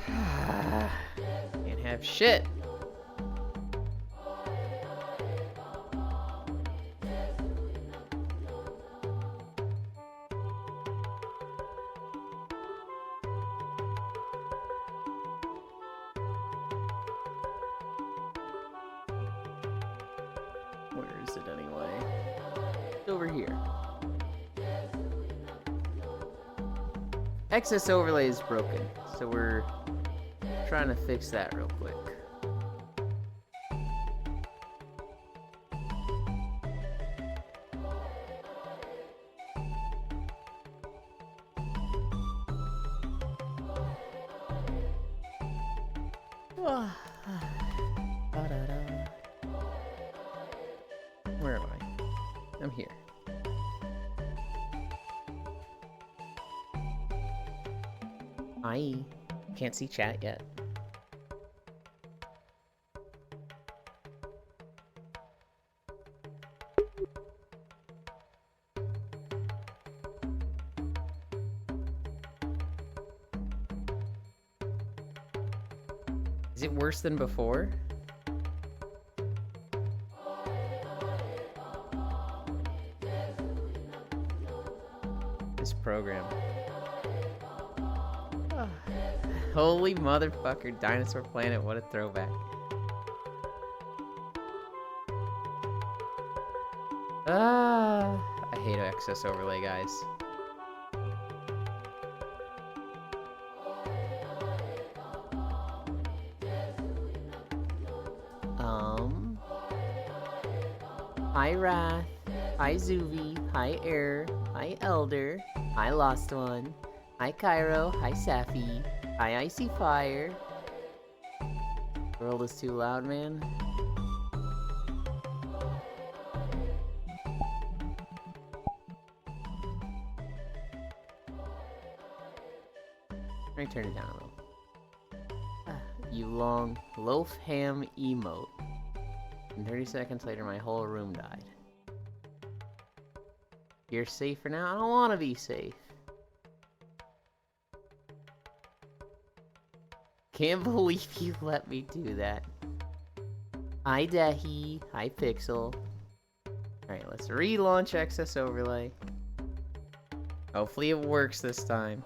Can't have shit. Where is it anyway? It's over here. Excess overlay is broken, so we're trying to fix that real quick. Where am I? I'm here. Hi. Can't see chat yet. Is it worse than before? This program. Holy motherfucker, Dinosaur Planet, what a throwback. I hate excess overlay, guys. Hi Wrath, hi Zuvi, hi Air, hi Elder, hi Lost One, hi Cairo, hi Safi, hi Icy Fire. World is too loud, man. Let me turn it down a little. You long loaf ham emote. And 30 seconds later, my whole room died. You're safe for now? I don't want to be safe. Can't believe you let me do that. Hi Dehi, hi Pixel. Alright, let's relaunch Excess Overlay. Hopefully it works this time.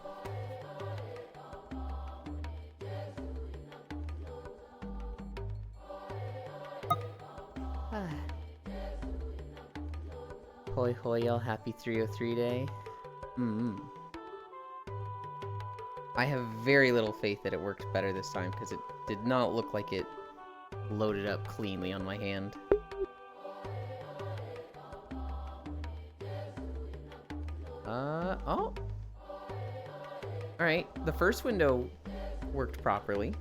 Hoi hoi y'all, happy 303 day. I have very little faith that it worked better this time, because it did not look like it loaded up cleanly on my hand. Oh. Alright, the first window worked properly.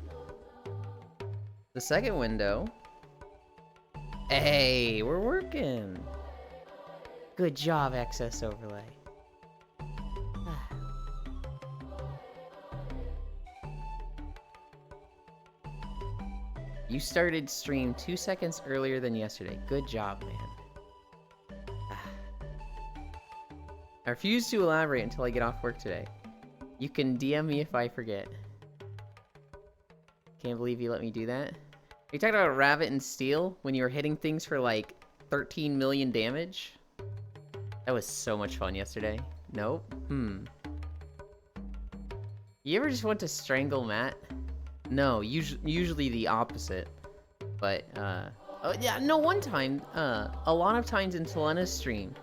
The second window... Hey, we're working! Good job, Excess Overlay. You started stream 2 seconds earlier than yesterday. Good job, man. I refuse to elaborate until I get off work today. You can DM me if I forget. Can't believe you let me do that. You talked about Rabbit and Steel when you were hitting things for like 13 million damage? That was so much fun yesterday. Nope. You ever just want to strangle Matt? No, usually the opposite. But, oh yeah, no, one time, a lot of times in Selena's stream,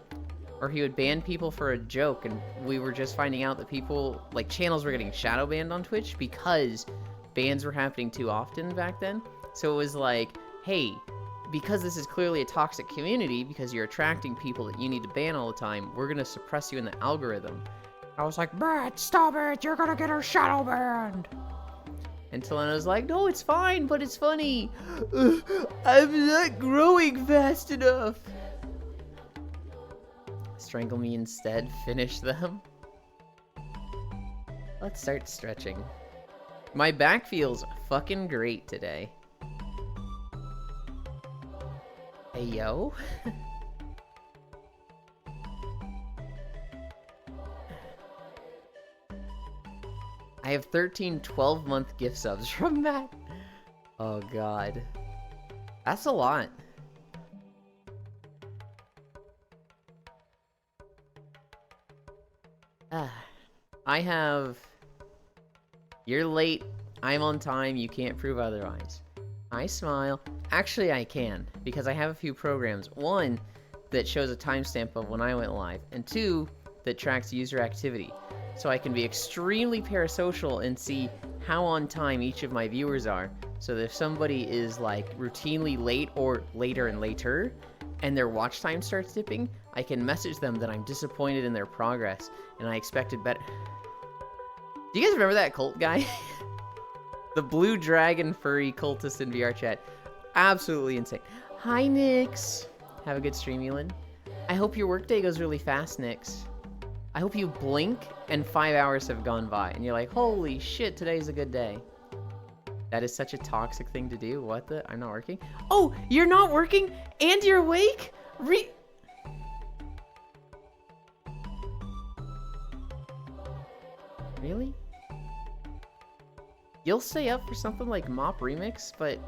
or he would ban people for a joke, and we were just finding out that people, like, channels were getting shadow banned on Twitch because bans were happening too often back then. So it was like, hey, because this is clearly a toxic community, because you're attracting people that you need to ban all the time, we're gonna suppress you in the algorithm. I was like, Matt, stop it, you're gonna get her shadow banned! And Selena was like, no, it's fine, but it's funny. I'm not growing fast enough. Strangle me instead, finish them. Let's start stretching. My back feels fucking great today. Hey, yo. I have 13 12-month gift subs from Matt. Oh god. That's a lot. I have... You're late. I'm on time. You can't prove otherwise. I smile. Actually, I can, because I have a few programs. One that shows a timestamp of when I went live, and two that tracks user activity. So I can be extremely parasocial and see how on time each of my viewers are. So that if somebody is like routinely late or later and later, and their watch time starts dipping, I can message them that I'm disappointed in their progress, and I expected better. Do you guys remember that cult guy? The blue dragon furry cultist in VR chat. Absolutely insane. Hi, Nyx. Have a good stream, Elin. I hope your workday goes really fast, Nyx. I hope you blink and 5 hours have gone by, and you're like, holy shit, today's a good day. That is such a toxic thing to do. What the? I'm not working? Oh, you're not working? And you're awake? Really? You'll stay up for something like Mop Remix, but...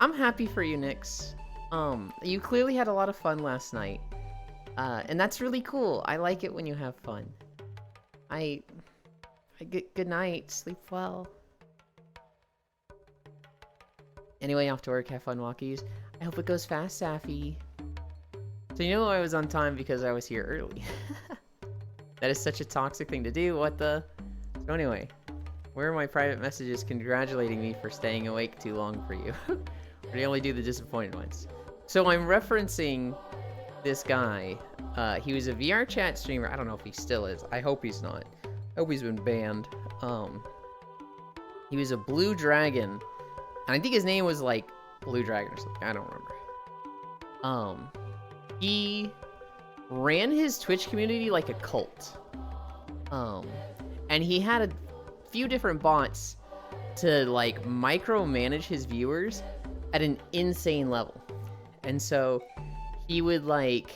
I'm happy for you, Nyx. You clearly had a lot of fun last night. And that's really cool. I like it when you have fun. Good night. Sleep well. Anyway, off to work. Have fun, walkies. I hope it goes fast, Safi. So you know I was on time because I was here early. That is such a toxic thing to do. What the? So anyway, where are my private messages congratulating me for staying awake too long for you? Or do you only do the disappointed ones? So I'm referencing this guy. He was a VR chat streamer. I don't know if he still is. I hope he's not. I hope he's been banned. He was a blue dragon. And I think his name was like Blue Dragon or something. I don't remember. He ran his Twitch community like a cult. And he had a few different bots to like micromanage his viewers at an insane level. And so he would like...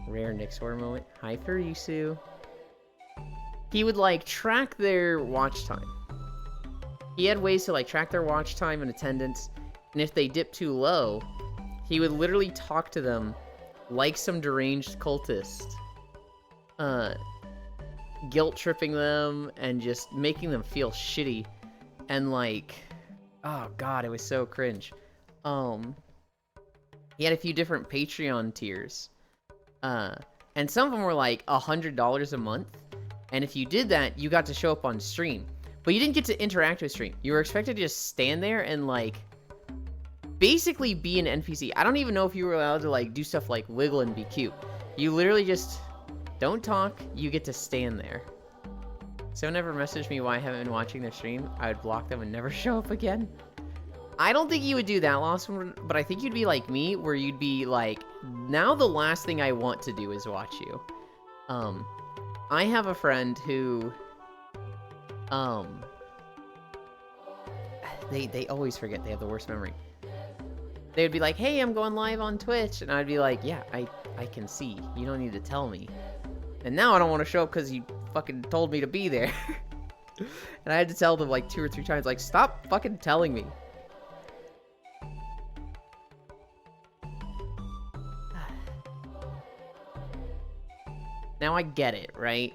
Rare Nixor moment. Hi, Furisu. He would like track their watch time. He had ways to like track their watch time and attendance. And if they dipped too low, he would literally talk to them like some deranged cultist. Guilt tripping them and just making them feel shitty. And like, oh god, it was so cringe. He had a few different Patreon tiers. And some of them were like $100 a month. And if you did that, you got to show up on stream. But you didn't get to interact with stream. You were expected to just stand there and like basically be an NPC. I don't even know if you were allowed to like do stuff like wiggle and be cute. You literally just don't talk, you get to stand there. Someone ever messaged me why I haven't been watching their stream, I would block them and never show up again. I don't think you would do that, Lost One, but I think you'd be like me, where you'd be like, now the last thing I want to do is watch you. I have a friend who, they always forget, they have the worst memory. They would be like, hey, I'm going live on Twitch, and I'd be like, yeah, I can see, you don't need to tell me. And now I don't want to show up because you fucking told me to be there. And I had to tell them like 2 or 3 times, like, stop fucking telling me. Now I get it, right?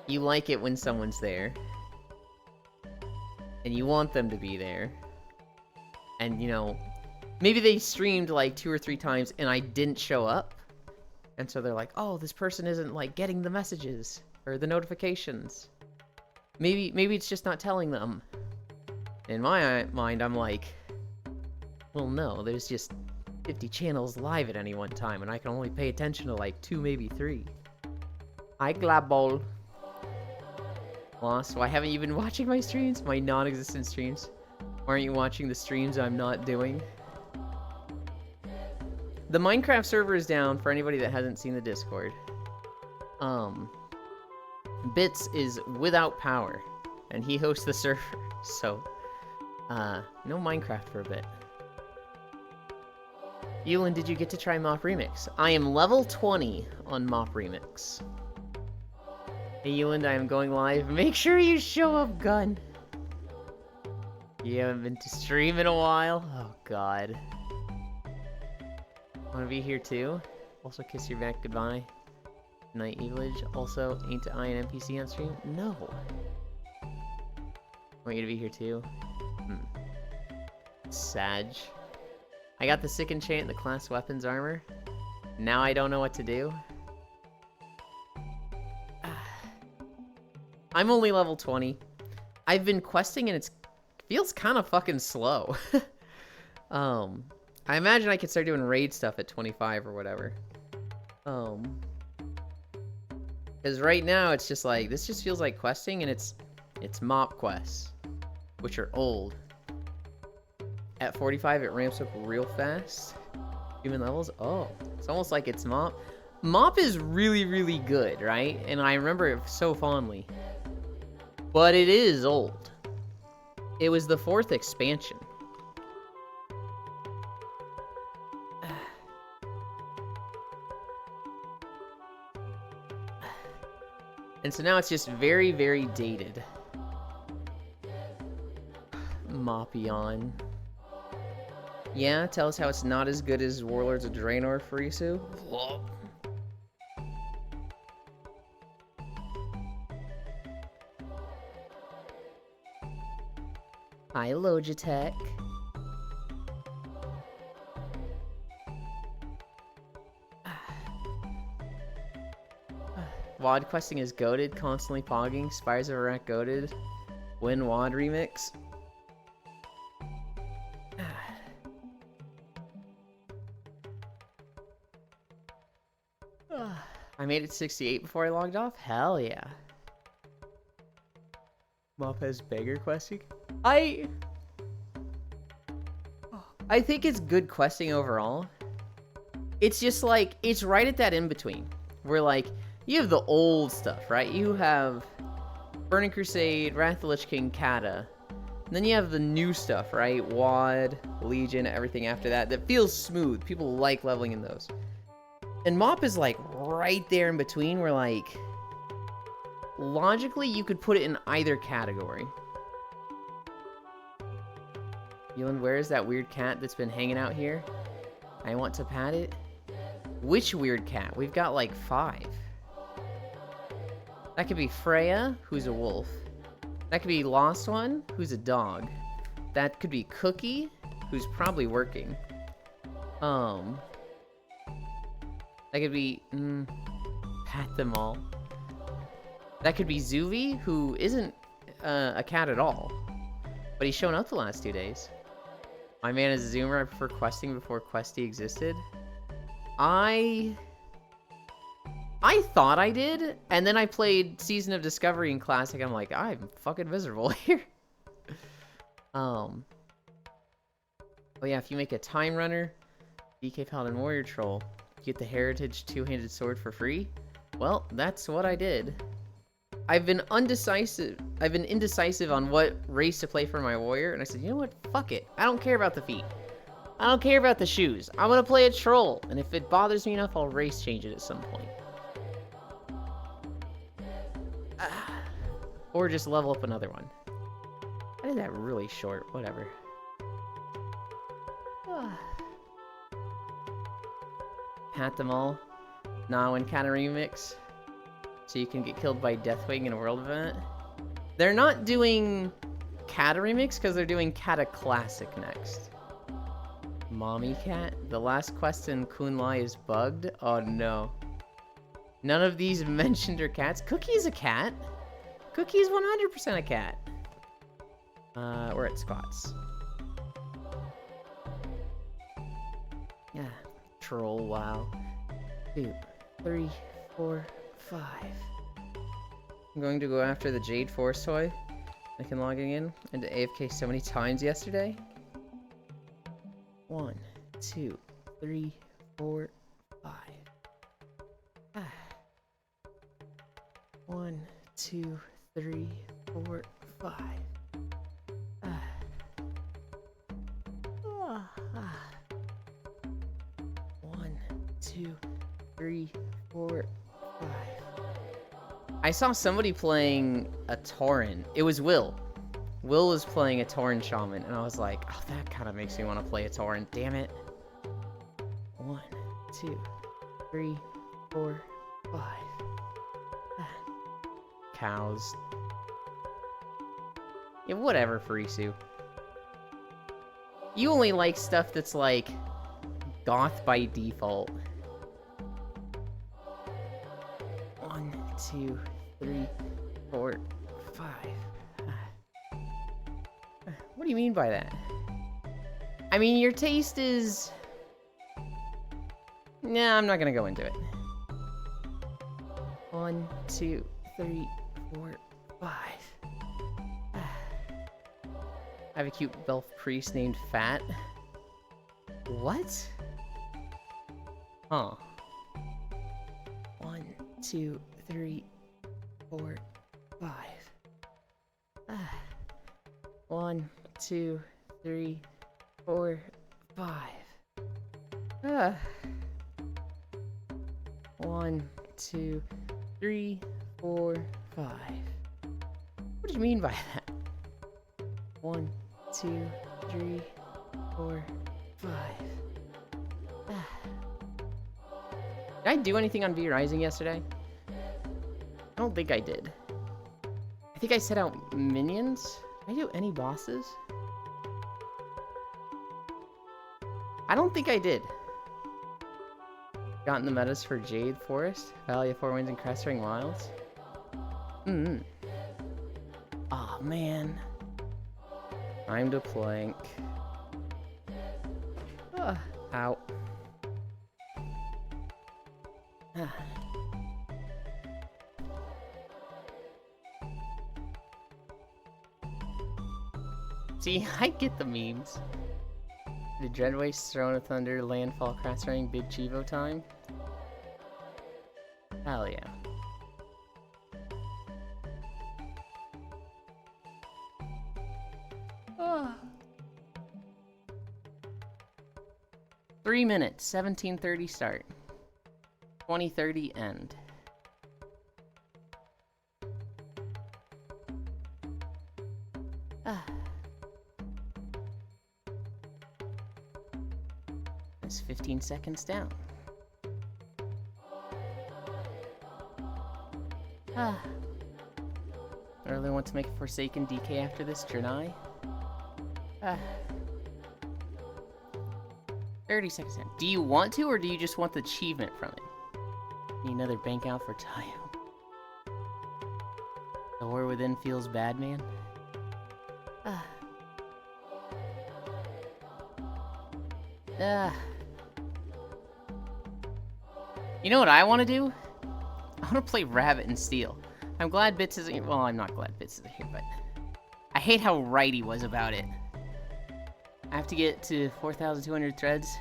You like it when someone's there. And you want them to be there. And, you know, maybe they streamed like 2 or 3 times and I didn't show up. And so they're like, oh, this person isn't like getting the messages or the notifications. Maybe it's just not telling them. In my mind, I'm like, well, no, there's just 50 channels live at any one time, and I can only pay attention to like 2, maybe 3. Hi, Glabol. Lost. Why haven't you been watching my streams? My non-existent streams? Why aren't you watching the streams I'm not doing? The Minecraft server is down for anybody that hasn't seen the Discord. Bits is without power, and he hosts the server, so no Minecraft for a bit. Ewan, did you get to try Mop Remix? I am level 20 on Mop Remix. Hey Ewan, I am going live. Make sure you show up, gun. You haven't been to stream in a while? Oh god. Wanna be here too? Also kiss your back goodbye. Night Evilage. Also, ain't I an NPC on stream? No. Want you to be here too? Sag. I got the sick enchant, the class weapons armor. Now I don't know what to do. I'm only level 20. I've been questing and it feels kind of fucking slow. I imagine I could start doing raid stuff at 25 or whatever. Because right now it's just like, this just feels like questing and it's mop quests, which are old. At 45, it ramps up real fast. Human levels? Oh, it's almost like it's Mop. Mop is really, really good, right? And I remember it so fondly. But it is old. It was the 4th expansion. And so now it's just very, very dated. Mopion. Yeah, tell us how it's not as good as Warlords of Draenor, Furisu. Hi, Logitech. WoD questing is goated, constantly pogging. Spires of Iraq goated. Win WoD remix. I made it 68 before I logged off? Hell yeah. Mop has beggar questing? I think it's good questing overall. It's just like, it's right at that in-between. Where like, you have the old stuff, right? You have Burning Crusade, Wrath of the Lich King, Kata. And then you have the new stuff, right? WoD, Legion, everything after that. That feels smooth. People like leveling in those. And Mop is like right there in between where like logically you could put it in either category. Ewan, where is that weird cat that's been hanging out here? I want to pat it. Which weird cat? We've got like 5. That could be Freya, who's a wolf. That could be Lost One, who's a dog. That could be Cookie, who's probably working. That could be, pat them all. That could be Zuvi, who isn't a cat at all. But he's shown up the last 2 days. My man is a zoomer. I prefer questing before questy existed. I thought I did, and then I played Season of Discovery in Classic. I'm like, I'm fucking miserable here. Oh yeah, if you make a Time Runner, DK Paladin Warrior Troll, you get the Heritage 2-handed sword for free. Well, that's what I did. I've been indecisive on what race to play for my warrior, and I said, you know what? Fuck it. I don't care about the feet. I don't care about the shoes. I'm gonna play a troll, and if it bothers me enough, I'll race change it at some point. Or just level up another one. I did that really short. Whatever. Pat them all. Nah, when Kata remix. So you can get killed by Deathwing in a world event. They're not doing Kata remix because they're doing Kata Classic next. Mommy cat? The last quest in Kunlai is bugged? Oh no. None of these mentioned are cats. Cookie is a cat. Cookie is 100% a cat. We're at Scott's. Yeah. Troll, wow. 2, 3, 4, 5. I'm going to go after the Jade Force toy. I can log in into AFK so many times yesterday. 1, 2, 3, 4, 5. 1, 2, 3, 4, 5. 2, 3, 4, 5. I saw somebody playing a Tauren. It was Will. Will was playing a Tauren Shaman, and I was like, oh, that kind of makes me want to play a Tauren. Damn it. 1, 2, 3, 4, 5. Cows. Yeah, whatever, Farisu. You only like stuff that's like goth by default. 1, 2, 3, 4, 5. What do you mean by that? I mean, your taste is... Nah, I'm not gonna go into it. 1, 2, 3, 4, 5. I have a cute Belf priest named Fat. What? Huh. 1, 2, 3, 4, 5. 1, 2, 3, 4, 5. 1, 2, 3, 4, 5. What do you mean by that? 1, 2, 3, 4, 5. Did I do anything on V Rising yesterday? I don't think I did. I think I set out minions. Did I do any bosses? I don't think I did. Gotten the metas for Jade Forest, Valley of Four Winds, and Crestring Wilds. Aw, man. Time to plank. Ow. See, I get the memes. The Dreadwaste, Throne of Thunder, Landfall, Crestring, Big Chivo time. Hell yeah. Oh. 3 minutes, 17:30 start. 20:30 end. That's 15 seconds down. I really want to make a Forsaken DK after this, Janai. 30 seconds in. Do you want to, or do you just want the achievement from it? Need another bank out for Tayo. The war within feels bad, man. You know what I want to do? I want to play Rabbit and Steel. I'm glad Bits isn't here. Well, I'm not glad Bits isn't here, but I hate how right he was about it. I have to get to 4,200 threads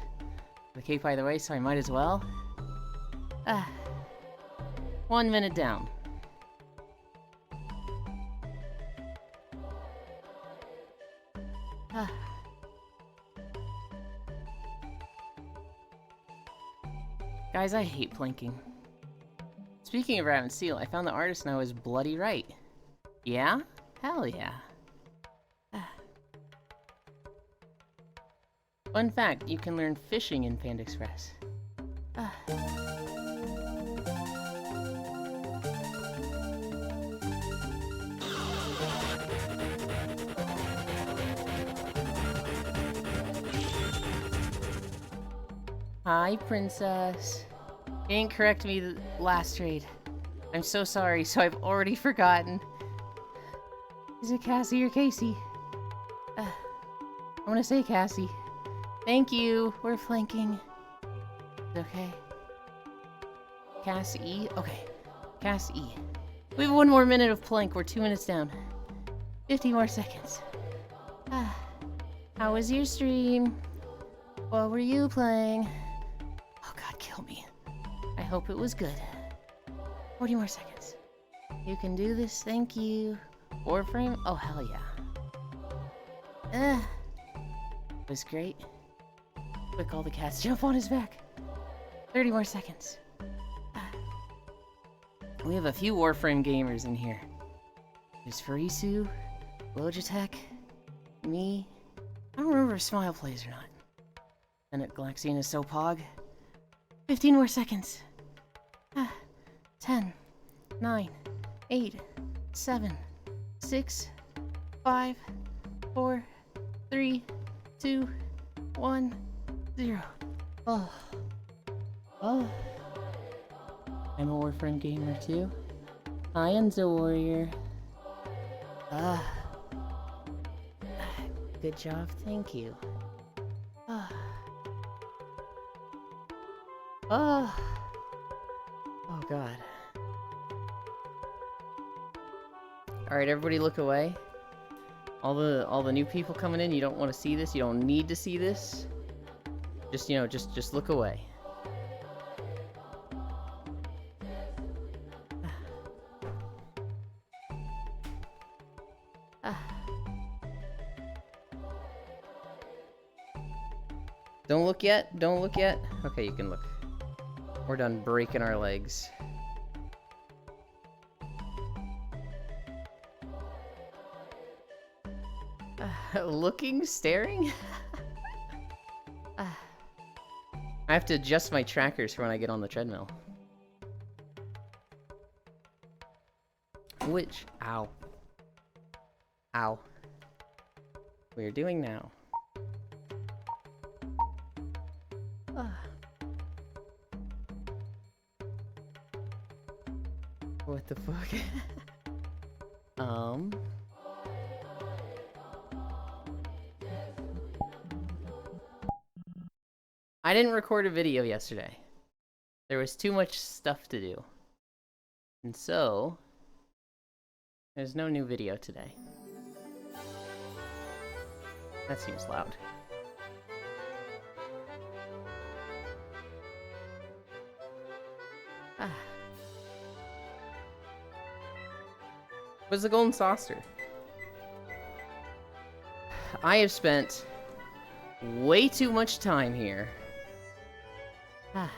with cape either way, so I might as well. 1 minute down. Guys, I hate planking. Speaking of Rabbit and Steel, I found the artist and I was bloody right. Yeah? Hell yeah. Fun fact, you can learn fishing in Panda Express. Hi, Princess. You didn't correct me the last trade. I'm so sorry, so I've already forgotten. Is it Cassie or Casey? I want to say Cassie. Thank you. We're flanking. Okay. Cass E? Okay. Cass E. We have 1 more minute of plank. We're 2 minutes down. 50 more seconds. How was your stream? What were you playing? Oh god, kill me. I hope it was good. 40 more seconds. You can do this, thank you. Warframe? Oh, hell yeah. It was great. Quick, all the cats jump on his back. 30 more seconds. We have a few Warframe gamers in here. There's Farisu, Logitech, me. I don't remember if Smile plays or not. Bennett Galaxian is so pog. 15 more seconds. 10, 9, 8, 7, 6, 5, 4, 3, 2, 1, 0. Oh. Oh. I'm a Warframe gamer too. Hi, Enzo Warrior. Good job, thank you. Oh god. Alright, everybody look away. All the new people coming in, you don't want to see this, you don't need to see this. Just, you know, just look away. Don't look yet, don't look yet. Okay, you can look. We're done breaking our legs. Looking? Staring? I have to adjust my trackers for when I get on the treadmill. Which? Ow. Ow. We're doing now. What the fuck? I didn't record a video yesterday. There was too much stuff to do. And so, there's no new video today. That seems loud. What's the golden saucer? I have spent way too much time here. Yeah,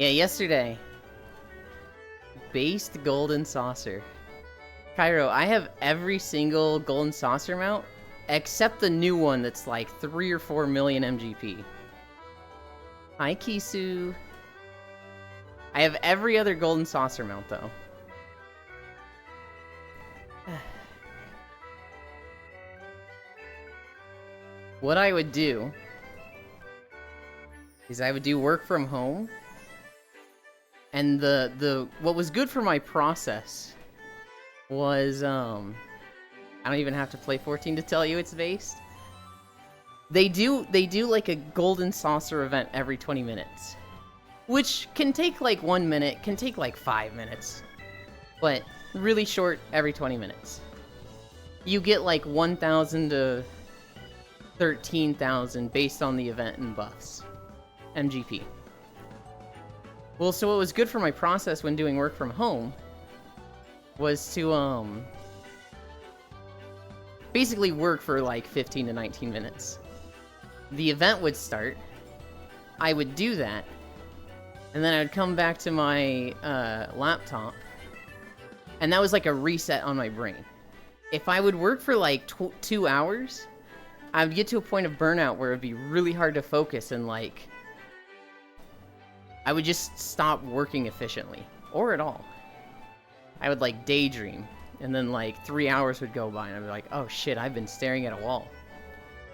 yesterday. Based golden saucer. Cairo, I have every single golden saucer mount except the new one that's like 3 or 4 million MGP. Hi, Kisu. I have every other golden saucer mount though. What I would do is I would do work from home, and what was good for my process was I don't even have to play 14 to tell you it's based. They do like a golden saucer event every 20 minutes, which can take like 1 minute, can take like 5 minutes, but really short every 20 minutes. You get like 1,000 to 13,000 based on the event and buffs. MGP. Well, so what was good for my process when doing work from home was to basically work for like 15 to 19 minutes. The event would start, I would do that, and then I would come back to my laptop, and that was like a reset on my brain. If I would work for like 2 hours, I would get to a point of burnout where it would be really hard to focus, and like I would just stop working efficiently, or at all. I would like daydream, and then like 3 hours would go by, and I'd be like, oh shit, I've been staring at a wall.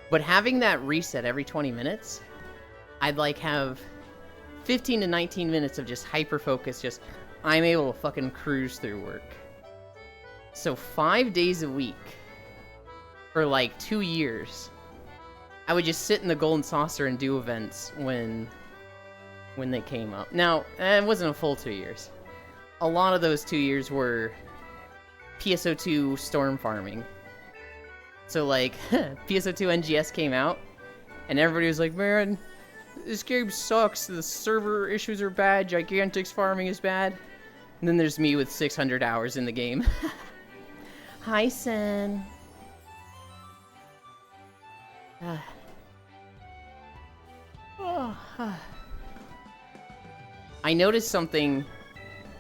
But having that reset every 20 minutes, I'd like have 15 to 19 minutes of just hyper focus, just I'm able to fucking cruise through work. So 5 days a week for like 2 years, I would just sit in the golden saucer and do events when they came up. Now, it wasn't a full 2 years. A lot of those 2 years were PSO2 storm farming. So like, PSO2 NGS came out, and everybody was like, man, this game sucks, the server issues are bad, Gigantic's farming is bad. And then there's me with 600 hours in the game. Hi, Sen. Oh. I noticed something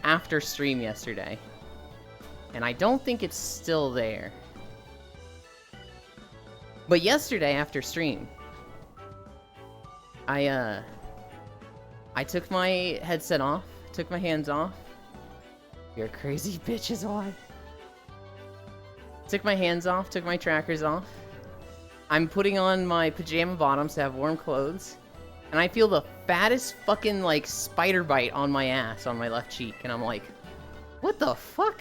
after stream yesterday, and I don't think it's still there. But yesterday after stream, I took my headset off, took my hands off. You're a crazy bitch is why. Took my hands off, took my trackers off. I'm putting on my pajama bottoms to have warm clothes. And I feel the fattest fucking, like, spider bite on my ass on my left cheek. And I'm like, what the fuck?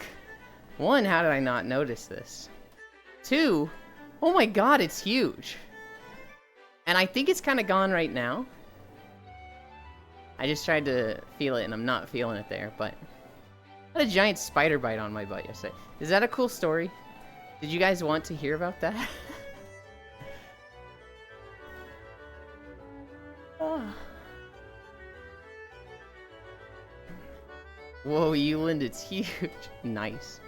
One, how did I not notice this? Two, oh my god, it's huge. And I think it's kind of gone right now. I just tried to feel it and I'm not feeling it there, but... I had a giant spider bite on my butt yesterday. Is that a cool story? Did you guys want to hear about that? Oh. Whoa, Euland, it's huge. Nice.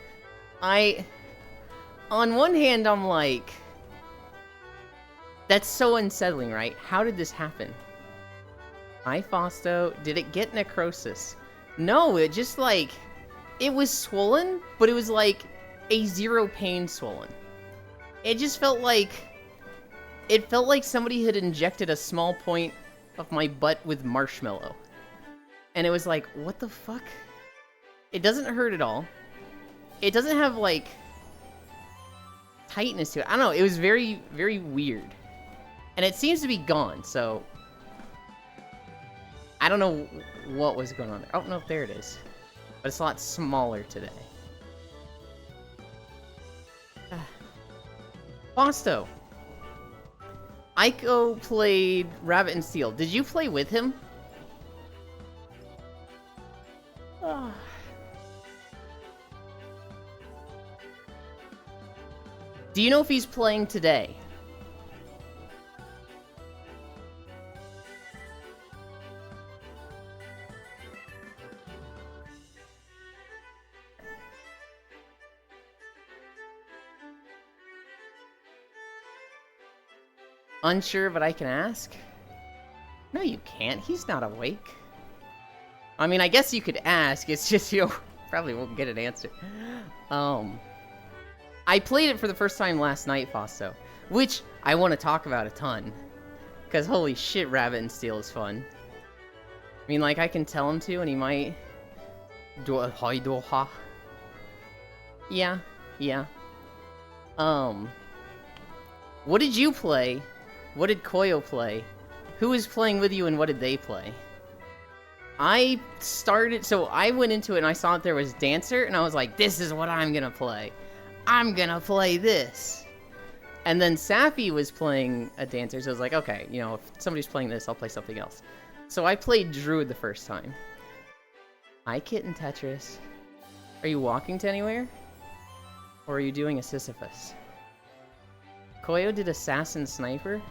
On one hand, I'm like... That's so unsettling, right? How did this happen? Hi, Fausto. Did it get necrosis? No, it just, like... It was swollen, but it was, like, a zero pain swollen. It just felt like... It felt like somebody had injected a small point of my butt with marshmallow. And it was like, what the fuck? It doesn't hurt at all. It doesn't have, like... tightness to it. I don't know, it was very, very weird. And it seems to be gone, so... I don't know what was going on there. Oh, no, there it is. But it's a lot smaller today. Fausto. Aiko played Rabbit and Steel. Did you play with him? Oh. Do you know if he's playing today? Unsure, but I can ask? No, you can't. He's not awake. I mean, I guess you could ask. It's just you probably won't get an answer. I played it for the first time last night, Fausto, which I want to talk about a ton. Because holy shit, Rabbit and Steel is fun. I mean, like, I can tell him to, and he might... Yeah. What did you play? What did Koyo play? Who was playing with you and what did they play? So I went into it and I saw that there was Dancer and I was like, this is what I'm gonna play. I'm gonna play this. And then Safi was playing a Dancer, so I was like, okay, you know, if somebody's playing this, I'll play something else. So I played Druid the first time. Hi, Kitten Tetris. Are you walking to anywhere? Or are you doing a Sisyphus? Koyo did Assassin Sniper?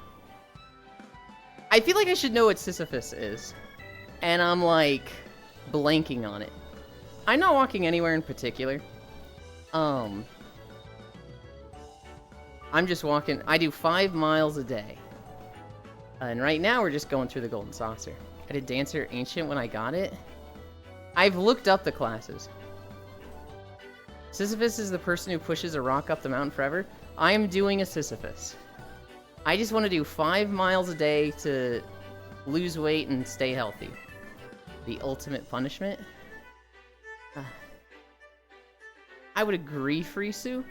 I feel like I should know what Sisyphus is. And I'm, like, blanking on it. I'm not walking anywhere in particular. I'm just walking. I do 5 miles a day. And right now we're just going through the Golden Saucer. I did Dancer Ancient when I got it. I've looked up the classes. Sisyphus is the person who pushes a rock up the mountain forever. I am doing a Sisyphus. I just want to do 5 miles a day to lose weight and stay healthy. The ultimate punishment? I would agree, Frisu.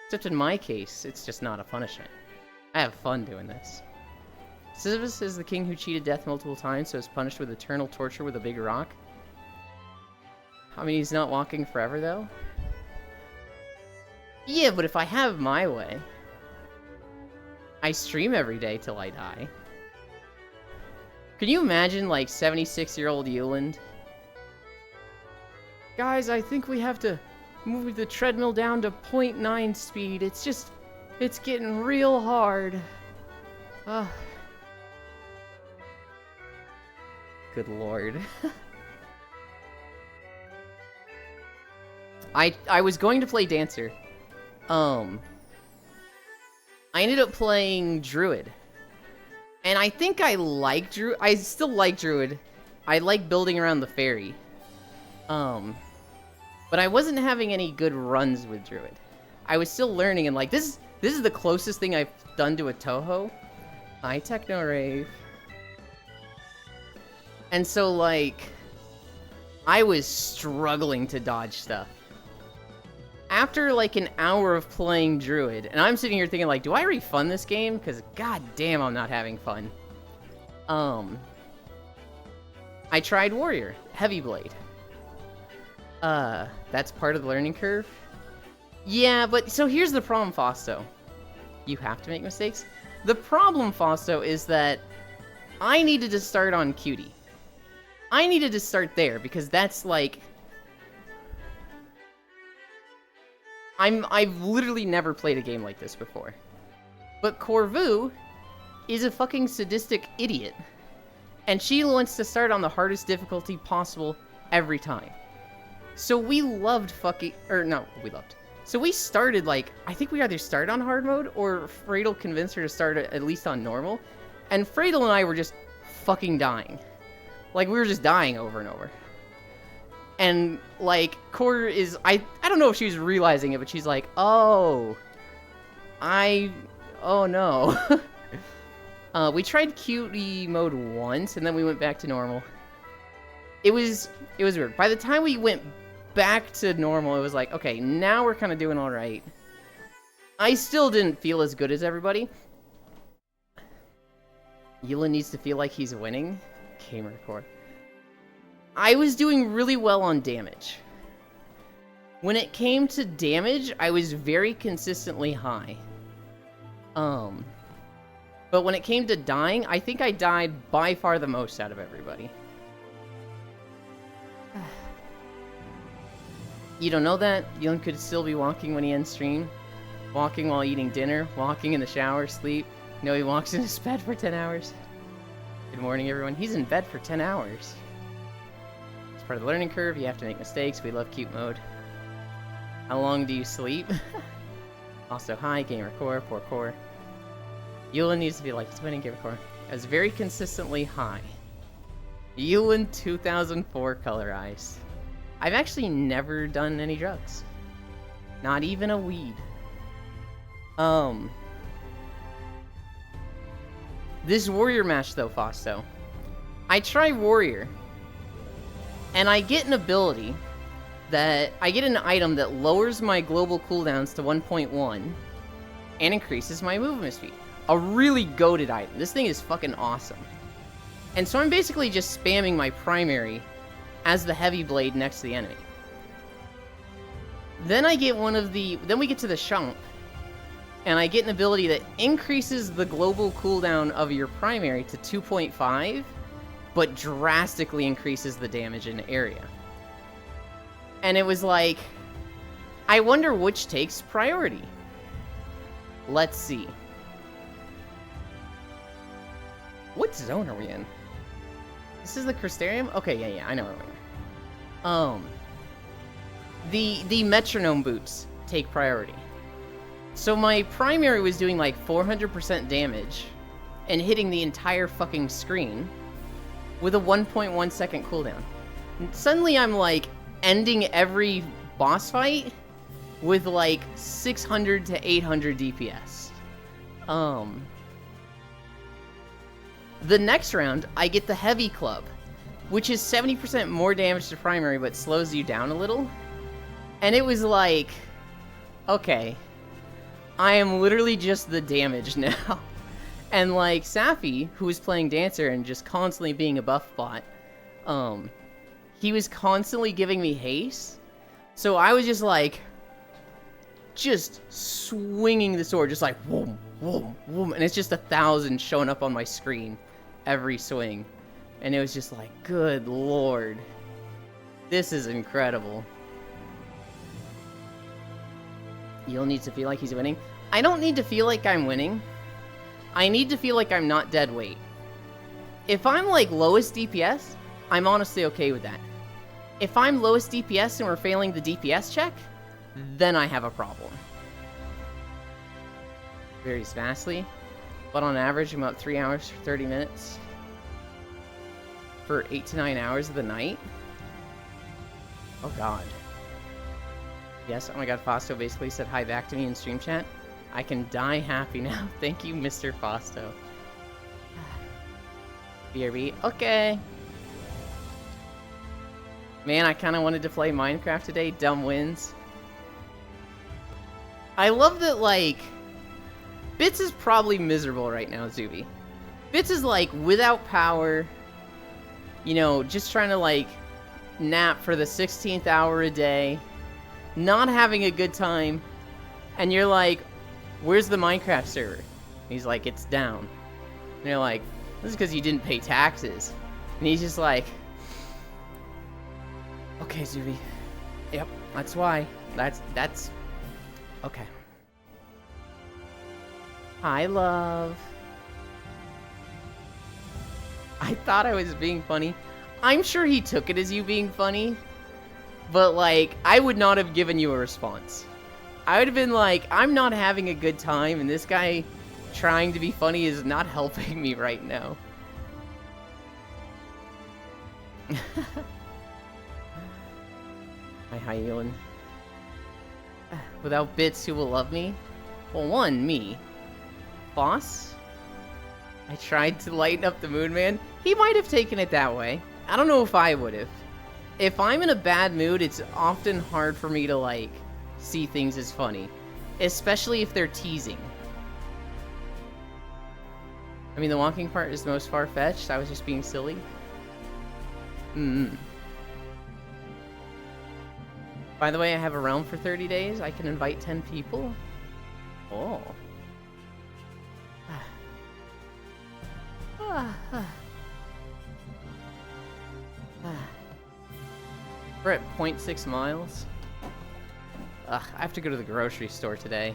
Except in my case, it's just not a punishment. I have fun doing this. Sisyphus is the king who cheated death multiple times, so is punished with eternal torture with a big rock. I mean, he's not walking forever, though. Yeah, but if I have my way... I stream every day till I die. Can you imagine, like, 76-year-old Euland? Guys, I think we have to move the treadmill down to 0.9 speed. It's getting real hard. Good lord. I was going to play Dancer. I ended up playing Druid. And I think I like Druid. I still like Druid. I like building around the fairy. But I wasn't having any good runs with Druid. I was still learning, and like this is the closest thing I've done to a Toho. Hi, Techno Rave. And so like I was struggling to dodge stuff. After like an hour of playing Druid, and I'm sitting here thinking like, do I refund this game? Because god damn, I'm not having fun. I tried Warrior, Heavy Blade. That's part of the learning curve. Yeah, but so here's the problem, Fausto. You have to make mistakes. The problem, Fausto, is that I needed to start on Cutie. I needed to start there because that's like I've literally never played a game like this before. But Corvu is a fucking sadistic idiot. And she wants to start on the hardest difficulty possible every time. So we loved fucking... Or, no, we loved. So we started, like... I think we either started on hard mode, or Fradel convinced her to start at least on normal. And Fradel and I were just fucking dying. Like, we were just dying over and over. And, like, Core is... I don't know if she was realizing it, but she's like, oh... Oh, no. We tried Cutie mode once, and then we went back to normal. It was weird. By the time we went back to normal, it was like, okay, now we're kind of doing all right. I still didn't feel as good as everybody. Ewan needs to feel like he's winning. Gamer Core. I was doing really well on damage. When it came to damage, I was very consistently high. But when it came to dying, I think I died by far the most out of everybody. You don't know that? Ewan could still be walking when he ends stream. Walking while eating dinner. Walking in the shower, sleep. No, he walks in his bed for 10 hours. Good morning, everyone. He's in bed for 10 hours. It's part of the learning curve. You have to make mistakes. We love cute mode. How long do you sleep? Also, hi, Gamer Core, poor Core. Ewan needs to be like, he's winning, Gamer Core. I was very consistently high. Ewan 2004 Color Eyes. I've actually never done any drugs. Not even a weed. This Warrior match, though, Fausto. I try Warrior. And I get an ability that... I get an item that lowers my global cooldowns to 1.1 and increases my movement speed. A really goated item. This thing is fucking awesome. And so I'm basically just spamming my primary as the Heavy Blade next to the enemy. Then I get one of the... Then we get to the Shump. And I get an ability that increases the global cooldown of your primary to 2.5, but drastically increases the damage in the area. And it was like... I wonder which takes priority. Let's see. What zone are we in? This is the Crystarium? Okay, yeah, I know where we are. The Metronome boots take priority. So my primary was doing like 400% damage and hitting the entire fucking screen with a 1.1 second cooldown. And suddenly I'm like ending every boss fight with like 600 to 800 DPS. The next round, I get the Heavy Club, which is 70% more damage to primary, but slows you down a little. And it was like, okay, I am literally just the damage now. And like, Safi, who was playing Dancer and just constantly being a buff bot, he was constantly giving me haste. So I was just like, just swinging the sword, just like, whoom, whoom, whoom. And it's just 1,000 showing up on my screen every swing. And it was just like, good lord. This is incredible. You'll need to feel like he's winning. I don't need to feel like I'm winning. I need to feel like I'm not dead weight. If I'm like lowest DPS, I'm honestly okay with that. If I'm lowest DPS and we're failing the DPS check, then I have a problem. Varies vastly. But on average, I'm about 3 hours for 30 minutes. For 8 to 9 hours of the night? Oh god. Yes, oh my god, Fausto basically said hi back to me in stream chat. I can die happy now. Thank you, Mr. Fausto. BRB, okay. Man, I kind of wanted to play Minecraft today. Dumb wins. I love that, like... Bits is probably miserable right now, Zuby. Bits is, like, without power. You know, just trying to, like, nap for the 16th hour a day. Not having a good time. And you're like, where's the Minecraft server? And he's like, it's down. And you're like, this is because you didn't pay taxes. And he's just like... Okay, Zuby. Yep, that's why. That's... Okay. Hi, love. I thought I was being funny. I'm sure he took it as you being funny. But, like, I would not have given you a response. I would have been like, I'm not having a good time, and this guy trying to be funny is not helping me right now. Hi, Ewan. Without bits, who will love me? Well, one, me. Boss? I tried to lighten up the mood, man. He might have taken it that way. I don't know if I would have. If I'm in a bad mood, it's often hard for me to, like, see things as funny. Especially if they're teasing. I mean, the walking part is the most far-fetched. I was just being silly. By the way, I have a realm for 30 days. I can invite 10 people. Oh. We're at 0.6 miles. Ugh, I have to go to the grocery store today.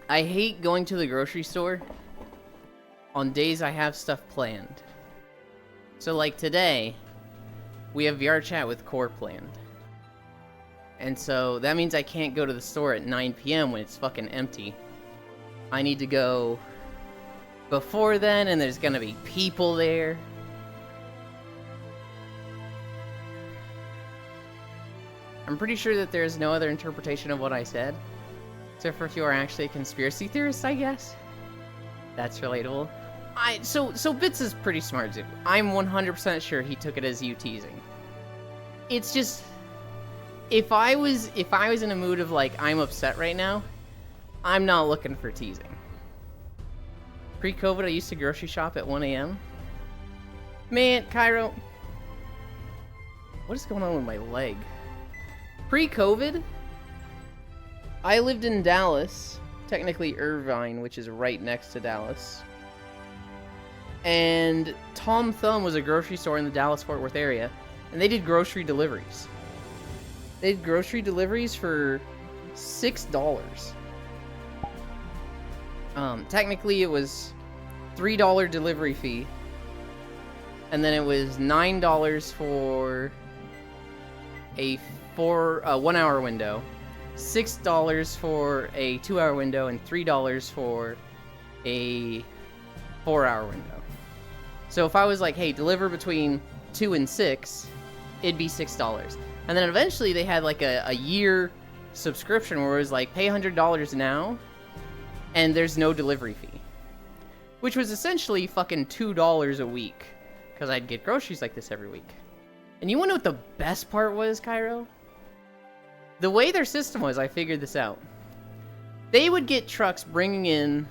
I hate going to the grocery store on days I have stuff planned. So like today, we have VR chat with Core planned. And so that means I can't go to the store at 9 PM when it's fucking empty. I need to go before then, and there's gonna be people there. I'm pretty sure that there's no other interpretation of what I said. Except for if you are actually a conspiracy theorist, I guess. That's relatable. So Bits is pretty smart, Zuby. I'm 100% sure he took it as you teasing. It's just... If I was in a mood of, like, I'm upset right now, I'm not looking for teasing. Pre-COVID, I used to grocery shop at 1 AM. Man, Cairo. What is going on with my leg? Pre-COVID, I lived in Dallas, technically Irvine, which is right next to Dallas. And Tom Thumb was a grocery store in the Dallas-Fort Worth area, and they did grocery deliveries. They did grocery deliveries for $6. Technically, it was $3 delivery fee, and then it was $9 for a 1 hour window, $6 for a 2 hour window, and $3 for a 4 hour window. So if I was like, hey, deliver between 2 and 6, it'd be $6. And then eventually they had like a year subscription where it was like, pay $100 now, and there's no delivery fee. Which was essentially fucking $2 a week, because I'd get groceries like this every week. And you wanna know what the best part was, Cairo? The way their system was, I figured this out. They would get trucks bringing in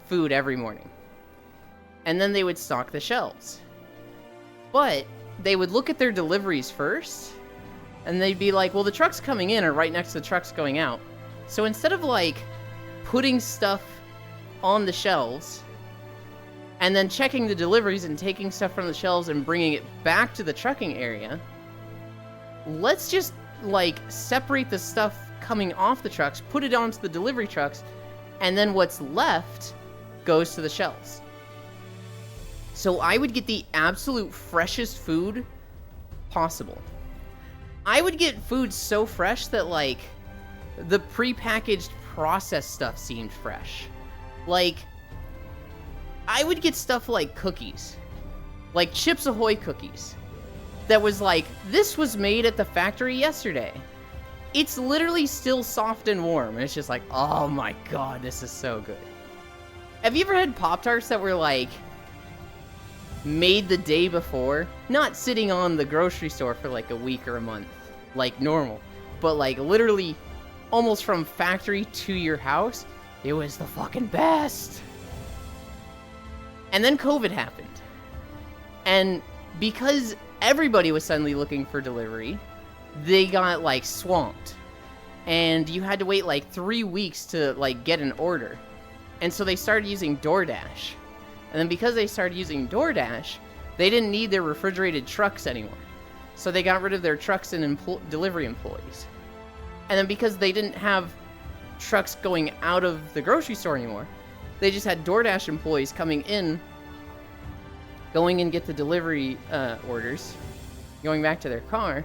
food every morning. And then they would stock the shelves. But they would look at their deliveries first, and they'd be like, well, the trucks coming in are right next to the trucks going out. So instead of, like, putting stuff on the shelves, and then checking the deliveries and taking stuff from the shelves and bringing it back to the trucking area, let's just, like, separate the stuff coming off the trucks, put it onto the delivery trucks, and then what's left goes to the shelves. So I would get the absolute freshest food possible. I would get food so fresh that, like, the prepackaged processed stuff seemed fresh. Like, I would get stuff like cookies. Like Chips Ahoy cookies. That was like, this was made at the factory yesterday. It's literally still soft and warm. And it's just like, oh my god, this is so good. Have you ever had Pop-Tarts that were like, made the day before? Not sitting on the grocery store for like a week or a month, like normal. But like literally almost from factory to your house. It was the fucking best. And then COVID happened. And because everybody was suddenly looking for delivery, they got like swamped. And you had to wait like 3 weeks to like get an order. And so they started using DoorDash. And then because they started using DoorDash, they didn't need their refrigerated trucks anymore. So they got rid of their trucks and delivery employees. And then because they didn't have trucks going out of the grocery store anymore, they just had DoorDash employees coming in, going and get the delivery orders, going back to their car.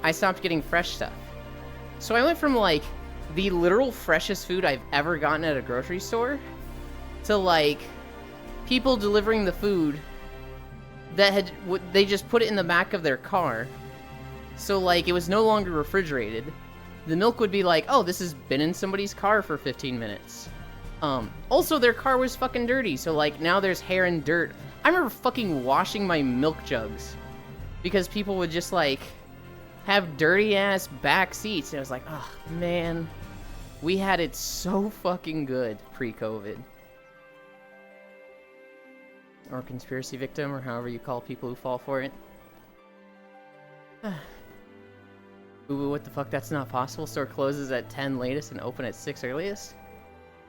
I stopped getting fresh stuff. So I went from like the literal freshest food I've ever gotten at a grocery store to like people delivering the food that had they just put it in the back of their car. So like it was no longer refrigerated. The milk would be like, oh, this has been in somebody's car for 15 minutes. Also their car was fucking dirty, so like now there's hair and dirt. I remember fucking washing my milk jugs because people would just like have dirty ass back seats. And I was like, oh man, we had it so fucking good pre-COVID. Or conspiracy victim, or however you call people who fall for it. Ooh, what the fuck? That's not possible. Store closes at 10 latest and open at 6 earliest?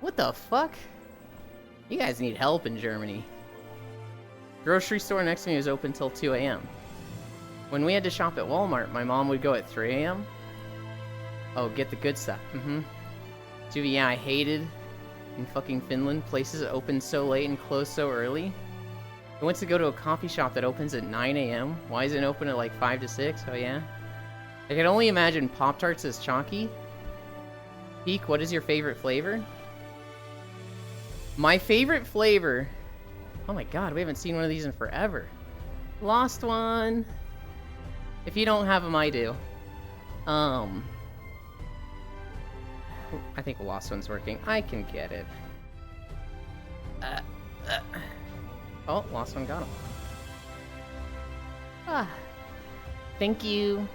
What the fuck? You guys need help in Germany. Grocery store next to me was open till 2 a.m. When we had to shop at Walmart, my mom would go at 3 a.m. Oh, get the good stuff. Dude, yeah, I hated in fucking Finland places that open so late and close so early. I went to go to a coffee shop that opens at 9 a.m. Why isn't it open at like 5 to 6? Oh yeah? I can only imagine Pop-Tarts as chalky. Peak, what is your favorite flavor? My favorite flavor... Oh my god, we haven't seen one of these in forever. Lost one. If you don't have them, I do. I think the lost one's working. I can get it. Oh, lost one got him. Thank you.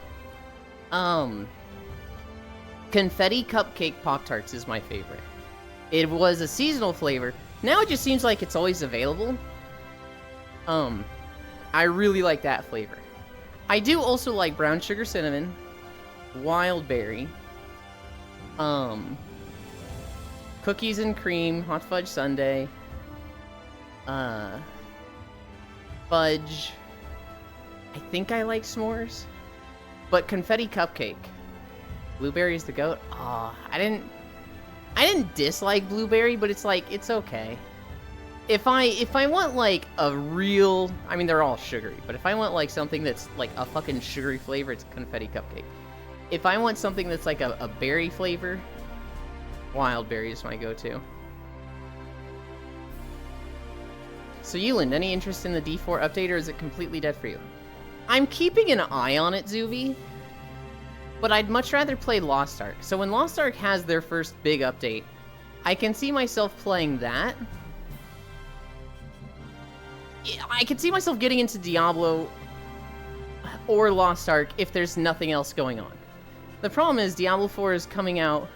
Confetti Cupcake Pop-Tarts is my favorite. It was a seasonal flavor. Now it just seems like it's always available. I really like that flavor. I do also like brown sugar cinnamon, wild berry, cookies and cream, hot fudge sundae, fudge. I think I like s'mores, but confetti cupcake. Blueberry is the goat. I didn't dislike blueberry, but it's like it's okay. If I want like a real, I mean they're all sugary, but if I want like something that's like a fucking sugary flavor, it's confetti cupcake. If I want something that's like a berry flavor, wild berry is my go-to. So Yuland, any interest in the D4 update, or is it completely dead for you? I'm keeping an eye on it, Zuvi, but I'd much rather play Lost Ark. So when Lost Ark has their first big update, I can see myself playing that. I can see myself getting into Diablo or Lost Ark if there's nothing else going on. The problem is Diablo 4 is coming out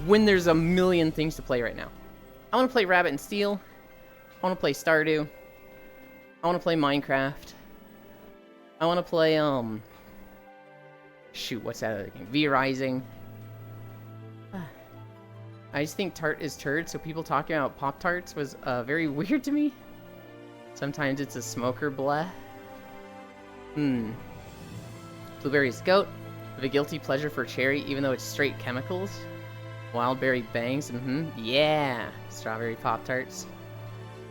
when there's a million things to play right now. I want to play Rabbit and Steel. I want to play Stardew. I want to play Minecraft. I want to play, shoot, what's that other game? V-Rising. I just think tart is turd, so people talking about Pop-Tarts was very weird to me. Sometimes it's a smoker bleh. Blueberry is goat. With a guilty pleasure for cherry, even though it's straight chemicals. Wildberry bangs, yeah. Strawberry Pop-Tarts.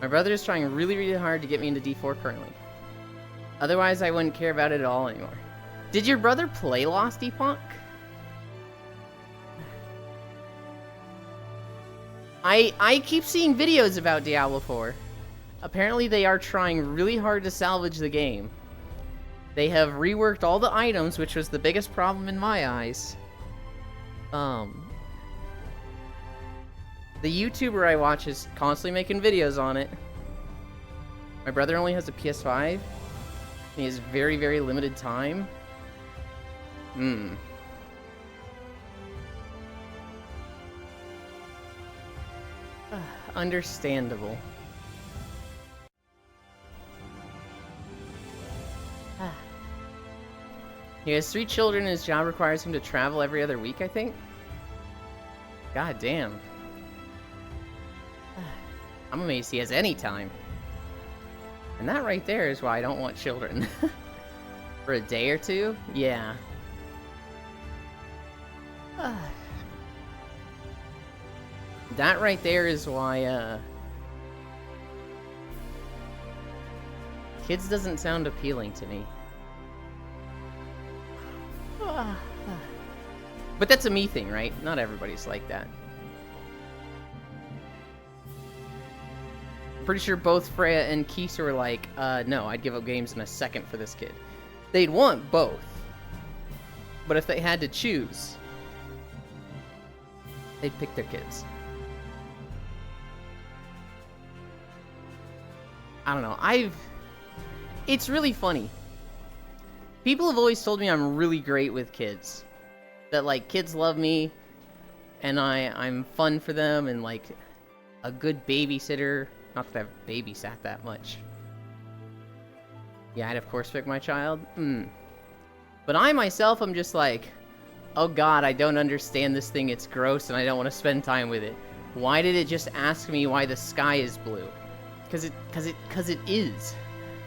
My brother is trying really, really hard to get me into D4 currently. Otherwise, I wouldn't care about it at all anymore. Did your brother play Lost Epoch? I keep seeing videos about Diablo 4. Apparently they are trying really hard to salvage the game. They have reworked all the items, which was the biggest problem in my eyes. The YouTuber I watch is constantly making videos on it. My brother only has a PS5. And he has very, very limited time. Understandable. He has 3 children and his job requires him to travel every other week, I think? God damn. I'm amazed he has any time. And that right there is why I don't want children. For a day or two? Yeah. That right there is why, kids doesn't sound appealing to me. But that's a me thing, right? Not everybody's like that. I'm pretty sure both Freya and Kisa were like, no, I'd give up games in a second for this kid. They'd want both. But if they had to choose, they'd pick their kids. I don't know, it's really funny. People have always told me I'm really great with kids. That, like, kids love me, and I'm fun for them, and, like, a good babysitter. Not that I've babysat that much. Yeah, I'd of course pick my child. But I myself am just like, oh god, I don't understand this thing, it's gross, and I don't want to spend time with it. Why did it just ask me why the sky is blue? Cause it is.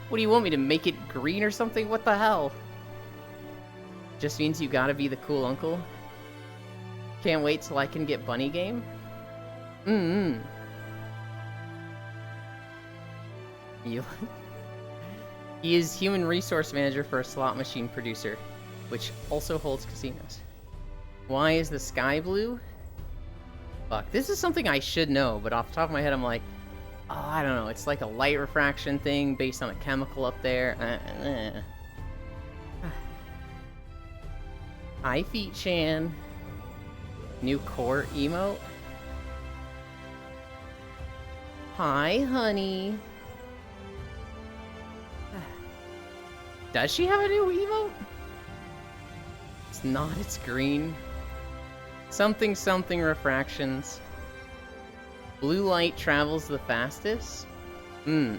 What do you want me to make it green or something? What the hell? Just means you gotta be the cool uncle. Can't wait till I can get Bunny Game. He is human resource manager for a slot machine producer, which also holds casinos. Why is the sky blue? Fuck, this is something I should know, but off the top of my head I'm like, oh, I don't know, it's like a light refraction thing based on a chemical up there. Hi, Feet Chan. New core emote. Hi, honey. Does she have a new emote? It's not, it's green. Something something refractions. Blue light travels the fastest? I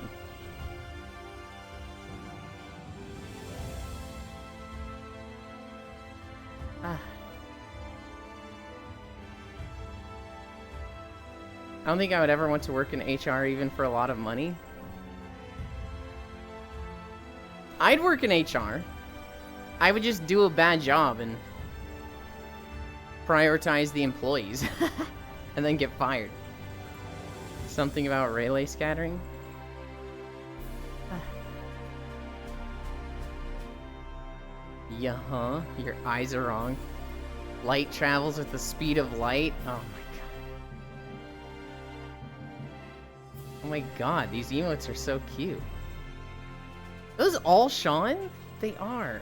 don't think I would ever want to work in HR even for a lot of money. I'd work in HR. I would just do a bad job and prioritize the employees and then get fired. Something about relay scattering? Yeah, your eyes are wrong. Light travels at the speed of light? Oh my god. Oh my god, these emotes are so cute. Are those all Sean? They are.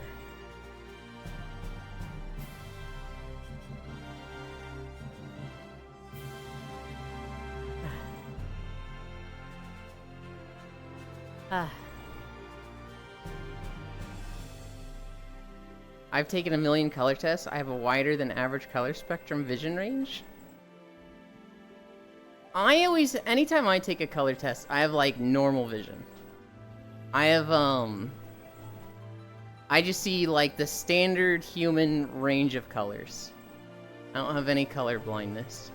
I've taken 1 million color tests. I have a wider than average color spectrum vision range. Anytime I take a color test, I have like normal vision. I have, I just see like the standard human range of colors. I don't have any color blindness.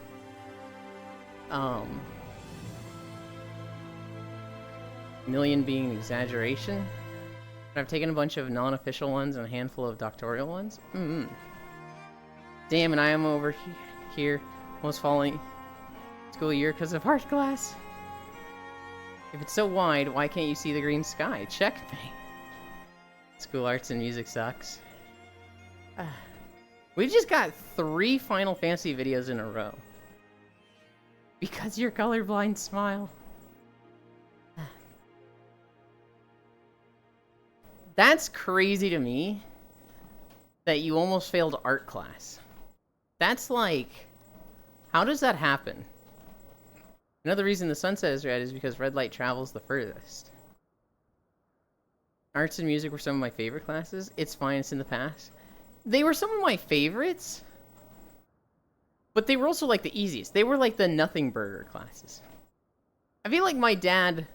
Million being an exaggeration. I've taken a bunch of non-official ones and a handful of doctoral ones. Damn, and I am over here almost falling school year because of art class. If it's so wide, why can't you see the green sky? Check me. School arts and music sucks. We just got 3 Final Fantasy videos in a row. Because you're colorblind, Smile. That's crazy to me that you almost failed art class. That's like, how does that happen? Another reason the sunset is red is because red light travels the furthest. Arts and music were some of my favorite classes. It's fine, it's in the past. They were some of my favorites, but they were also like the easiest. They were like the nothing burger classes. I feel like my dad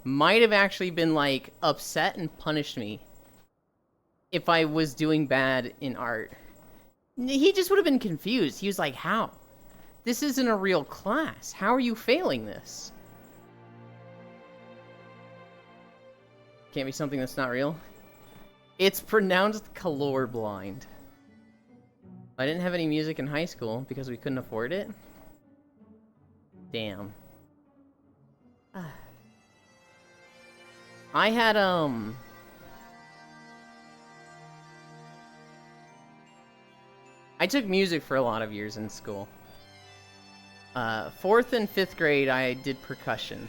might have actually been like upset and punished me if I was doing bad in art. He just would have been confused. He was like, how? This isn't a real class. How are you failing this? Can't be something that's not real. It's pronounced colorblind. I didn't have any music in high school because we couldn't afford it. Damn. I had, I took music for a lot of years in school. 4th and 5th grade, I did percussion.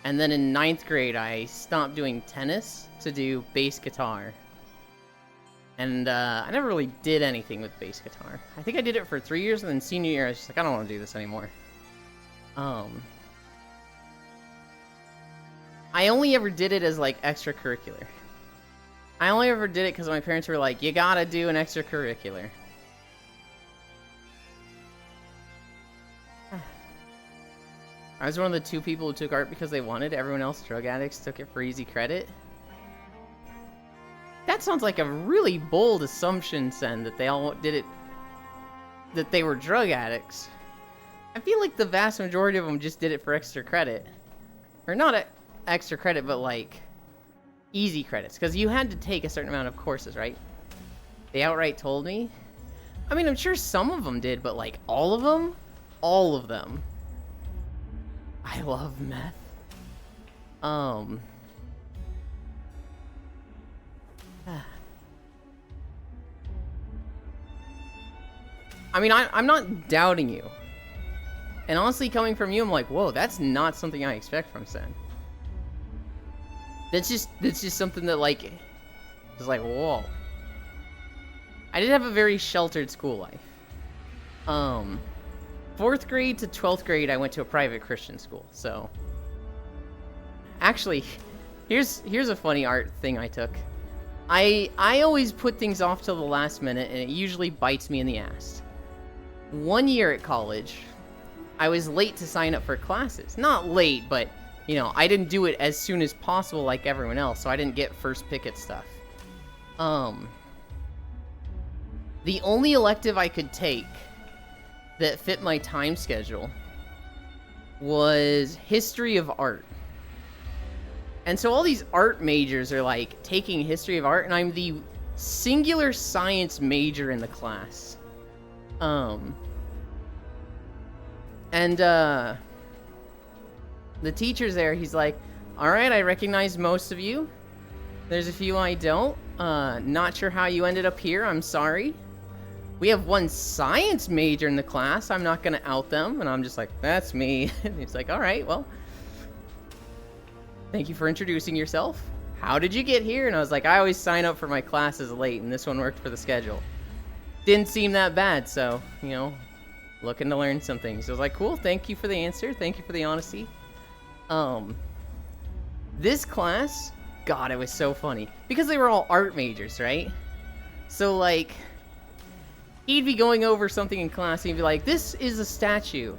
And then in 9th grade, I stopped doing tennis to do bass guitar. And I never really did anything with bass guitar. I think I did it for 3 years, and then senior year, I was just like, I don't want to do this anymore. I only ever did it as, like, extracurricular. I only ever did it because my parents were like, you gotta do an extracurricular. I was one of the 2 people who took art because they wanted. Everyone else, drug addicts, took it for easy credit. That sounds like a really bold assumption, Sen, that they all did it, that they were drug addicts. I feel like the vast majority of them just did it for extra credit. Or not extra credit, but like easy credits. Because you had to take a certain amount of courses, right? They outright told me. I mean, I'm sure some of them did, but like all of them? All of them. I love meth. I mean, I'm not doubting you. And honestly, coming from you, I'm like, whoa, that's not something I expect from Sen. That's just something that, like, is like, whoa. I did have a very sheltered school life. 4th grade to 12th grade, I went to a private Christian school, so... Actually, here's a funny art thing I took. I always put things off till the last minute, and it usually bites me in the ass. 1 year at college, I was late to sign up for classes. Not late, but, you know, I didn't do it as soon as possible like everyone else, so I didn't get first pick at stuff. The only elective I could take that fit my time schedule was history of art. And so all these art majors are like taking history of art, and I'm the singular science major in the class. The teacher's there, he's like, alright, I recognize most of you. There's a few I don't. Not sure how you ended up here, I'm sorry. We have one science major in the class, I'm not gonna out them. And I'm just like, that's me. And he's like, alright, well, thank you for introducing yourself. How did you get here? And I was like, I always sign up for my classes late, and this one worked for the schedule. Didn't seem that bad, so, you know, looking to learn some things. I was like, cool, thank you for the answer, thank you for the honesty. This class, God, it was so funny. Because they were all art majors, right? So, like, he'd be going over something in class, and he'd be like, this is a statue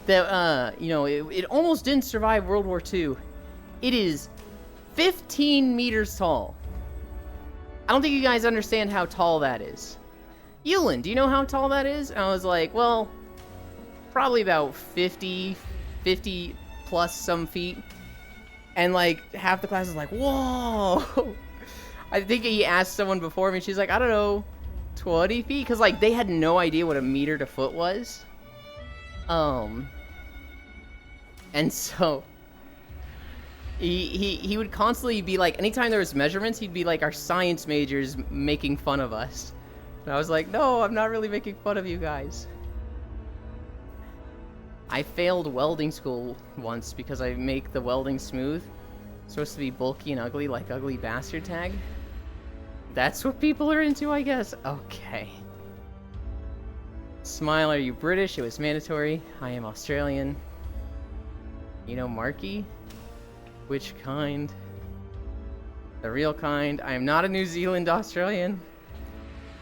that, you know, it almost didn't survive World War II. It is 15 meters tall. I don't think you guys understand how tall that is. Yulin, do you know how tall that is? And I was like, well, probably about 50 plus some feet. And like, half the class is like, whoa! I think he asked someone before me, she's like, I don't know, 20 feet? Because like, they had no idea what a meter to foot was. And so... He would constantly be like, anytime there was measurements, he'd be like, our science majors making fun of us. And I was like, no, I'm not really making fun of you guys. I failed welding school once because I make the welding smooth. It's supposed to be bulky and ugly, like Ugly Bastard Tag. That's what people are into, I guess. Okay. Smile, are you British? It was mandatory. I am Australian. You know Marky? Which kind? The real kind. I am not a New Zealand Australian.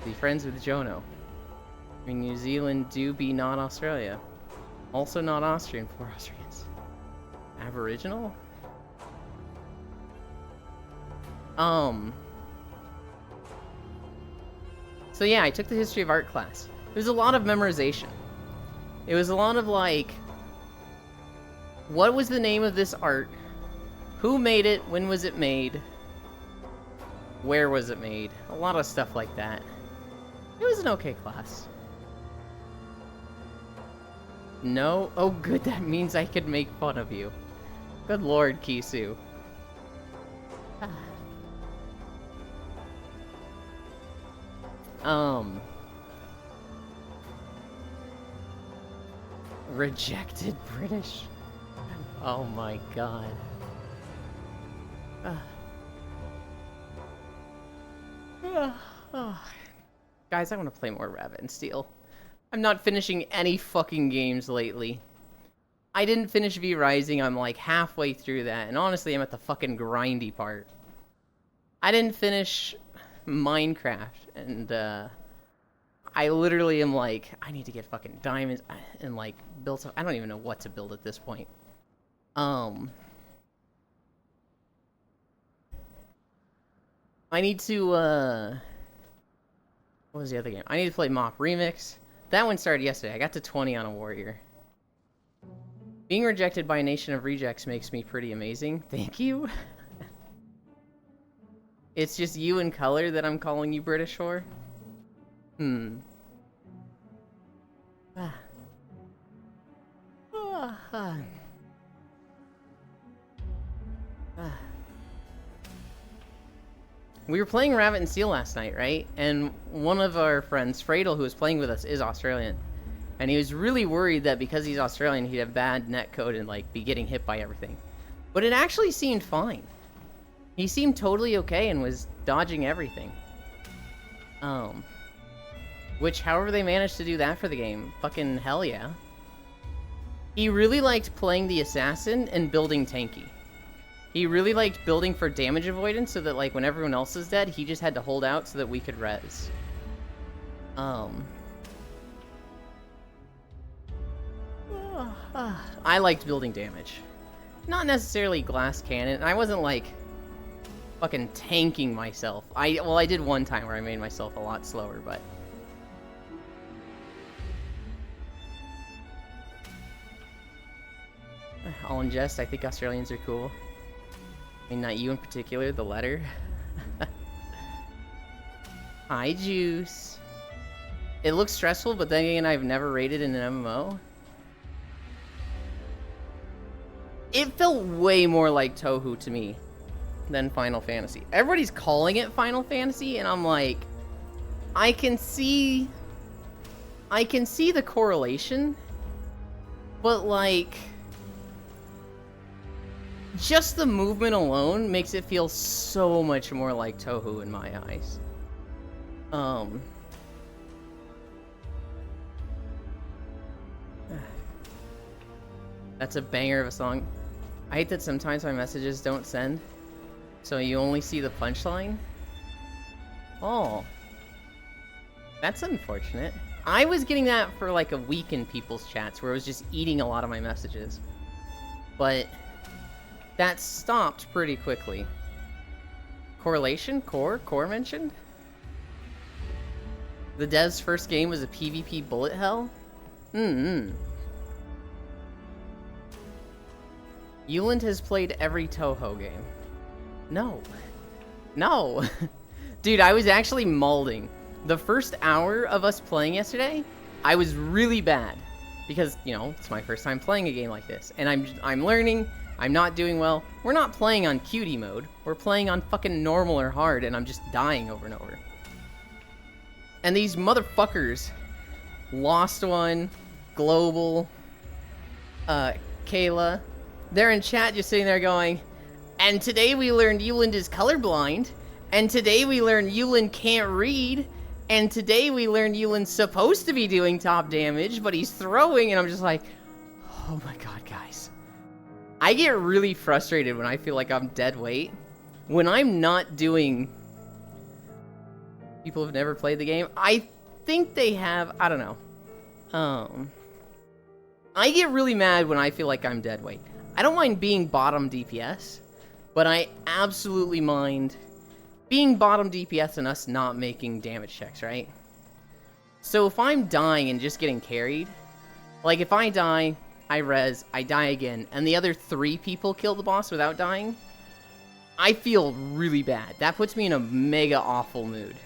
Be friends with Jono. I mean, New Zealand do be not Australia. Also not Austrian for Austrians. Aboriginal? So yeah, I took the history of art class. It was a lot of memorization. It was a lot of like, what was the name of this art? Who made it? When was it made? Where was it made? A lot of stuff like that. It was an okay class. No? Oh good, that means I could make fun of you. Good lord, Kisu. Rejected British? Oh my god. Guys, I want to play more Rabbit and Steel. I'm not finishing any fucking games lately. I didn't finish V Rising, I'm like halfway through that, and honestly I'm at the fucking grindy part. I didn't finish Minecraft, and I literally am like, I need to get fucking diamonds and like build some. I don't even know what to build at this point. I need to what was the other game? I need to play Mop Remix. That one started yesterday. I got to 20 on a warrior. Being rejected by a nation of rejects makes me pretty amazing. Thank you. It's just you in color that I'm calling you British for? We were playing Rabbit and Steel last night, right? And one of our friends, Fradel, who was playing with us, is Australian. And he was really worried that because he's Australian, he'd have bad netcode and like be getting hit by everything. But it actually seemed fine. He seemed totally okay and was dodging everything. Which, however they managed to do that for the game, fucking hell yeah. He really liked playing the assassin and building tanky. He really liked building for damage avoidance so that like when everyone else is dead, he just had to hold out so that we could res. I liked building damage. Not necessarily glass cannon. I wasn't like fucking tanking myself. I did one time where I made myself a lot slower, but all in jest, I think Australians are cool. I mean, not you in particular, the letter. Hi, Juice. It looks stressful, but then again, I've never raided in an MMO. It felt way more like Touhou to me than Final Fantasy. Everybody's calling it Final Fantasy, and I'm like, I can see the correlation, but like, just the movement alone makes it feel so much more like Touhou in my eyes. That's a banger of a song. I hate that sometimes my messages don't send, so you only see the punchline. Oh, that's unfortunate. I was getting that for like a week in people's chats where it was just eating a lot of my messages, but that stopped pretty quickly. Correlation? Core mentioned? The dev's first game was a PvP bullet hell? Yuland has played every Touhou game. No. No! Dude, I was actually molding. The first hour of us playing yesterday, I was really bad. Because, you know, it's my first time playing a game like this. And I'm learning, I'm not doing well. We're not playing on cutie mode. We're playing on fucking normal or hard, and I'm just dying over and over. And these motherfuckers, Lost One, Global, Kayla, they're in chat just sitting there going, and today we learned Yuland is colorblind, and today we learned Yuland can't read, and today we learned Yuland's supposed to be doing top damage, but he's throwing, and I'm just like, oh my god, guys. I get really frustrated when I feel like I'm dead weight. When I'm not doing... People have never played the game. I think they have. I don't know. I get really mad when I feel like I'm dead weight. I don't mind being bottom DPS, but I absolutely mind being bottom DPS and us not making damage checks, right? So if I'm dying and just getting carried, like if I die, I res, I die again, and the other 3 people kill the boss without dying, I feel really bad. That puts me in a mega awful mood.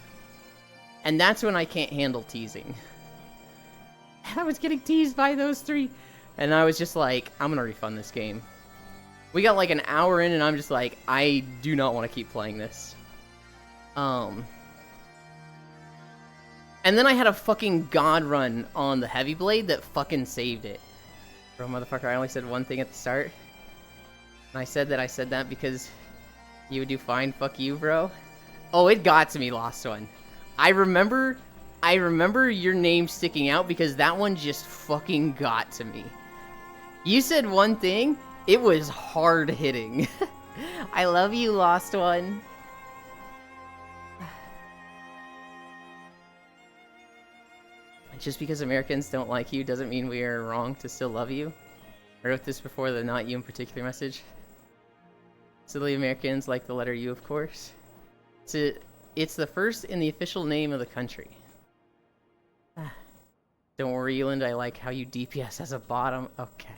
And that's when I can't handle teasing. I was getting teased by those 3, and I was just like, I'm gonna refund this game. We got like an hour in, and I'm just like, I do not want to keep playing this. And then I had a fucking god run on the heavy blade that fucking saved it. Bro, motherfucker, I only said one thing at the start. And I said that because you would do fine, fuck you, bro. Oh, it got to me, Lost One. I remember your name sticking out because that one just fucking got to me. You said one thing, it was hard hitting. I love you, Lost One. Just because Americans don't like you doesn't mean we are wrong to still love you. I wrote this before the not you in particular message. Silly Americans like the letter U, of course. It's the first in the official name of the country. Don't worry, Yuland, I like how you DPS as a bottom. Okay.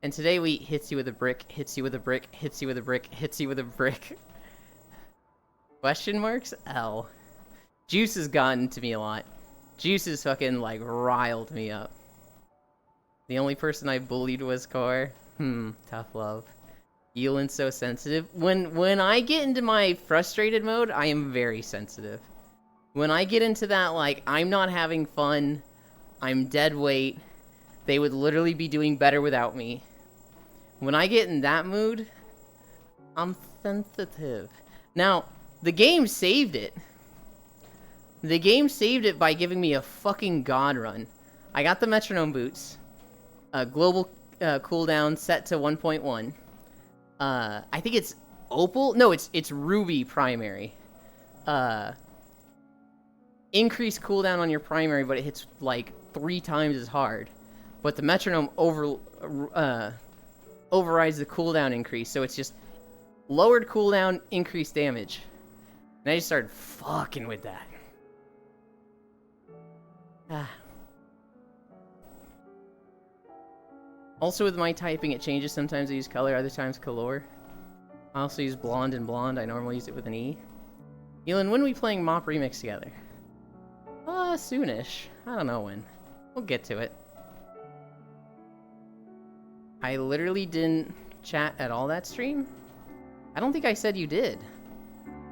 And today we hits you with a brick, hits you with a brick, hits you with a brick, hits you with a brick. Question marks? L. Juice has gotten to me a lot. Juice has fucking, like, riled me up. The only person I bullied was Core. Tough love. Yuland's so sensitive. When I get into my frustrated mode, I am very sensitive. When I get into that, like, I'm not having fun, I'm dead weight, they would literally be doing better without me. When I get in that mood, I'm sensitive. Now, the game saved it. The game saved it by giving me a fucking god run. I got the metronome boots. Global cooldown set to 1.1. I think it's Opal? No, it's Ruby primary. Increased cooldown on your primary, but it hits like 3 times as hard. But the metronome overrides the cooldown increase, so it's just lowered cooldown, increased damage. And I just started fucking with that. Also with my typing, it changes. Sometimes I use color, other times color. I also use blonde and blonde. I normally use it with an E. Elin, when are we playing Mop Remix together? Soonish. I don't know when. We'll get to it. I literally didn't chat at all that stream? I don't think I said you did.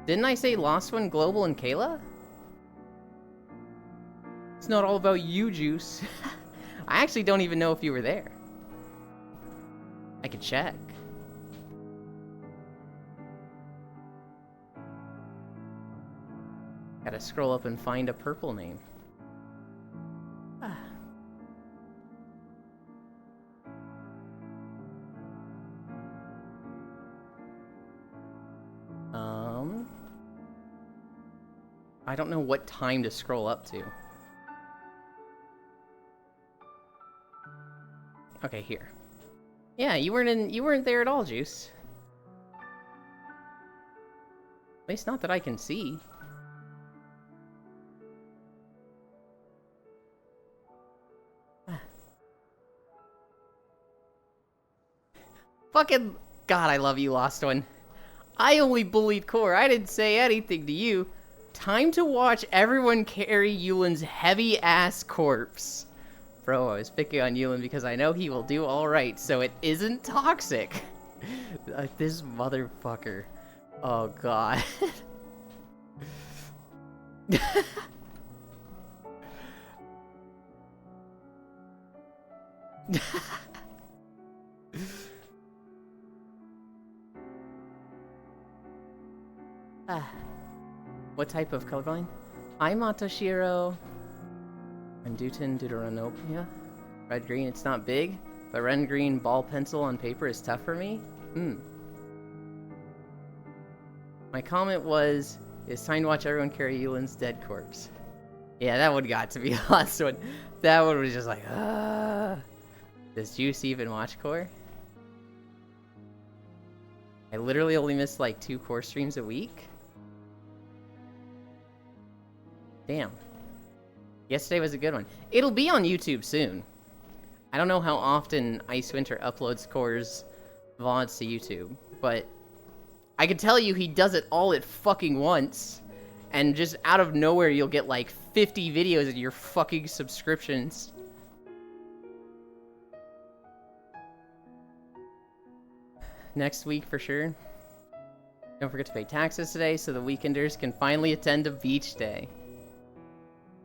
Didn't I say Lost One, Global, and Kayla? It's not all about you, Juice. I actually don't even know if you were there. I could check. Gotta scroll up and find a purple name. I don't know what time to scroll up to. Okay, here. Yeah, you weren't there at all, Juice. At least not that I can see. Fucking God, I love you, Lost One. I only bullied Core. I didn't say anything to you. Time to watch everyone carry Yuland's heavy-ass corpse. bro, I was picking on Yulin because I know he will do alright, so it isn't toxic. This motherfucker. Oh, God. What type of colorblind? I'm Matoshiro. I'm Duten Deuteranopia. Red green, it's not big, but red and green ball pencil on paper is tough for me. My comment was, it's time to watch everyone carry Yulin's dead corpse. Yeah, that one got to be the last one. That one was just like, Does Juice even watch core? I literally only miss like 2 core streams a week. Damn. Yesterday was a good one. It'll be on YouTube soon. I don't know how often Icewinter uploads Core's VODs to YouTube, but I can tell you he does it all at fucking once, and just out of nowhere you'll get like 50 videos in your fucking subscriptions. Next week for sure. Don't forget to pay taxes today so the weekenders can finally attend a beach day.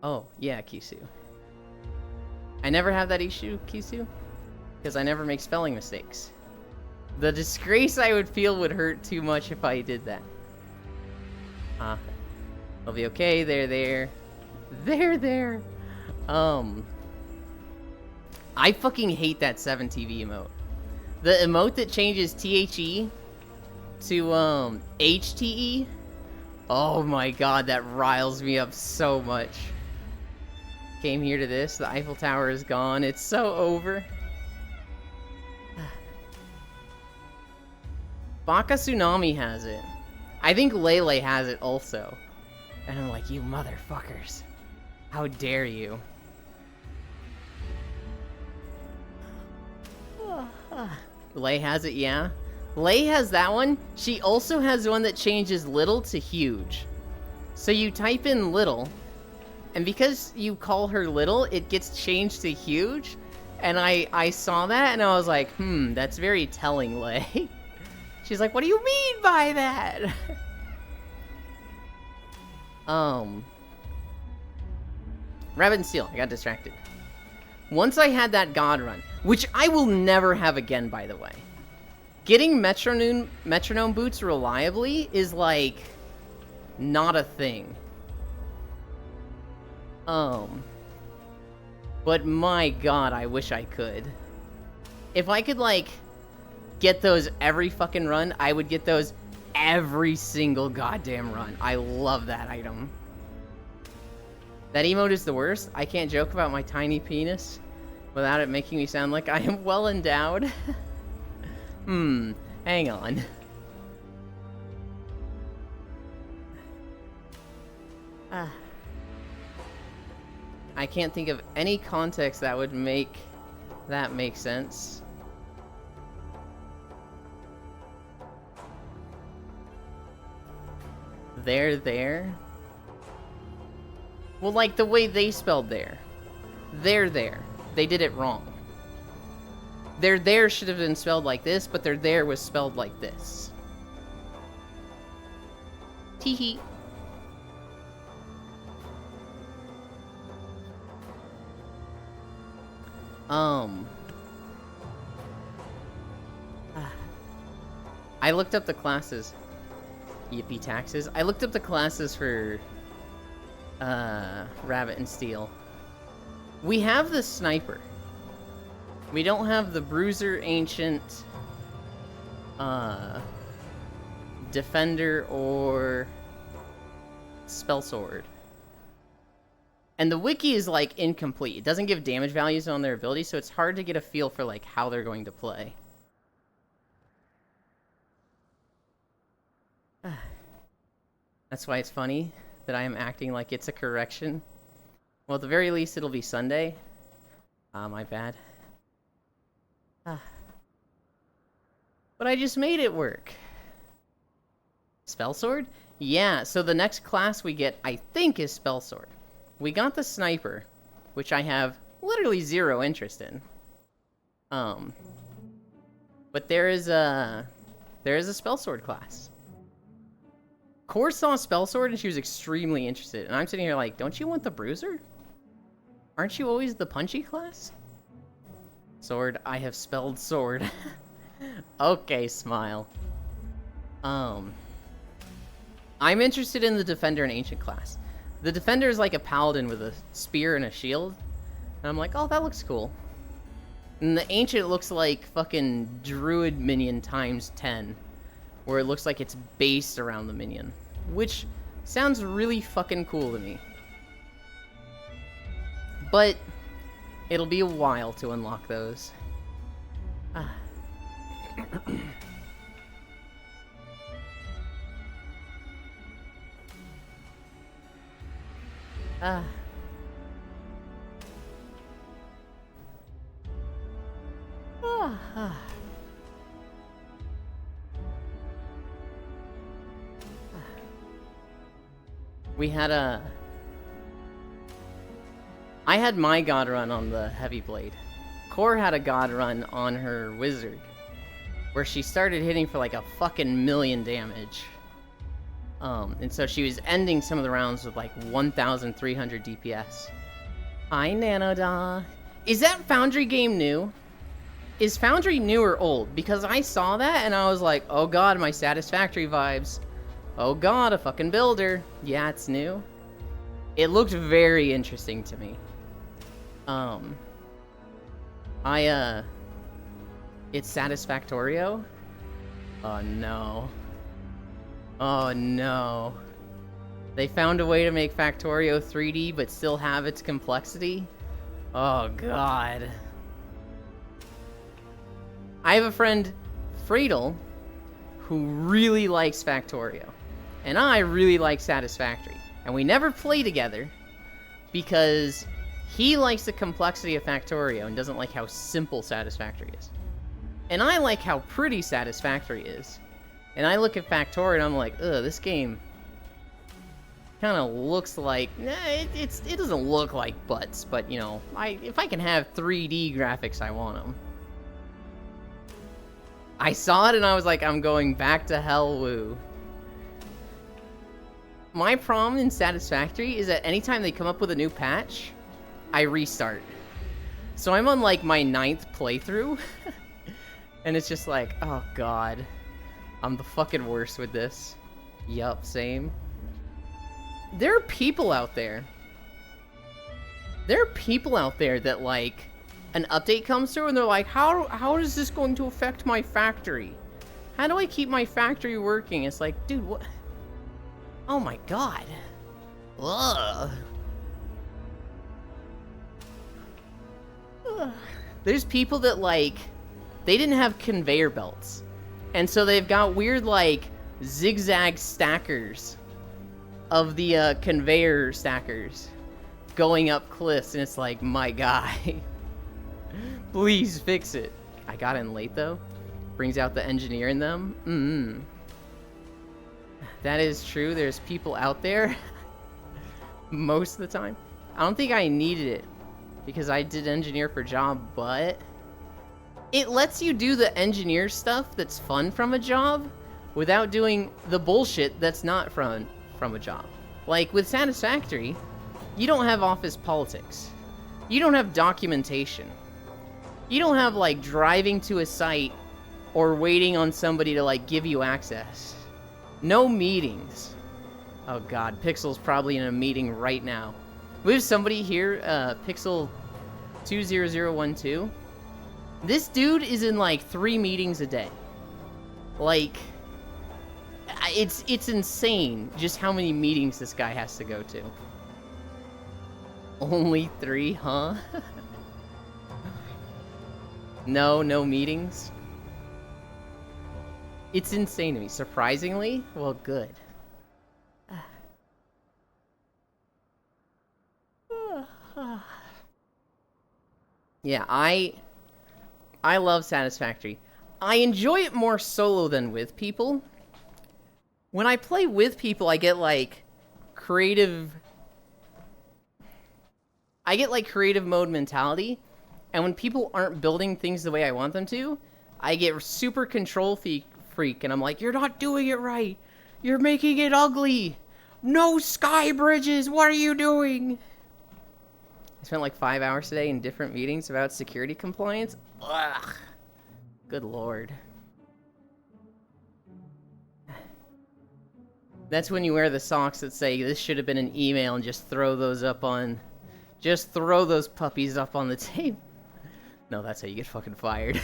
Oh, yeah, Kisu. I never have that issue, Kisu, because I never make spelling mistakes. The disgrace I would feel would hurt too much if I did that. I'll be okay. They're there. They're there. I fucking hate that 7TV emote. The emote that changes THE to HTE. Oh my god, that riles me up so much. Came here to this. The Eiffel Tower is gone. It's so over. Baka Tsunami has it. I think Lele has it also. And I'm like, you motherfuckers. How dare you? Lei has it, yeah. Lei has that one. She also has one that changes little to huge. So you type in little, and because you call her little, it gets changed to huge. And I saw that, and I was like, that's very telling, Lei. She's like, what do you mean by that? Rabbit and Steel, I got distracted. Once I had that God run, which I will never have again, by the way. Getting metronome boots reliably is like not a thing. But my god, I wish I could. If I could like get those every fucking run, I would get those every single goddamn run. I love that item. That emote is the worst. I can't joke about my tiny penis without it making me sound like I am well endowed. Hang on. I can't think of any context that would make that make sense. They're there? Well, like the way they spelled there. They're there. They did it wrong. Their there should have been spelled like this, but their there was spelled like this. Teehee. I looked up the classes. Yippee taxes. I looked up the classes for Rabbit and Steel. We have the Sniper. We don't have the Bruiser, Ancient, Defender, or Spell Sword. And the wiki is like incomplete. It doesn't give damage values on their ability, so it's hard to get a feel for like how they're going to play. That's why it's funny that I am acting like it's a correction. Well, at the very least, it'll be Sunday. My bad. But I just made it work. Spell Sword? Yeah, so the next class we get, I think, is Spell Sword. We got the Sniper, which I have literally zero interest in. But there is a spell sword class. Core saw spell sword and she was extremely interested, and I'm sitting here like, don't you want the bruiser? Aren't you always the punchy class? Sword, I have spelled sword. Okay, smile. I'm interested in the defender and ancient class. The defender is like a paladin with a spear and a shield, and I'm like, oh, that looks cool. And the ancient looks like fucking druid minion times 10, where it looks like it's based around the minion, which sounds really fucking cool to me. But it'll be a while to unlock those. We had I had my god run on the heavy blade. Core had a god run on her wizard, where she started hitting for like a fucking million damage. And so she was ending some of the rounds with like 1,300 DPS. Hi, Nanoda. Is that Foundry game new? Is Foundry new or old? Because I saw that and I was like, oh god, my Satisfactory vibes. Oh god, a fucking builder. Yeah, it's new. It looked very interesting to me. It's Satisfactorio? Oh no. Oh no. They found a way to make Factorio 3D but still have its complexity? Oh god. I have a friend, Fradel, who really likes Factorio. And I really like Satisfactory. And we never play together because he likes the complexity of Factorio and doesn't like how simple Satisfactory is. And I like how pretty Satisfactory is. And I look at Factorio and I'm like, ugh, this game kind of looks like... it doesn't look like butts, but, you know, if I can have 3D graphics, I want them. I saw it and I was like, I'm going back to hell, woo. My problem in Satisfactory is that anytime they come up with a new patch, I restart. So I'm on like my 9th playthrough, and it's just like, oh god, I'm the fucking worst with this. Yup, same. There are people out there. There are people out there that like, an update comes through and they're like, how is this going to affect my factory? How do I keep my factory working? It's like, dude, what? Oh my god. Ugh. There's people that like, they didn't have conveyor belts. And so they've got weird like zigzag stackers of the conveyor stackers going up cliffs, and it's like, my guy. Please fix it. I got in late though. Brings out the engineer in them. That is true. There's people out there most of the time. I don't think I needed it because I did engineer for job, but it lets you do the engineer stuff that's fun from a job without doing the bullshit that's not from a job. Like with Satisfactory, you don't have office politics. You don't have documentation. You don't have like driving to a site or waiting on somebody to like give you access. No meetings. Oh god, Pixel's probably in a meeting right now. We have somebody here, Pixel 20012. This dude is in like 3 meetings a day. Like, it's insane just how many meetings this guy has to go to. Only 3, huh? No meetings. It's insane to me. Surprisingly, well, good. Yeah, I love Satisfactory. I enjoy it more solo than with people. When I play with people, I get like creative I get like creative mode mentality, and when people aren't building things the way I want them to, I get super control freak, and I'm like, you're not doing it right. You're making it ugly. No sky bridges. What are you doing? I spent like 5 hours today in different meetings about security compliance. Ugh. Good lord. That's when you wear the socks that say this should have been an email and just throw those up on... Just throw those puppies up on the table. No, that's how you get fucking fired.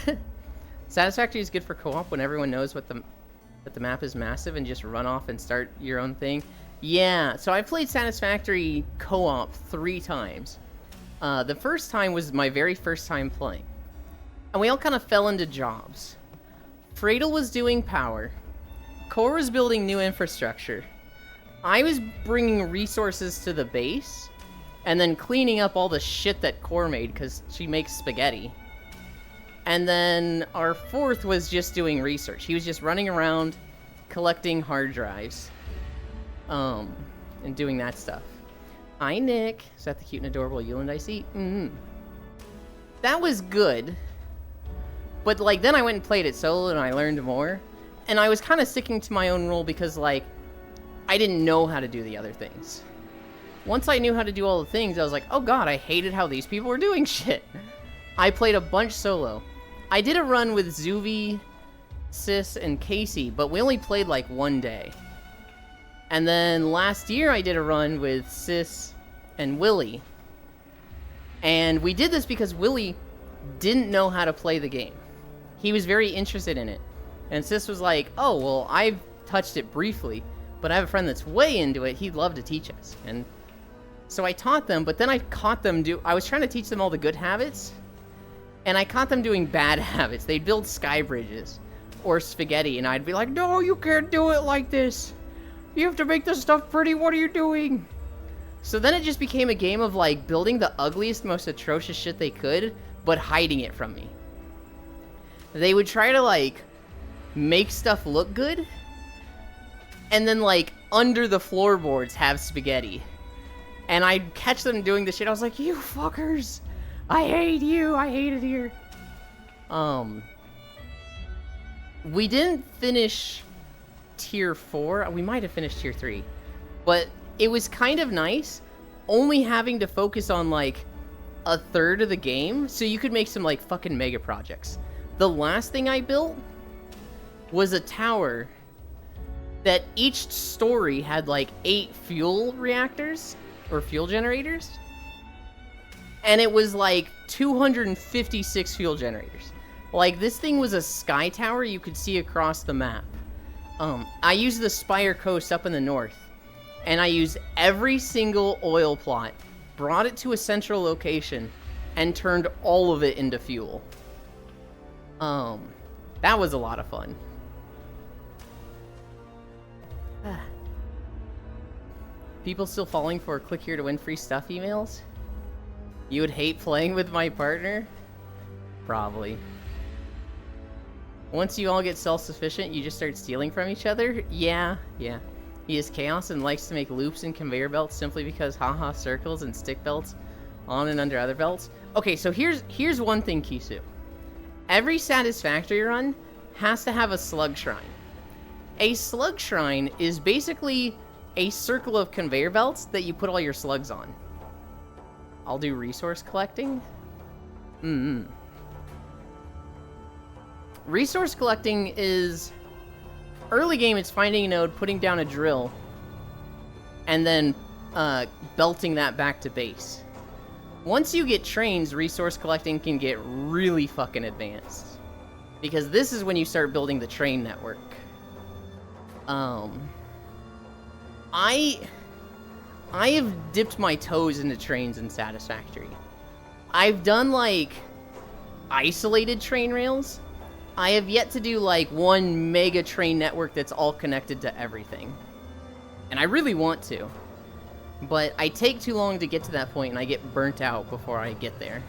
Satisfactory is good for co-op when everyone knows that the map is massive and just run off and start your own thing. Yeah, so I played Satisfactory co-op 3 times. The first time was my very first time playing. And we all kind of fell into jobs. Fradel was doing power. Core was building new infrastructure. I was bringing resources to the base, and then cleaning up all the shit that Core made, because she makes spaghetti. And then our fourth was just doing research. He was just running around, collecting hard drives, and doing that stuff. Hi, Nick. Is that the cute and adorable Yuland I see? That was good. But, like, then I went and played it solo, and I learned more. And I was kind of sticking to my own rule because, like, I didn't know how to do the other things. Once I knew how to do all the things, I was like, oh god, I hated how these people were doing shit. I played a bunch solo. I did a run with Zuvi, Sis, and Casey, but we only played, like, 1 day. And then last year I did a run with Sis and Willie. And we did this because Willie didn't know how to play the game. He was very interested in it. And Sis was like, oh, well, I've touched it briefly, but I have a friend that's way into it. He'd love to teach us. And so I taught them, but then I caught them I was trying to teach them all the good habits, and I caught them doing bad habits. They'd build sky bridges or spaghetti, and I'd be like, no, you can't do it like this. You have to make this stuff pretty. What are you doing? So then it just became a game of, like, building the ugliest, most atrocious shit they could, but hiding it from me. They would try to, like, make stuff look good, and then, like, under the floorboards have spaghetti. And I'd catch them doing this shit. I was like, you fuckers! I hate you! I hate it here! We didn't finish Tier 4. We might have finished Tier 3. But it was kind of nice only having to focus on, like, a third of the game, so you could make some, like, fucking mega projects. The last thing I built was a tower that each story had like 8 fuel reactors or fuel generators, and it was like 256 fuel generators. Like, this thing was a sky tower you could see across the map. I used the Spire Coast up in the north, and I used every single oil plot, brought it to a central location, and turned all of it into fuel. That was a lot of fun. People still falling for click here to win free stuff emails? You would hate playing with my partner? Probably. Once you all get self-sufficient, you just start stealing from each other? Yeah. He is chaos and likes to make loops and conveyor belts simply because haha circles and stick belts on and under other belts. Okay, so here's one thing, Kisu. Every Satisfactory run has to have a slug shrine. A slug shrine is basically a circle of conveyor belts that you put all your slugs on. I'll do resource collecting. Resource collecting is... early game, it's finding a node, putting down a drill, and then belting that back to base. Once you get trains, resource collecting can get really fucking advanced. Because this is when you start building the train network. I have dipped my toes into trains in Satisfactory. I've done, like, isolated train rails. I have yet to do, like, one mega train network that's all connected to everything. And I really want to. But I take too long to get to that point, and I get burnt out before I get there.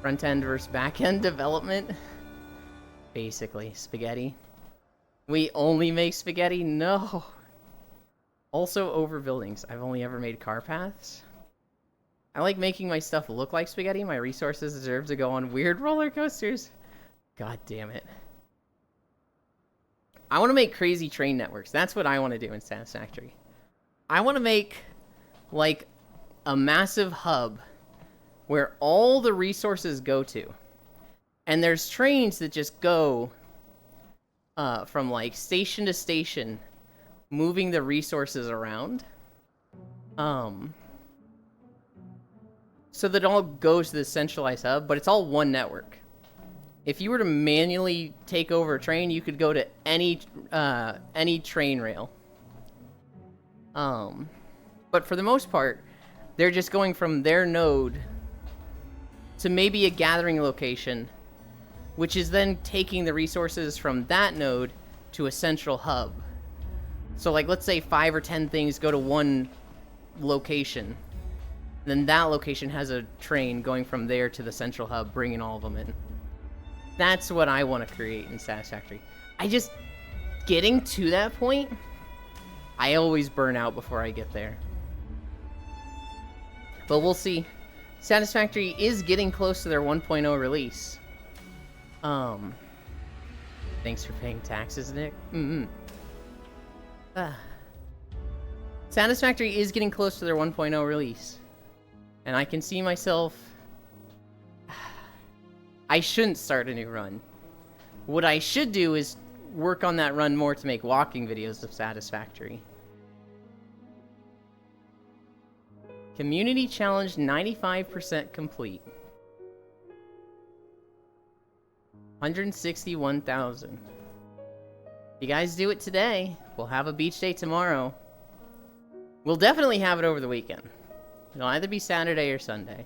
Front-end versus back-end development? Basically, spaghetti. We only make spaghetti? No. Also, over buildings. I've only ever made car paths. I like making my stuff look like spaghetti. My resources deserve to go on weird roller coasters. God damn it. I want to make crazy train networks. That's what I want to do in Satisfactory. I want to make, like, a massive hub where all the resources go to. And there's trains that just go from, like, station to station, moving the resources around. So that it all goes to the centralized hub, but it's all one network. If you were to manually take over a train, you could go to any train rail. But for the most part, they're just going from their node to maybe a gathering location, which is then taking the resources from that node to a central hub. So, like, let's say 5 or 10 things go to one location. Then that location has a train going from there to the central hub, bringing all of them in. That's what I want to create in Satisfactory. Getting to that point, I always burn out before I get there. But we'll see. Satisfactory is getting close to their 1.0 release. Thanks for paying taxes, Nick. Satisfactory is getting close to their 1.0 release. And I can see myself... I shouldn't start a new run. What I should do is work on that run more to make walking videos of Satisfactory. Community challenge 95% complete. 161,000. You guys do it today. We'll have a beach day tomorrow. We'll definitely have it over the weekend. It'll either be Saturday or Sunday.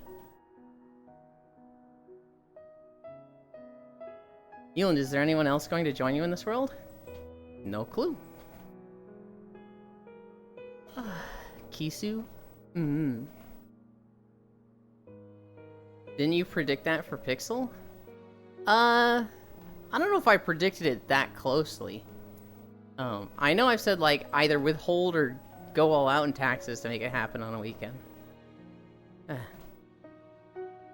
Eland, is there anyone else going to join you in this world? No clue. Kisu? Didn't you predict that for Pixel? I don't know if I predicted it that closely. I know I've said, like, either withhold or go all out in taxes to make it happen on a weekend.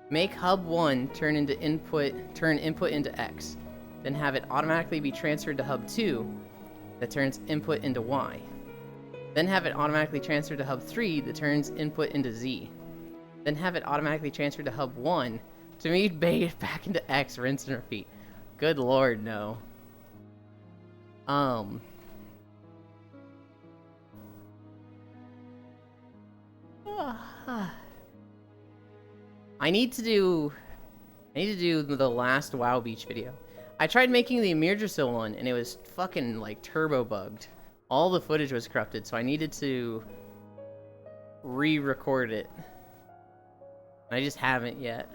Make hub 1 turn input into X. Then have it automatically be transferred to hub 2 that turns input into Y. Then have it automatically transferred to hub 3 that turns input into Z. Then have it automatically transferred to hub 1 to make it back into X, rinse and repeat. Good lord, no. I need to do the last WoW Beach video. I tried making the Emirdrasil one, and it was fucking, like, turbo bugged. All the footage was corrupted, so I needed to re-record it. I just haven't yet.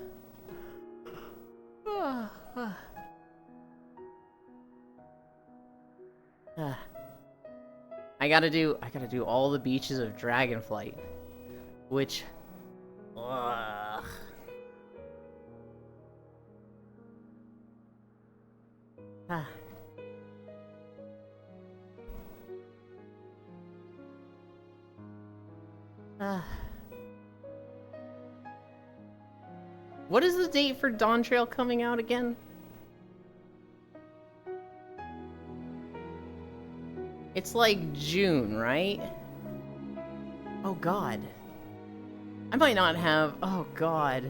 I gotta do all the beaches of Dragonflight, which... What is the date for Dawntrail coming out again? It's like June, right? Oh god. I might not have... Oh god.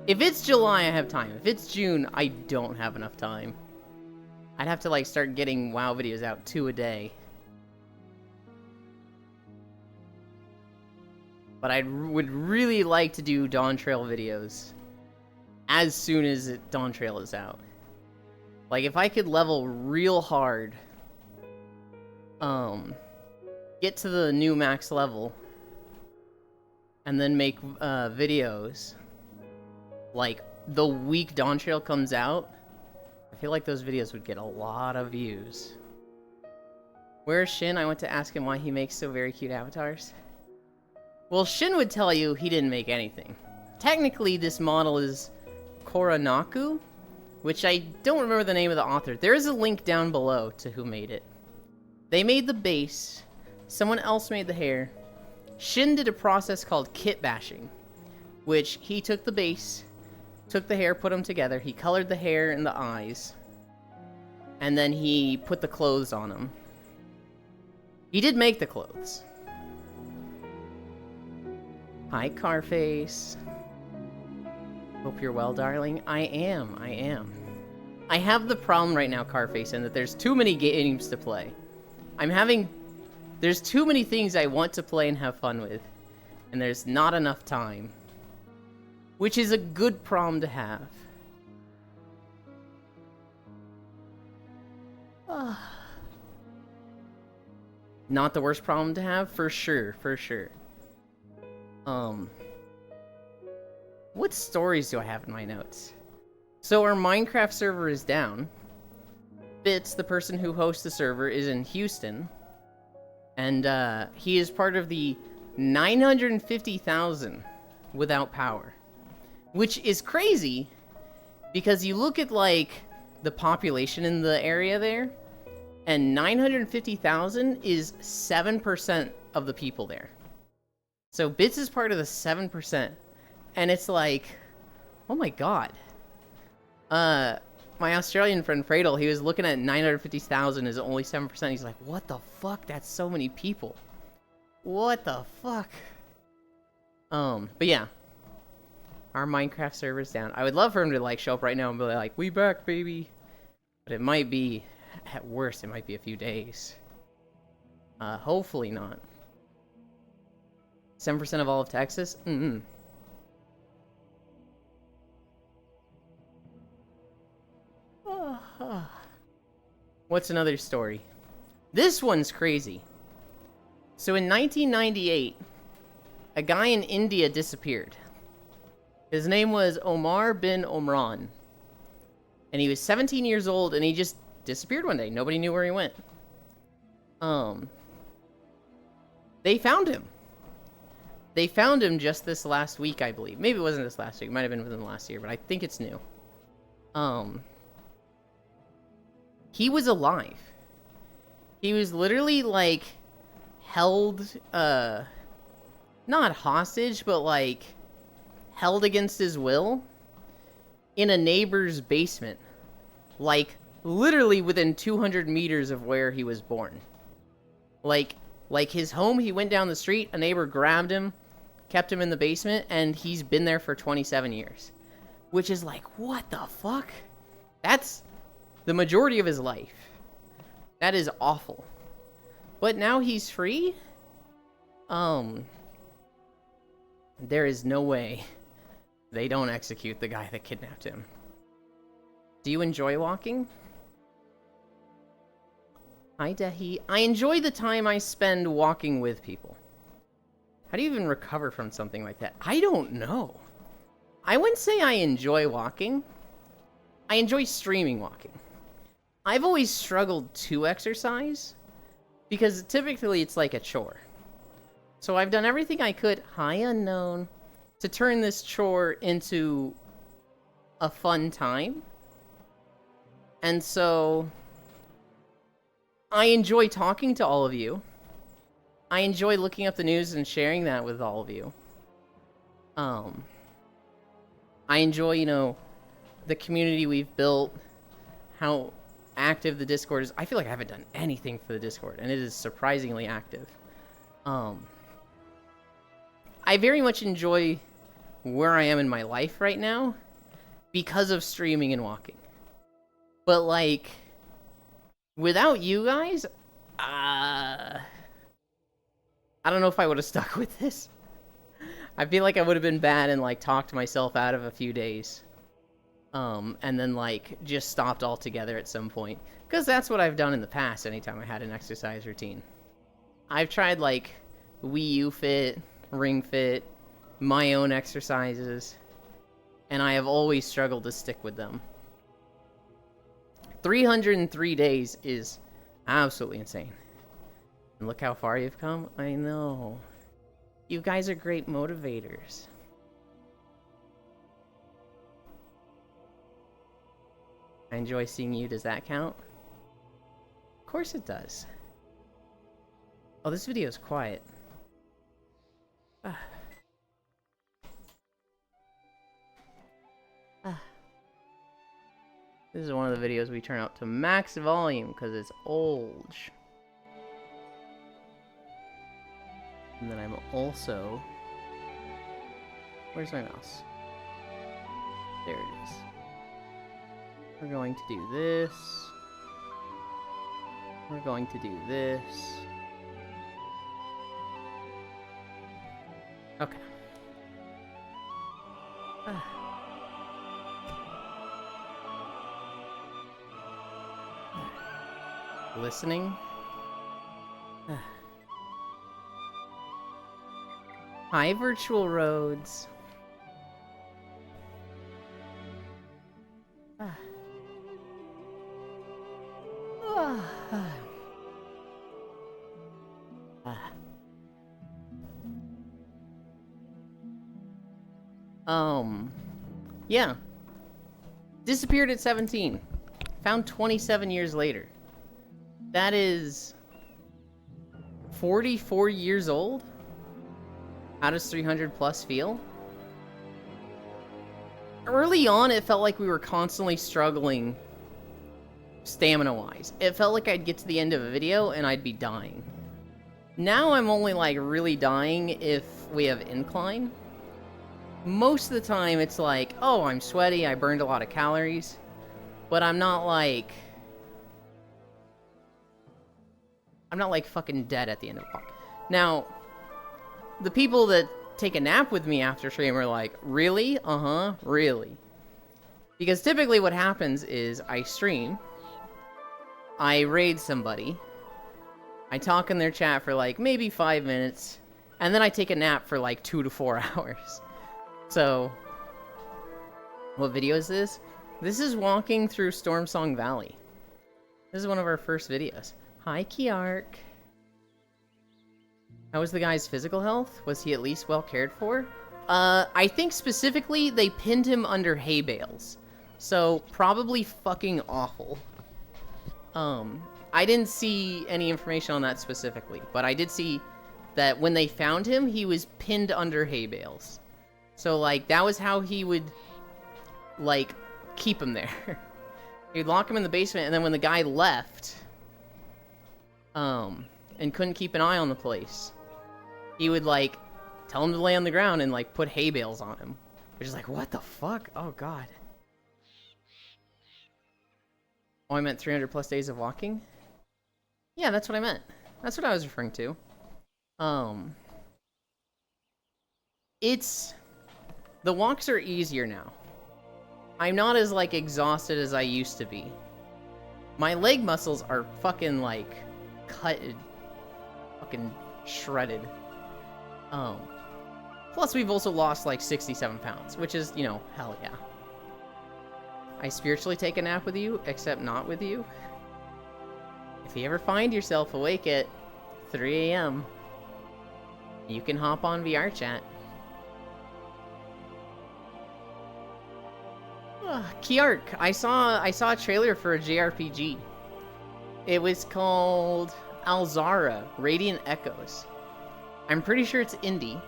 If it's July, I have time. If it's June, I don't have enough time. I'd have to, like, start getting WoW videos out 2 a day. But I would really like to do Dawntrail videos as soon as Dawntrail is out. Like, if I could level real hard, get to the new max level, and then make videos, like, the week Dawntrail comes out, I feel like those videos would get a lot of views. Where's Shin? I went to ask him why he makes so very cute avatars. Well, Shin would tell you he didn't make anything. Technically, this model is Koranaku, which I don't remember the name of the author. There is a link down below to who made it. They made the base. Someone else made the hair. Shin did a process called kit bashing, which he took the base, took the hair, put them together. He colored the hair and the eyes, and then he put the clothes on them. He did make the clothes. Hi, Carface. Hope you're well, darling. I am. I have the problem right now, Carface, in that there's too many games to play. There's too many things I want to play and have fun with, and there's not enough time. Which is a good problem to have. Not the worst problem to have, for sure. What stories do I have in my notes? So our Minecraft server is down. Bits, the person who hosts the server, is in Houston. And he is part of the 950,000 without power. Which is crazy, because you look at, like, the population in the area there, and 950,000 is 7% of the people there. So Bits is part of the 7%. And it's like, oh my god. My Australian friend Fradel, he was looking at 950,000 as only 7%. He's like, what the fuck? That's so many people. What the fuck? But yeah. Our Minecraft server's down. I would love for him to, like, show up right now and be like, we back, baby. But it might be, at worst, it might be a few days. Hopefully not. 7% of all of Texas? What's another story? This one's crazy. So in 1998, a guy in India disappeared. His name was Omar bin Omran. And he was 17 years old, and he just disappeared one day. Nobody knew where he went. They found him. They found him just this last week, I believe. Maybe it wasn't this last week. It might have been within the last year, but I think it's new. He was alive. He was literally, like, held, not hostage, but, like, held against his will in a neighbor's basement. Like, literally within 200 meters of where he was born. Like his home, he went down the street, a neighbor grabbed him, kept him in the basement, and he's been there for 27 years. Which is like, what the fuck? That's the majority of his life. That is awful. But now he's free? There is no way they don't execute the guy that kidnapped him. Do you enjoy walking? Hi, Dehi. I enjoy the time I spend walking with people. How do you even recover from something like that? I don't know. I wouldn't say I enjoy walking. I enjoy streaming walking. I've always struggled to exercise because typically it's like a chore. So I've done everything I could, hi unknown, to turn this chore into a fun time. And so I enjoy talking to all of you. I enjoy looking up the news and sharing that with all of you. I enjoy, you know, the community we've built, how active the Discord is. I feel like I haven't done anything for the Discord, and it is surprisingly active. I very much enjoy where I am in my life right now because of streaming and walking. But, like, without you guys, I don't know if I would have stuck with this. I feel like I would have been bad and, like, talked myself out of a few days. And then, like, just stopped altogether at some point. Because that's what I've done in the past anytime I had an exercise routine. I've tried, like, Wii U Fit, Ring Fit, my own exercises, and I have always struggled to stick with them. 303 days is absolutely insane. And look how far you've come. I know. You guys are great motivators. I enjoy seeing you. Does that count? Of course it does. Oh, this video is quiet. This is one of the videos we turn up to max volume because it's old. And then I'm also... Where's my mouse? There it is. We're going to do this. We're going to do this. Okay. Listening. Hi, virtual roads. Yeah. Disappeared at 17. Found 27 years later. That is 44 years old? How does 300 plus feel? Early on, it felt like we were constantly struggling stamina-wise. It felt like I'd get to the end of a video and I'd be dying. Now I'm only like really dying if we have incline. Most of the time it's like, oh, I'm sweaty, I burned a lot of calories, but I'm not like fucking dead at the end of the walk. Now, the people that take a nap with me after stream are like, really? Uh-huh, really? Because typically what happens is I stream, I raid somebody, I talk in their chat for like maybe 5 minutes, and then I take a nap for like 2 to 4 hours. So, what video is this? This is walking through Stormsong Valley. This is one of our first videos. Hi, Kiark. How was the guy's physical health? Was he at least well cared for? I think specifically they pinned him under hay bales. So, probably fucking awful. I didn't see any information on that specifically, but I did see that when they found him, he was pinned under hay bales. So, like, that was how he would, like, keep him there. He'd lock him in the basement, and then when the guy left, and couldn't keep an eye on the place, he would, like, tell him to lay on the ground and, like, put hay bales on him. Which is like, what the fuck? Oh, God. Oh, I meant 300 plus days of walking? Yeah, that's what I meant. That's what I was referring to. The walks are easier now. I'm not as, like, exhausted as I used to be. My leg muscles are fucking, like, cutted. Fucking shredded. Plus we've also lost, like, 67 pounds, which is, you know, hell yeah. I spiritually take a nap with you, except not with you. If you ever find yourself awake at 3 a.m., you can hop on VR chat. Kiark, I saw a trailer for a JRPG. It was called Alzara, Radiant Echoes. I'm pretty sure it's indie.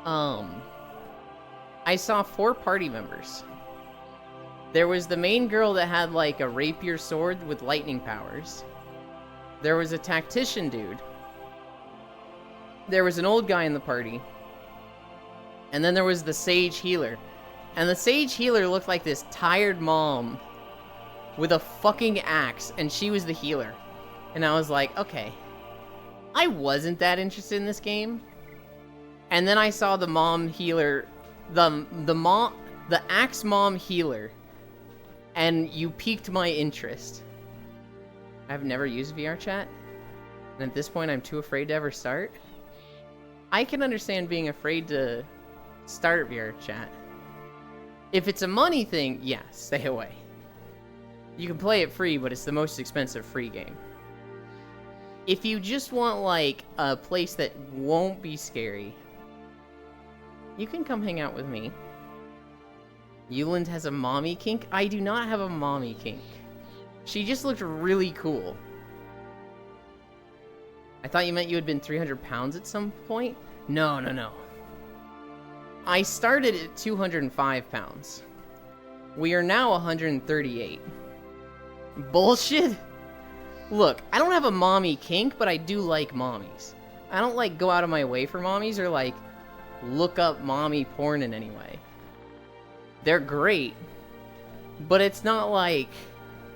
I saw 4 party members. There was the main girl that had like a rapier sword with lightning powers. There was a tactician dude. There was an old guy in the party. And then there was the sage healer. And the sage healer looked like this tired mom with a fucking axe, and she was the healer. And I was like, okay. I wasn't that interested in this game. And then I saw the mom healer, the axe mom healer, and you piqued my interest. I've never used VR chat, and at this point I'm too afraid to ever start. I can understand being afraid to start VR chat. If it's a money thing, yeah, stay away. You can play it free, but it's the most expensive free game. If you just want, like, a place that won't be scary, you can come hang out with me. Yuland has a mommy kink? I do not have a mommy kink. She just looked really cool. I thought you meant you had been 300 pounds at some point? No. I started at 205 pounds. We are now 138. Bullshit? Look, I don't have a mommy kink, but I do like mommies. I don't like go out of my way for mommies or like look up mommy porn in any way. They're great, but it's not like,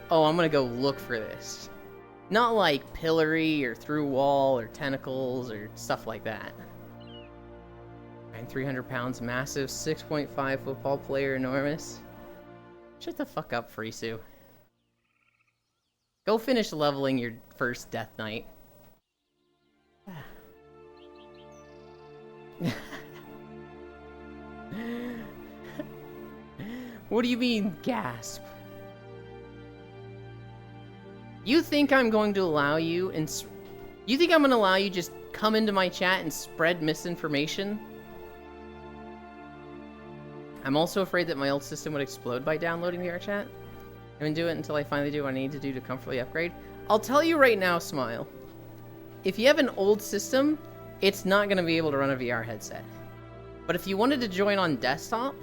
oh, I'm gonna go look for this. Not like pillory or through wall or tentacles or stuff like that. I'm 300 pounds, massive, 6.5 football player, enormous. Shut the fuck up, Frisu. Go finish leveling your first Death Knight. What do you mean, gasp? You think I'm going to allow you and you think I'm going to allow you just come into my chat and spread misinformation? I'm also afraid that my old system would explode by downloading VR chat. I wouldn't do it until I finally do what I need to do to comfortably upgrade. I'll tell you right now, Smile. If you have an old system, it's not going to be able to run a VR headset. But if you wanted to join on desktop,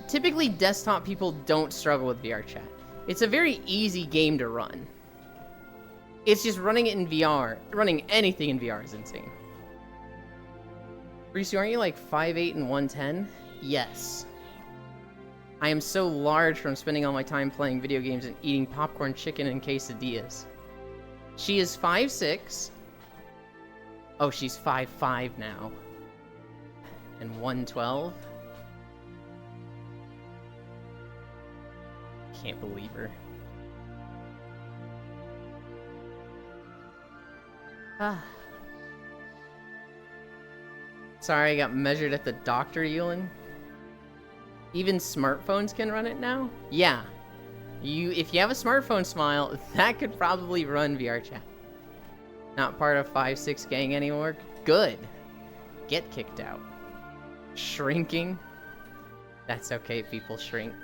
typically desktop people don't struggle with VR chat. It's a very easy game to run. It's just running it in VR. Running anything in VR is insane. Reese, aren't you like 5'8" and 110? Yes. I am so large from spending all my time playing video games and eating popcorn chicken and quesadillas. She is 5'6". Oh, she's 5'5" now. And 112? Can't believe her. Ah. Sorry, I got measured at the doctor, Yulin. Even smartphones can run it now? Yeah. If you have a smartphone, Smile, that could probably run VR chat. Not part of 5-6 gang anymore? Good. Get kicked out. Shrinking? That's okay, people shrink.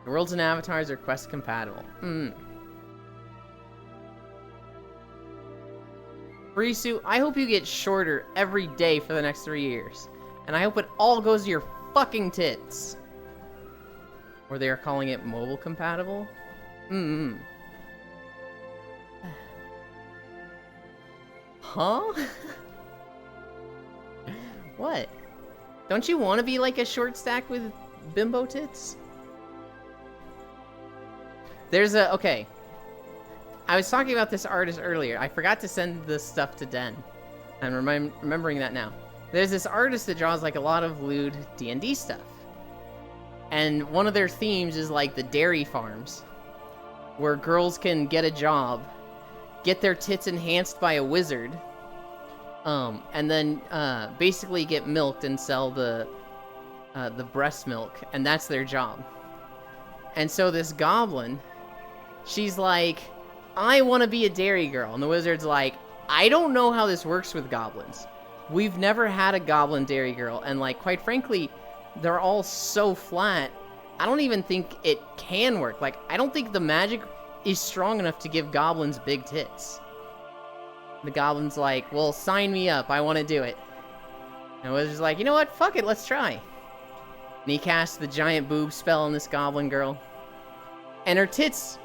The worlds and avatars are Quest compatible. Frisu, I hope you get shorter every day for the next 3 years. And I hope it all goes to your fucking tits. Or they are calling it mobile compatible? Huh? What? Don't you want to be like a short stack with bimbo tits? Okay. I was talking about this artist earlier. I forgot to send this stuff to Den. I'm remembering that now. There's this artist that draws like a lot of lewd D&D stuff. And one of their themes is like the dairy farms, where girls can get a job, get their tits enhanced by a wizard, and then basically get milked and sell the breast milk, and that's their job. And so this goblin, she's like, I want to be a dairy girl. And the wizard's like, I don't know how this works with goblins. We've never had a goblin dairy girl. And like, quite frankly, they're all so flat. I don't even think it can work. Like, I don't think the magic is strong enough to give goblins big tits. The goblin's like, well, sign me up. I want to do it. And the wizard's like, you know what? Fuck it. Let's try. And he casts the giant boob spell on this goblin girl. And her tits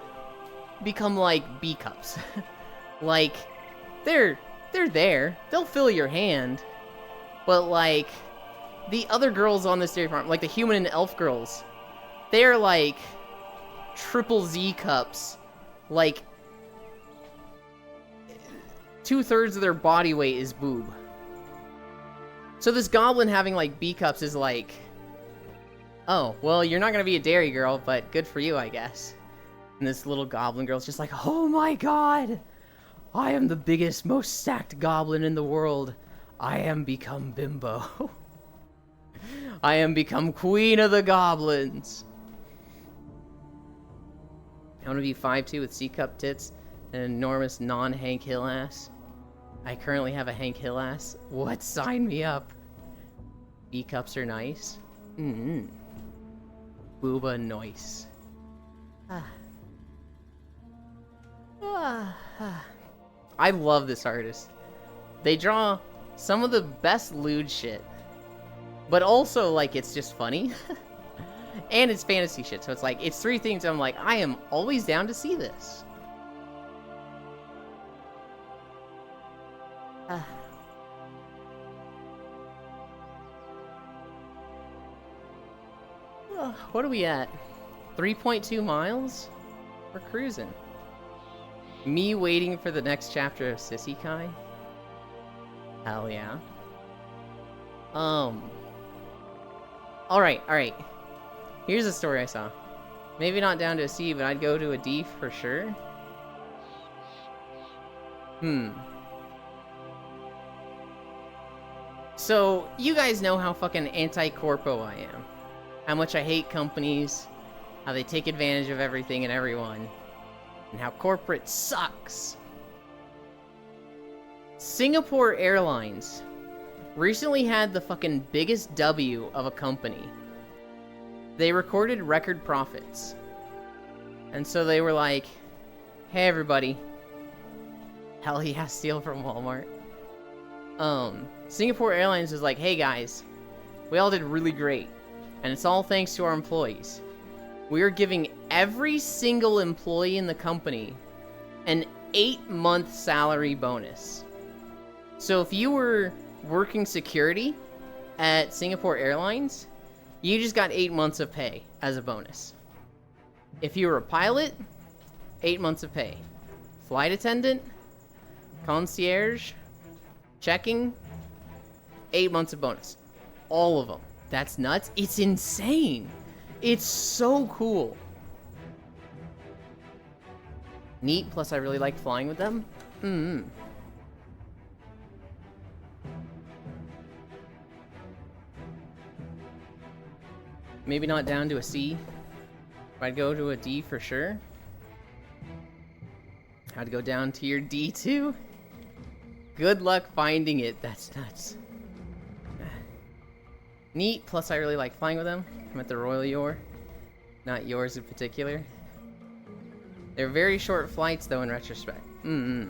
become like B cups. Like, they're there. They'll fill your hand. But like, the other girls on this dairy farm, like the human and elf girls, they're like triple Z cups. Like, 2/3 of their body weight is boob. So this goblin having like B cups is like, oh, well, you're not gonna be a dairy girl, but good for you, I guess. And this little goblin girl's just like, oh my god! I am the biggest, most stacked goblin in the world. I am become bimbo. I am become queen of the goblins. I want to be 5'2" with C-cup tits and an enormous non-Hank Hill ass. I currently have a Hank Hill ass. What? Sign me up. B-cups are nice. Booba noise. I love this artist. They draw Some of the best lewd shit. But also, like, it's just funny. And it's fantasy shit, so it's like, it's three things I'm like, I am always down to see this. What are we at? 3.2 miles? We're cruising. Me waiting for the next chapter of Sissy Kai? Hell yeah. Alright. Here's a story I saw. Maybe not down to a C, but I'd go to a D for sure. So, you guys know how fucking anti-corpo I am. How much I hate companies, how they take advantage of everything and everyone, and how corporate sucks. Singapore Airlines recently had the fucking biggest W of a company. They recorded record profits. And so they were like, hey everybody. Hell yeah, steal from Walmart. Singapore Airlines was like, hey guys, we all did really great. And it's all thanks to our employees. We are giving every single employee in the company an 8-month salary bonus. So if you were working security at Singapore Airlines, you just got 8 months of pay as a bonus. If you were a pilot, 8 months of pay. Flight attendant, concierge, checking, 8 months of bonus. All of them. That's nuts. It's insane. It's so cool. Neat, plus I really like flying with them. Maybe not down to a C. But I'd go to a D for sure. I'd go down to your D too. Good luck finding it. That's nuts. Neat, plus I really like flying with them. I'm at the Royal Yor. Not yours in particular. They're very short flights though in retrospect. I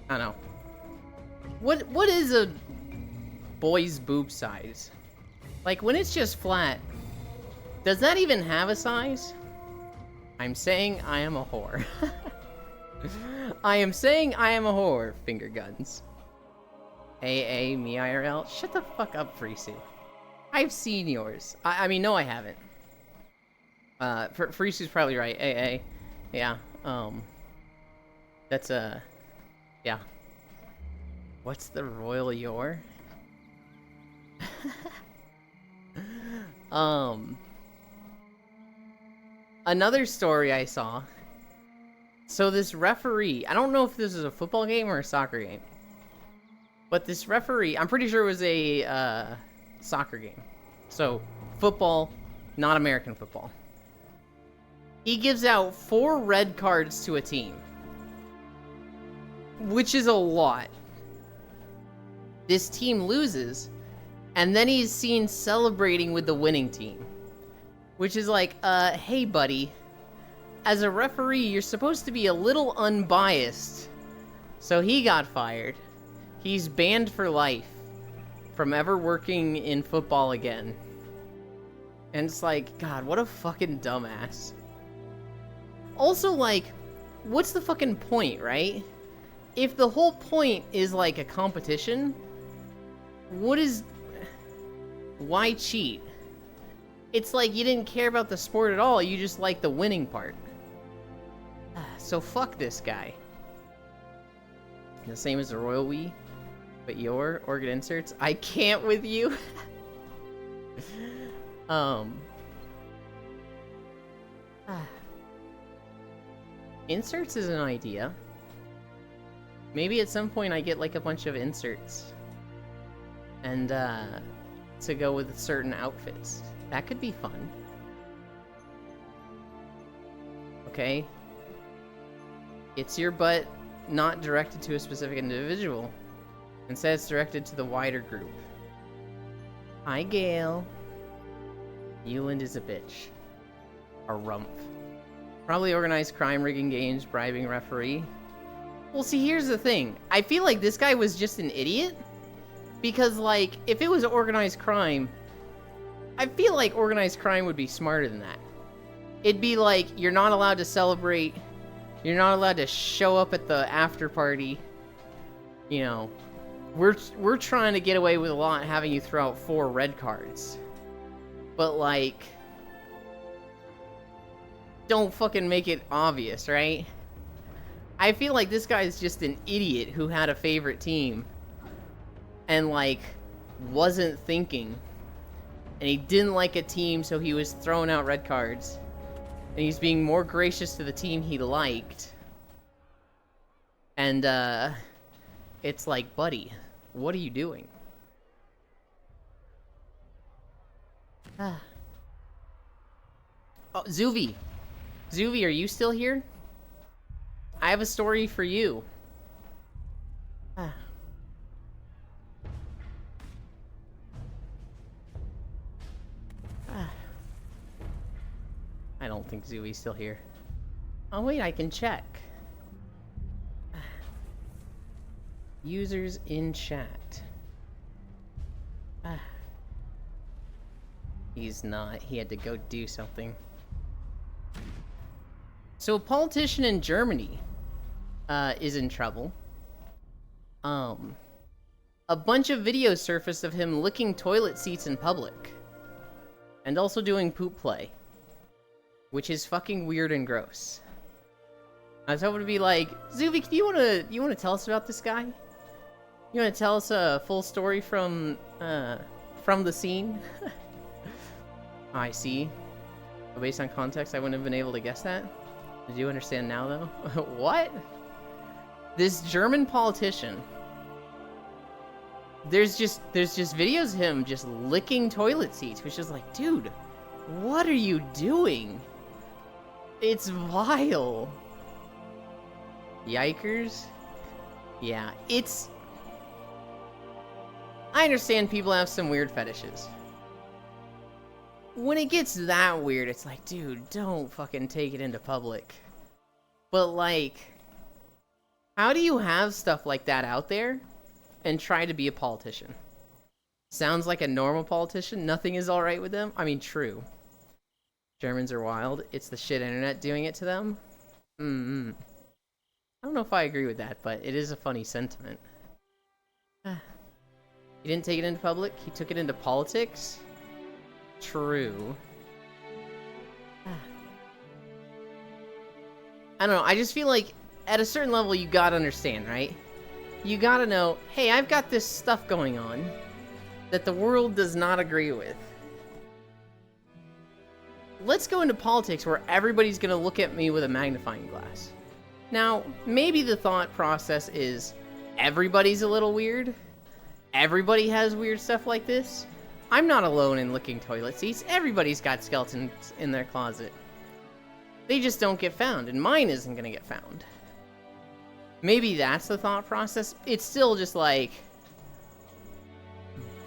don't know. What is a boy's boob size? Like when it's just flat, does that even have a size? I'm saying I am a whore. I am saying I am a whore, finger guns. AA, me IRL. Shut the fuck up, Frisu. I've seen yours. I mean, no, I haven't. Frisu's probably right. AA. Yeah. That's yeah. What's the Royal Yor? Another story I saw. So this referee, I don't know if this is a football game or a soccer game, but this referee, I'm pretty sure it was a soccer game. So football, not American football. He gives out 4 red cards to a team, which is a lot. This team loses, and then he's seen celebrating with the winning team. Which is like, hey buddy, as a referee, you're supposed to be a little unbiased. So he got fired. He's banned for life from ever working in football again. And it's like, God, what a fucking dumbass. Also, like, what's the fucking point, right? If the whole point is like a competition, why cheat? It's like you didn't care about the sport at all, you just like the winning part. So fuck this guy. The same as the Royal We, but your organ inserts. I can't with you. Inserts is an idea. Maybe at some point I get like a bunch of inserts. And to go with certain outfits. That could be fun. Okay. It's your butt not directed to a specific individual. Instead, it's directed to the wider group. Hi, Gale. Euland is a bitch. A rump. Probably organized crime, rigging games, bribing referee. Well, see, here's the thing. I feel like this guy was just an idiot. Because, like, if it was organized crime, I feel like organized crime would be smarter than that. It'd be like, you're not allowed to celebrate. You're not allowed to show up at the after party. You know, we're trying to get away with a lot having you throw out 4 red cards. But, like, don't fucking make it obvious, right? I feel like this guy's just an idiot who had a favorite team and, like, wasn't thinking. And he didn't like a team, so he was throwing out red cards. And he's being more gracious to the team he liked. And, it's like, buddy, what are you doing? Oh, Zuvi. Zuvi, are you still here? I have a story for you. I don't think Zuvi's still here. Oh wait, I can check. Users in chat. He's not. He had to go do something. So a politician in Germany is in trouble. A bunch of videos surfaced of him licking toilet seats in public. And also doing poop play. Which is fucking weird and gross. I was hoping to be like, Zuvi, you wanna tell us about this guy? You wanna tell us a full story from the scene? Oh, I see. But based on context, I wouldn't have been able to guess that. Did you understand now, though? What? This German politician. There's just videos of him just licking toilet seats, which is like, dude, what are you doing? It's vile. Yikers. Yeah, it's... I understand people have some weird fetishes. When it gets that weird, it's like, dude, don't fucking take it into public. But, like, how do you have stuff like that out there and try to be a politician? Sounds like a normal politician. Nothing is alright with them. I mean, true. Germans are wild. It's the shit internet doing it to them. I don't know if I agree with that, but it is a funny sentiment. He didn't take it into public. He took it into politics. True. I don't know. I just feel like at a certain level you gotta understand, right? You gotta know, hey, I've got this stuff going on that the world does not agree with. Let's go into politics where everybody's gonna look at me with a magnifying glass. Now, maybe the thought process is everybody's a little weird. Everybody has weird stuff like this. I'm not alone in licking toilet seats. Everybody's got skeletons in their closet. They just don't get found, and mine isn't gonna get found. Maybe that's the thought process. It's still just, like,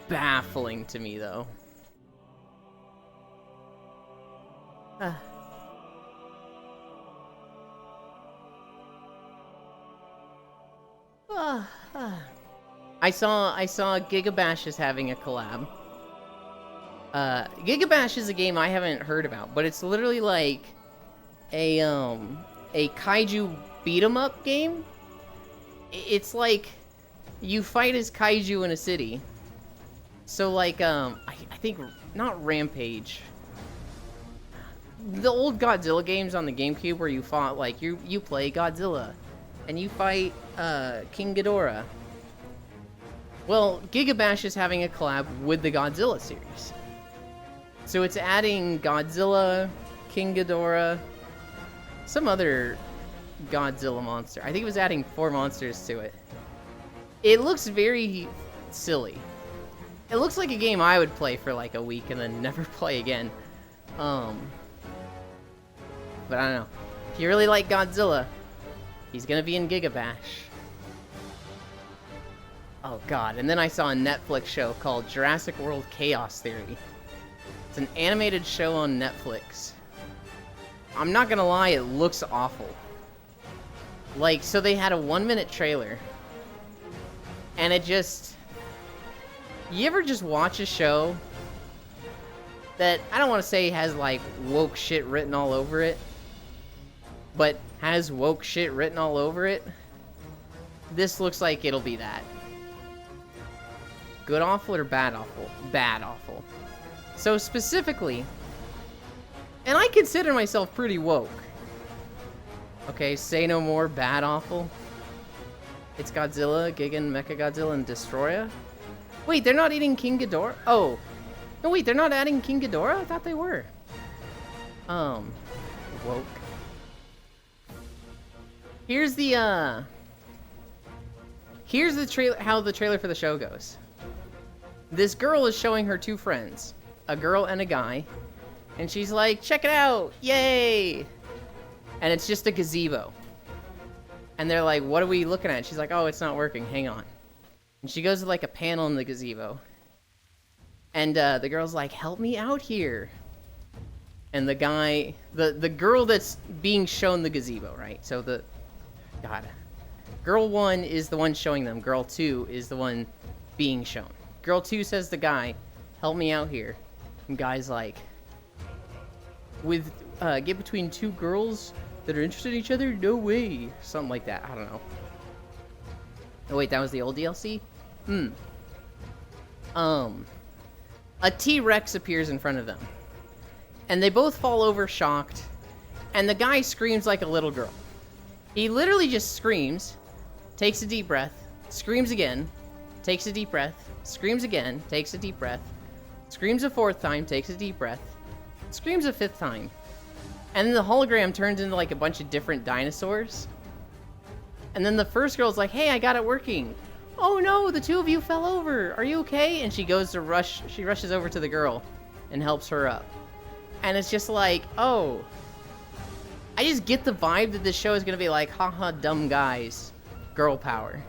baffling to me, though. I saw Gigabash is having a collab. Gigabash is a game I haven't heard about, but it's literally like a kaiju beat 'em up game. It's like you fight as kaiju in a city. So like I think not Rampage. The old Godzilla games on the GameCube where you fought like you play Godzilla and you fight King Ghidorah. Well, Gigabash is having a collab with the Godzilla series. So it's adding Godzilla, King Ghidorah, some other Godzilla monster. I think it was adding 4 monsters to it. It looks very silly. It looks like a game I would play for like a week and then never play again. But I don't know. If you really like Godzilla, he's gonna be in Gigabash. Oh god, and then I saw a Netflix show called Jurassic World Chaos Theory. It's an animated show on Netflix. I'm not gonna lie, it looks awful. Like, so they had a 1-minute trailer. And it just... You ever just watch a show that, I don't want to say has, like, woke shit written all over it, but has woke shit written all over it? This looks like it'll be that. Good awful or bad awful? Bad awful. So specifically, and I consider myself pretty woke. Okay, say no more, bad awful. It's Godzilla, Gigan, Mechagodzilla, and Destroya? Wait, they're not eating King Ghidorah? Oh. No, wait, they're not adding King Ghidorah? I thought they were. Woke. Here's the trailer, how the trailer for the show goes. This girl is showing her two friends, a girl and a guy, and she's like, check it out, yay! And it's just a gazebo. And they're like, what are we looking at? She's like, oh, it's not working, hang on. And she goes to like a panel in the gazebo. And the girl's like, help me out here. And the guy, the girl that's being shown the gazebo, right? So God. Girl 1 is the one showing them. Girl 2 is the one being shown. Girl 2 says to the guy, help me out here. And guy's like, get between two girls that are interested in each other? No way. Something like that. I don't know. Oh, wait, that was the old DLC? A T-Rex appears in front of them. And they both fall over shocked. And the guy screams like a little girl. He literally just screams, takes a deep breath, screams again, takes a deep breath, screams again, takes a deep breath, screams a fourth time, takes a deep breath, screams a fifth time. And then the hologram turns into like a bunch of different dinosaurs. And then the first girl's like, hey, I got it working. Oh no, the two of you fell over. Are you okay? And she goes to she rushes over to the girl and helps her up. And it's just like, oh. I just get the vibe that this show is going to be like, haha, dumb guys, girl power.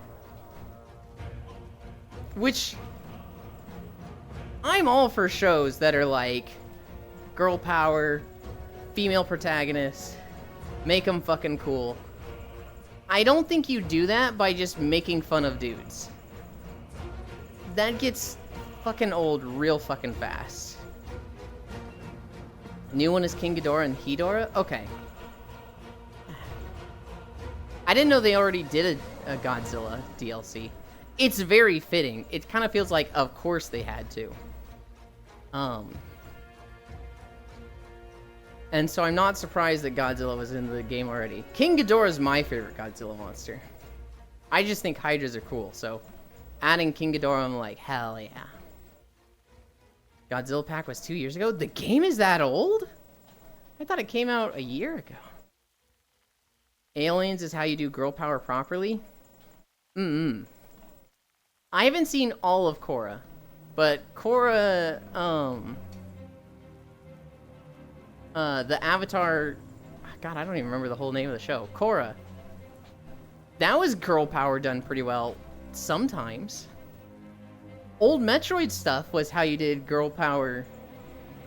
Which, I'm all for shows that are like, girl power, female protagonists, make them fucking cool. I don't think you do that by just making fun of dudes. That gets fucking old real fucking fast. New one is King Ghidorah and Hedorah? Okay. I didn't know they already did a Godzilla DLC. It's very fitting. It kind of feels like, of course they had to. And so I'm not surprised that Godzilla was in the game already. King Ghidorah is my favorite Godzilla monster. I just think Hydras are cool, so adding King Ghidorah, I'm like, hell yeah. Godzilla Pack was 2 years ago? The game is that old? I thought it came out a year ago. Aliens is how you do girl power properly? I haven't seen all of Korra, but Korra, the Avatar, God, I don't even remember the whole name of the show. Korra. That was girl power done pretty well sometimes. Old Metroid stuff was how you did girl power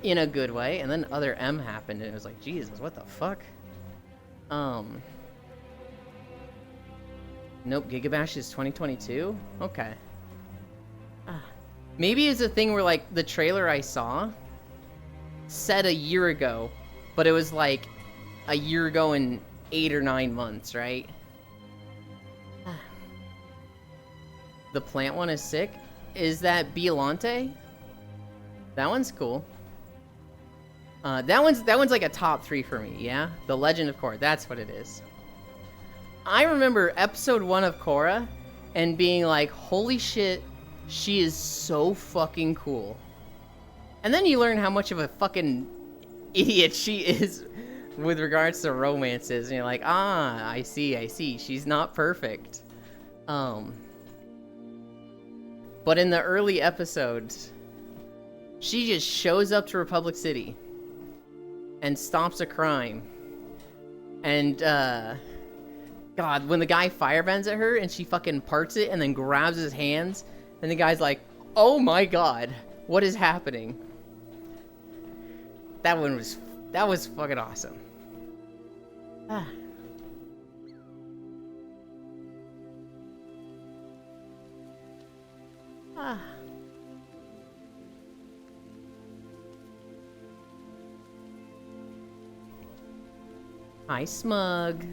in a good way, and then Other M happened, and it was like, Jesus, what the fuck? Nope, Gigabash is 2022? Okay. Maybe it's a thing where, like, the trailer I saw said a year ago, but it was, like, a year ago in 8 or 9 months, right? The plant one is sick. Is that Biollante? That one's cool. That one's like a top 3 for me, yeah? The Legend of Korra, that's what it is. I remember episode 1 of Korra and being like, holy shit, she is so fucking cool. And then you learn how much of a fucking idiot she is with regards to romances, and you're like, ah, I see, she's not perfect. But in the early episodes, she just shows up to Republic City and stops a crime. And, God, when the guy firebends at her and she fucking parts it and then grabs his hands, and the guy's like, oh my god, what is happening? That was fucking awesome. Ah. Ah. Hi, Smug.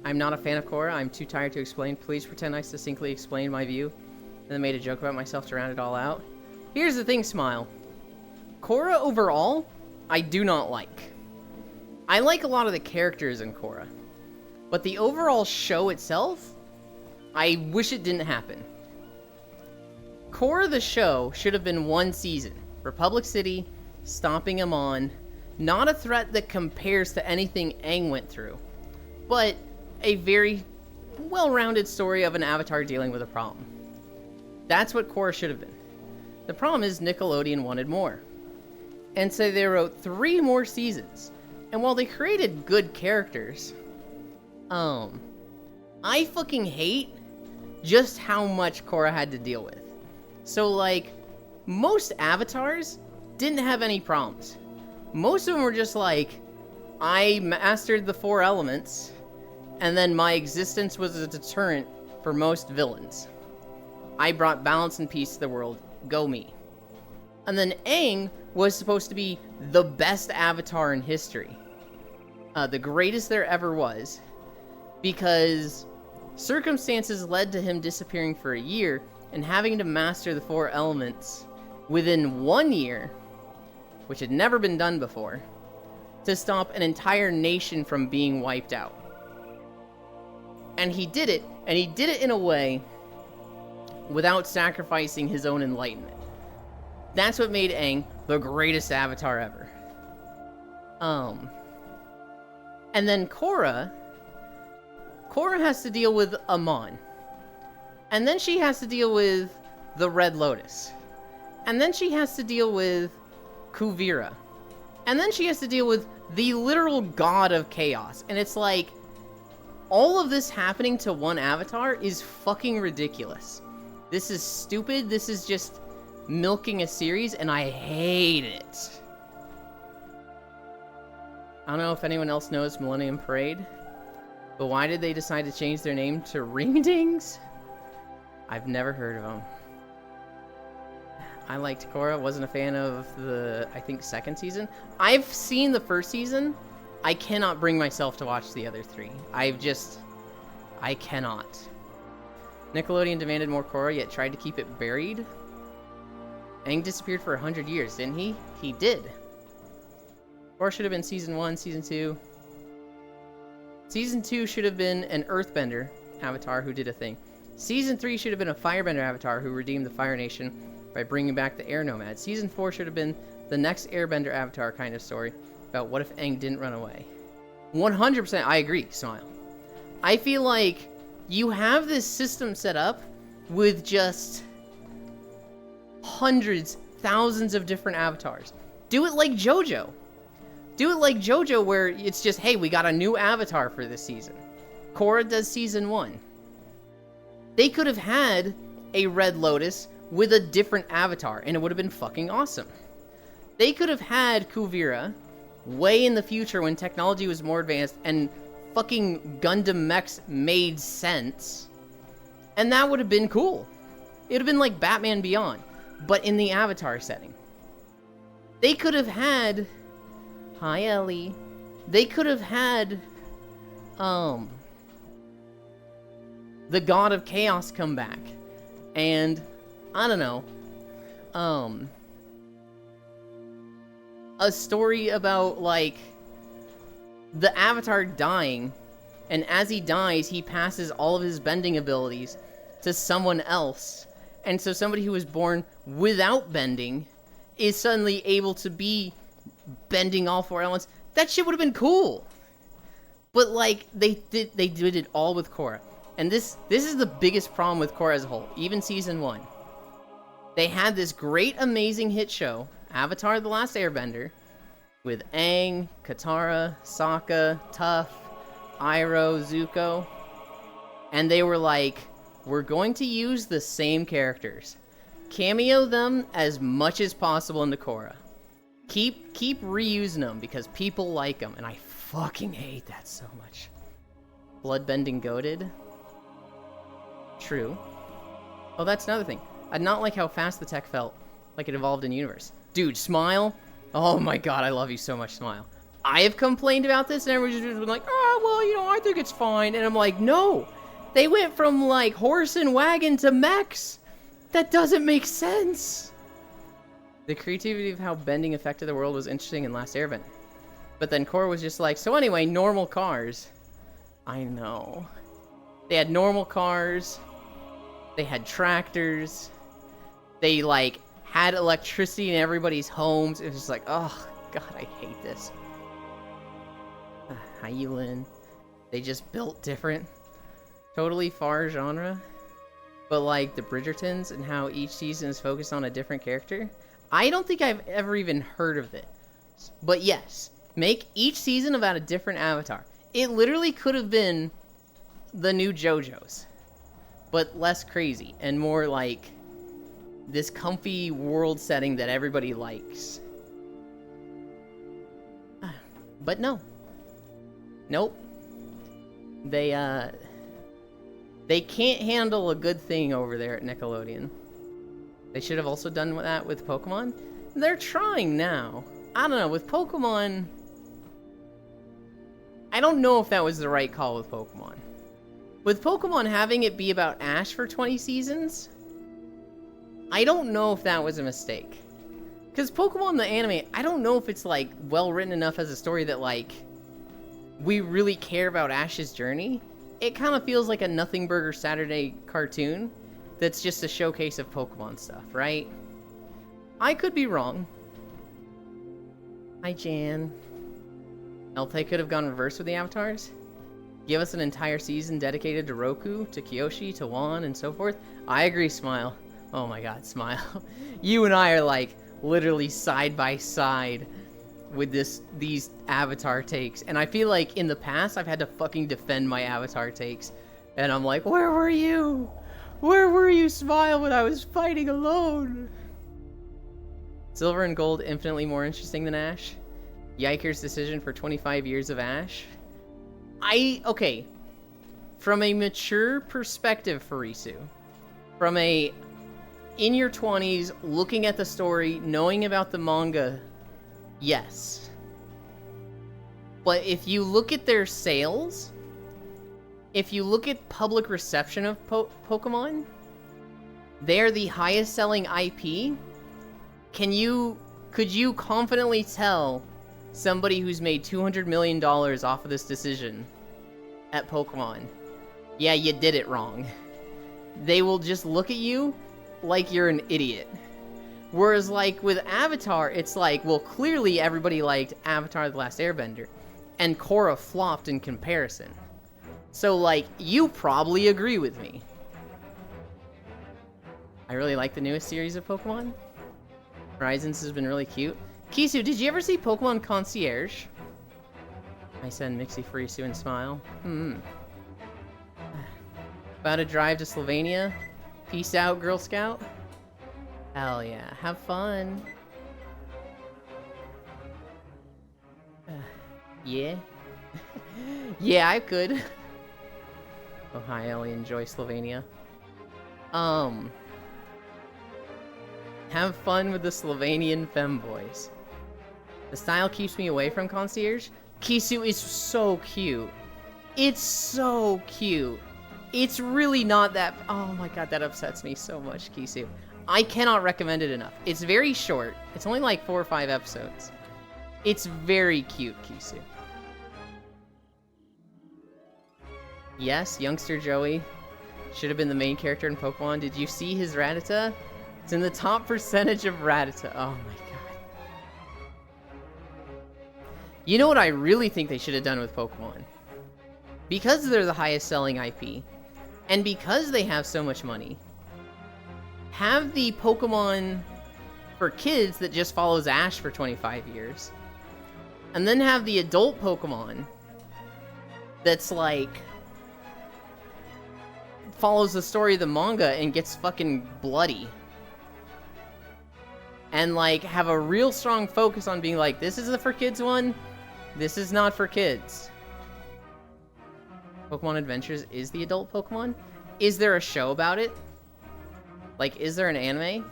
I'm not a fan of Korra. I'm too tired to explain. Please pretend I succinctly explained my view and then made a joke about myself to round it all out. Here's the thing, Smile. Korra overall, I do not like. I like a lot of the characters in Korra, but the overall show itself, I wish it didn't happen. Korra the show should have been one season. Republic City, stomping Amon, not a threat that compares to anything Aang went through, but a very well-rounded story of an avatar dealing with a problem. That's what Korra should have been. The problem is Nickelodeon wanted more. And so they wrote 3 more seasons. And while they created good characters, I fucking hate just how much Korra had to deal with. So like, most avatars didn't have any problems. Most of them were just like, I mastered the 4 elements, and then my existence was a deterrent for most villains. I brought balance and peace to the world. Go me. And then Aang was supposed to be the best avatar in history. The greatest there ever was. Because circumstances led to him disappearing for a year and having to master the 4 elements within 1 year, which had never been done before, to stop an entire nation from being wiped out. And he did it in a way without sacrificing his own enlightenment. That's what made Aang the greatest avatar ever. And then Korra has to deal with Amon. And then she has to deal with the Red Lotus. And then she has to deal with Kuvira. And then she has to deal with the literal god of chaos. And it's like, all of this happening to one avatar is fucking ridiculous. This is stupid. This is just milking a series, and I hate it. I don't know if anyone else knows Millennium Parade, but why did they decide to change their name to Ringdings? I've never heard of them. I liked Korra, wasn't a fan of the, I think, 2nd season. I've seen the 1st season. I cannot bring myself to watch the other 3. I cannot. Nickelodeon demanded more Korra, yet tried to keep it buried. Aang disappeared for 100 years, didn't he? He did. Korra should have been Season 1, Season 2. Season 2 should have been an Earthbender avatar who did a thing. Season 3 should have been a Firebender avatar who redeemed the Fire Nation by bringing back the Air Nomads. Season 4 should have been the next Airbender avatar kind of story about what if Aang didn't run away. 100% I agree, Smile. I feel like you have this system set up with just hundreds, thousands of different avatars. Do it like JoJo. Do it like JoJo where it's just, hey, we got a new avatar for this season. Korra does Season 1. They could have had a Red Lotus with a different avatar, and it would have been fucking awesome. They could have had Kuvira way in the future when technology was more advanced and fucking Gundam mechs made sense, and that would have been cool. It would have been like Batman Beyond, but in the Avatar setting. They could have had... Hi, Ellie. They could have had... the God of Chaos come back. And... I don't know. A story about, like... the Avatar dying, and as he dies, he passes all of his bending abilities to someone else. And so somebody who was born without bending is suddenly able to be bending all 4 elements. That shit would have been cool. But like they did it all with Korra. And this is the biggest problem with Korra as a whole, even Season 1. They had this great, amazing hit show, Avatar: The Last Airbender, with Aang, Katara, Sokka, Toph, Iroh, Zuko, and they were like, we're going to use the same characters. Cameo them as much as possible into Korra. Keep reusing them because people like them, and I fucking hate that so much. Bloodbending goated. True. Oh, that's another thing. I did not like how fast the tech felt, like it evolved in universe. Dude, Smile. Oh my god, I love you so much, Smile. I have complained about this, and everyone's just been like, oh, well, you know, I think it's fine. And I'm like, no. They went from, like, horse and wagon to mechs. That doesn't make sense. The creativity of how bending affected the world was interesting in Last Airbender. But then Korra was just like, so anyway, normal cars. I know. They had normal cars. They had tractors. They, like, had electricity in everybody's homes. It was just like, oh, God, I hate this. Hyuin. They just built different. Totally far genre. But, like, the Bridgertons and how each season is focused on a different character. I don't think I've ever even heard of it. But yes, make each season about a different avatar. It literally could have been the new JoJo's, but less crazy and more like this comfy world setting that everybody likes. But no. Nope. They can't handle a good thing over there at Nickelodeon. They should have also done that with Pokemon. They're trying now. I don't know, with Pokemon... I don't know if that was the right call with Pokemon. With Pokemon having it be about Ash for 20 seasons, I don't know if that was a mistake. Because Pokemon the anime, I don't know if it's, like, well written enough as a story that, like, we really care about Ash's journey. It kind of feels like a Nothing Burger Saturday cartoon that's just a showcase of Pokemon stuff, right? I could be wrong. Hi, Jan. Elfay could have gone reverse with the avatars. Give us an entire season dedicated to Roku, to Kyoshi, to Juan, and so forth. I agree, Smile. Oh my god, Smile. You and I are, like, literally side by side with these avatar takes. And I feel like in the past, I've had to fucking defend my avatar takes. And I'm like, where were you? Where were you, Smile, when I was fighting alone? Silver and Gold infinitely more interesting than Ash. Yiker's decision for 25 years of Ash. Okay. From a mature perspective, Farisu. From a in your 20s, looking at the story, knowing about the manga, yes. But if you look at their sales, if you look at public reception of Pokemon, they're the highest selling IP. Could you confidently tell somebody who's made $200 million off of this decision at Pokemon, yeah, you did it wrong? They will just look at you like you're an idiot. Whereas, like, with Avatar, it's like, well, clearly everybody liked Avatar: The Last Airbender, and Korra flopped in comparison. So, like, you probably agree with me. I really like the newest series of Pokemon. Horizons has been really cute. Kisu, did you ever see Pokemon Concierge? I send Mixie, Farisu, and Smile. About to drive to Slovenia. Peace out, Girl Scout. Hell yeah, have fun. Yeah. Yeah, I could. Oh, hi, Ellie. Enjoy Slovenia. Have fun with the Slovenian femboys. The style keeps me away from Concierge. Kisu is so cute. It's so cute. It's really not that... Oh my god, that upsets me so much, Kisu. I cannot recommend it enough. It's very short. It's only like 4 or 5 episodes. It's very cute, Kisu. Yes, youngster Joey should have been the main character in Pokemon. Did you see his Rattata? It's in the top percentage of Rattata. Oh my god. You know what I really think they should have done with Pokemon? Because they're the highest selling IP, and because they have so much money, have the Pokemon for kids that just follows Ash for 25 years, and then have the adult Pokemon that's like follows the story of the manga and gets fucking bloody. And like have a real strong focus on being like, this is the for kids one, this is not for kids. Pokemon Adventures is the adult Pokemon? Is there a show about it? Like, is there an anime?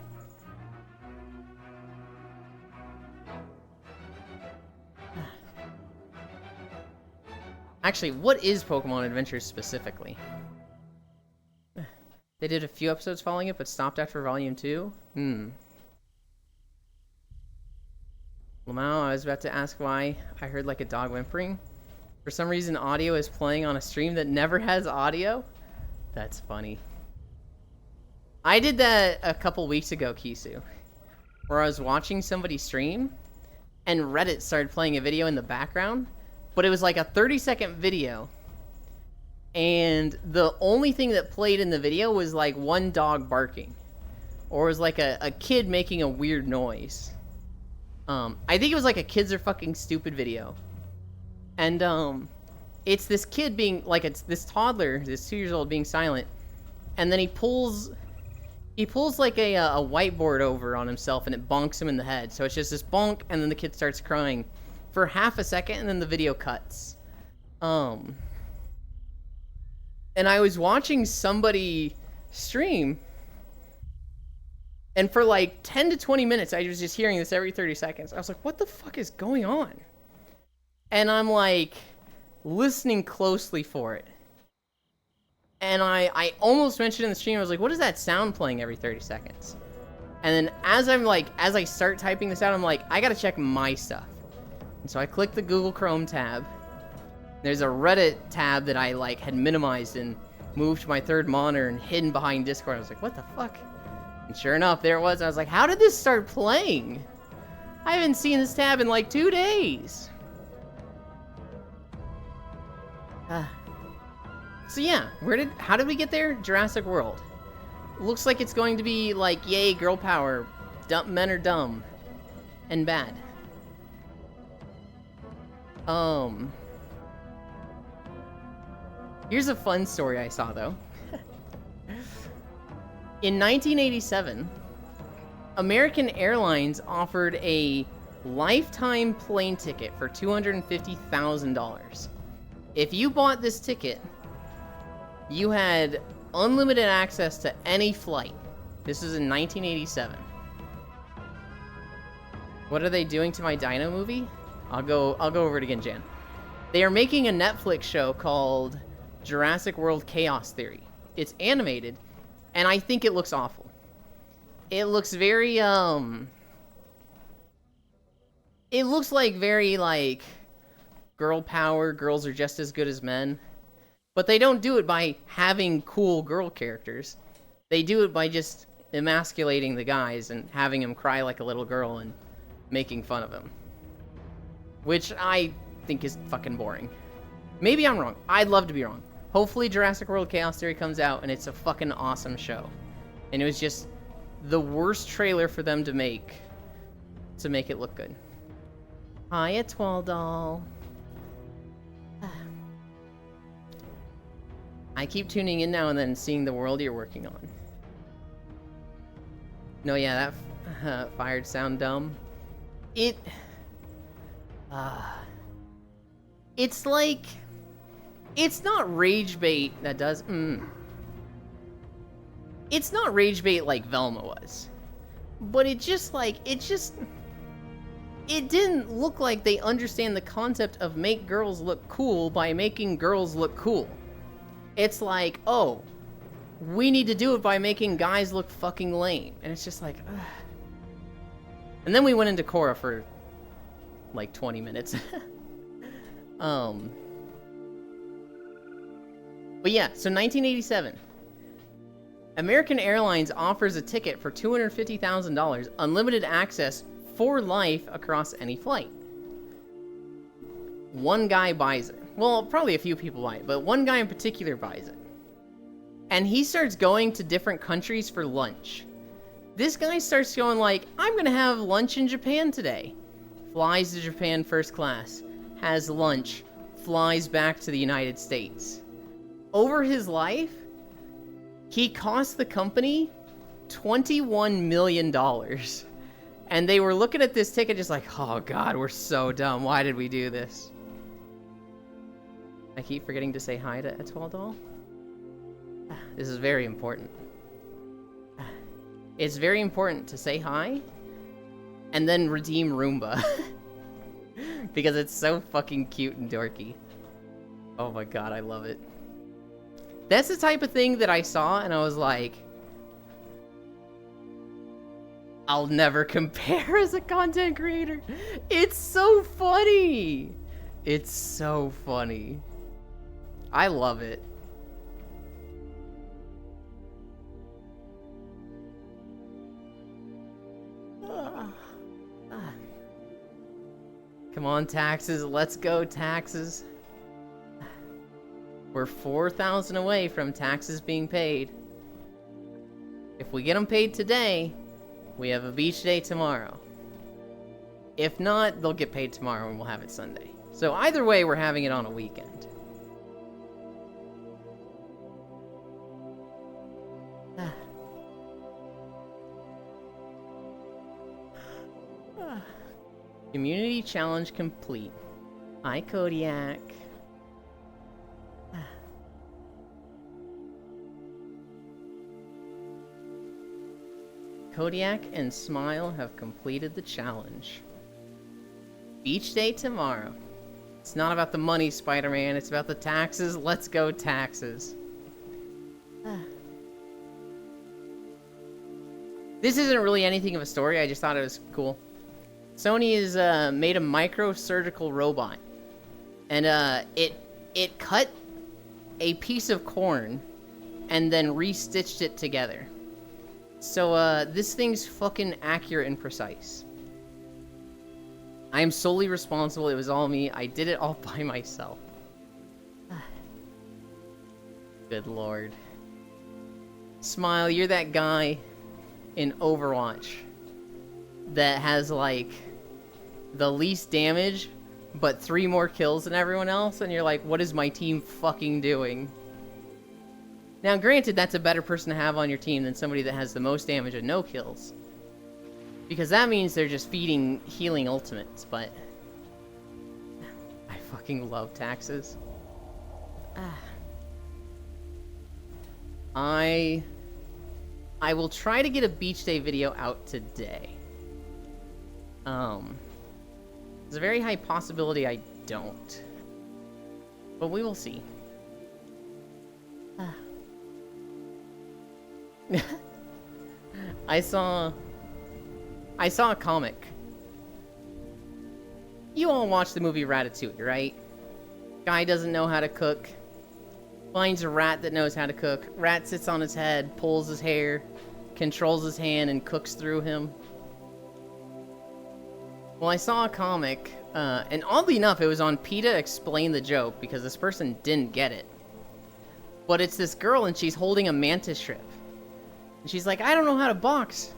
Actually, what is Pokemon Adventures specifically? They did a few episodes following it, but stopped after Volume 2? Lamau, I was about to ask why I heard like a dog whimpering. For some reason, audio is playing on a stream that never has audio? That's funny. I did that a couple weeks ago, Kisu, where I was watching somebody stream, and Reddit started playing a video in the background, but it was like a 30-second video, and the only thing that played in the video was like one dog barking, or was like a kid making a weird noise. I think it was like a kids are fucking stupid video. And, it's this kid being, like, it's this toddler, this 2 years old being silent, and then he pulls like a whiteboard over on himself, and it bonks him in the head. So it's just this bonk, and then the kid starts crying for half a second, and then the video cuts. And I was watching somebody stream, and for like 10 to 20 minutes, I was just hearing this every 30 seconds. I was like, what the fuck is going on? And I'm like listening closely for it. And I almost mentioned in the stream, I was like, what is that sound playing every 30 seconds? And then as I start typing this out, I'm like, I gotta check my stuff. And so I click the Google Chrome tab. There's a Reddit tab that I like had minimized and moved to my third monitor and hidden behind Discord. I was like, what the fuck? And sure enough, there it was. I was like, how did this start playing? I haven't seen this tab in like 2 days. So yeah, how did we get there? Jurassic World. Looks like it's going to be like, yay, girl power. Men are dumb. And bad. Here's a fun story I saw, though. In 1987, American Airlines offered a lifetime plane ticket for $250,000. If you bought this ticket, you had unlimited access to any flight. This is in 1987. What are they doing to my Dino movie? I'll go over it again, Jan. They are making a Netflix show called Jurassic World Chaos Theory. It's animated, and I think it looks awful. It looks very, it looks like very, like, girl power, girls are just as good as men. But they don't do it by having cool girl characters. They do it by just emasculating the guys and having him cry like a little girl and making fun of him. Which I think is fucking boring. Maybe I'm wrong. I'd love to be wrong. Hopefully Jurassic World Chaos Theory comes out and it's a fucking awesome show. And it was just the worst trailer for them to make it look good. Hiya, Twaldall. I keep tuning in now and then seeing the world you're working on. No, yeah, that fired sound dumb. It's like, it's not rage bait that does, It's not rage bait like Velma was. But it didn't look like they understand the concept of make girls look cool by making girls look cool. It's like, oh, we need to do it by making guys look fucking lame. And it's just like, ugh. And then we went into Korra for like 20 minutes. But yeah, so 1987. American Airlines offers a ticket for $250,000, unlimited access for life across any flight. One guy buys it. Well, probably a few people buy it, but one guy in particular buys it. And he starts going to different countries for lunch. This guy starts going like, I'm gonna have lunch in Japan today. Flies to Japan first class. Has lunch. flies back to the United States. Over his life, he cost the company $21 million. And they were looking at this ticket just like, oh god, we're so dumb. Why did we do this? I keep forgetting to say hi to Etwaldol. This is very important. It's very important to say hi and then redeem Roomba. Because it's so fucking cute and dorky. Oh my god, I love it. That's the type of thing that I saw and I was like, I'll never compare as a content creator. It's so funny. It's so funny. I love it. Come on, taxes. Let's go, taxes. We're 4,000 away from taxes being paid. If we get them paid today, we have a beach day tomorrow. If not, they'll get paid tomorrow and we'll have it Sunday. So either way, we're having it on a weekend. Community challenge complete. Hi, Kodiak. Kodiak and Smile have completed the challenge. Beach day tomorrow. It's not about the money, Spider-Man. It's about the taxes. Let's go, taxes. This isn't really anything of a story. I just thought it was cool. Sony has made a microsurgical robot. And it cut a piece of corn and then restitched it together. So, this thing's fucking accurate and precise. I am solely responsible. It was all me. I did it all by myself. Good lord. Smile, you're that guy in Overwatch that has, like, the least damage, but 3 more kills than everyone else, and you're like, what is my team fucking doing? Now, granted, that's a better person to have on your team than somebody that has the most damage and no kills. Because that means they're just feeding healing ultimates, but... I fucking love taxes. I will try to get a beach day video out today. There's a very high possibility I don't. But we will see. I saw a comic. You all watched the movie Ratatouille, right? Guy doesn't know how to cook. Finds a rat that knows how to cook. Rat sits on his head, pulls his hair, controls his hand, and cooks through him. Well, I saw a comic, and oddly enough, it was on PETA Explain the Joke, because this person didn't get it. But it's this girl, and she's holding a mantis shrimp. And she's like, I don't know how to box,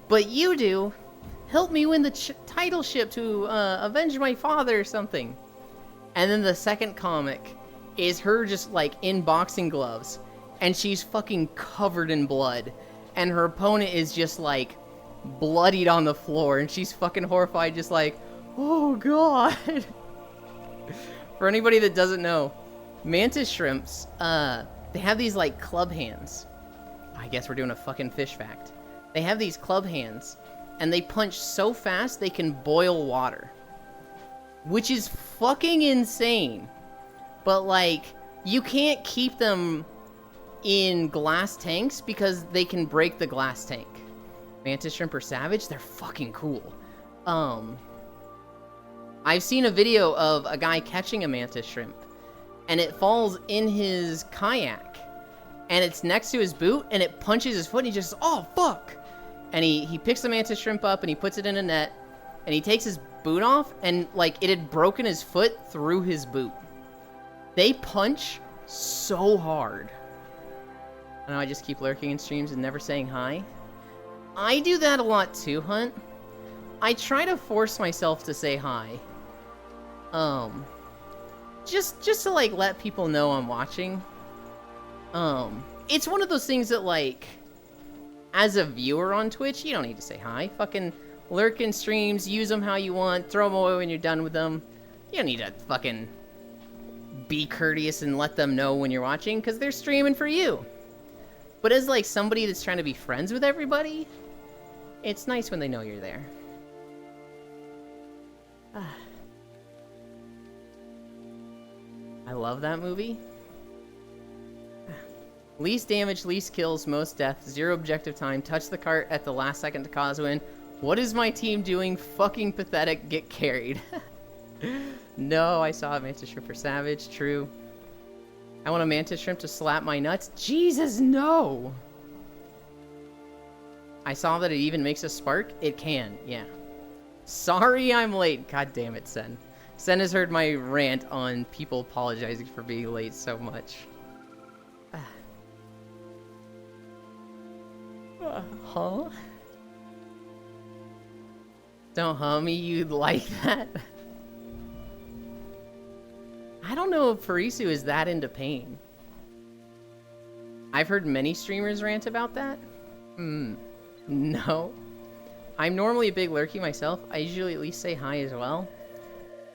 but you do. Help me win the title ship to avenge my father or something. And then the second comic is her just like in boxing gloves, and she's fucking covered in blood, and her opponent is just like bloodied on the floor, and she's fucking horrified, just like, oh god. For anybody that doesn't know, mantis shrimps, they have these like club hands. I guess we're doing a fucking fish fact. They have these club hands, and they punch so fast they can boil water. Which is fucking insane. But, like, you can't keep them in glass tanks because they can break the glass tank. Mantis shrimp are savage? They're fucking cool. I've seen a video of a guy catching a mantis shrimp, and it falls in his kayak. And it's next to his boot, and it punches his foot, and he just, oh, fuck! And he picks the mantis shrimp up, and he puts it in a net, and he takes his boot off, and, like, it had broken his foot through his boot. They punch so hard. I know I just keep lurking in streams and never saying hi. I do that a lot too, Hunt. I try to force myself to say hi. just to like let people know I'm watching. It's one of those things that like, as a viewer on Twitch, you don't need to say hi. Fucking lurk in streams, use them how you want, throw them away when you're done with them. You don't need to fucking be courteous and let them know when you're watching, because they're streaming for you. But as like somebody that's trying to be friends with everybody, it's nice when they know you're there. I love that movie. Least damage, least kills, most deaths, 0 objective time, touch the cart at the last second to cause win. What is my team doing? Fucking pathetic, get carried. No, I saw a mantis shrimp for savage, true. I want a mantis shrimp to slap my nuts. Jesus, no! I saw that it even makes a spark. It can, yeah. Sorry I'm late. God damn it, Sen. Sen has heard my rant on people apologizing for being late so much. Huh? Don't huh me, you'd like that? I don't know if Farisu is that into pain. I've heard many streamers rant about that. No. I'm normally a big lurky myself. I usually at least say hi as well.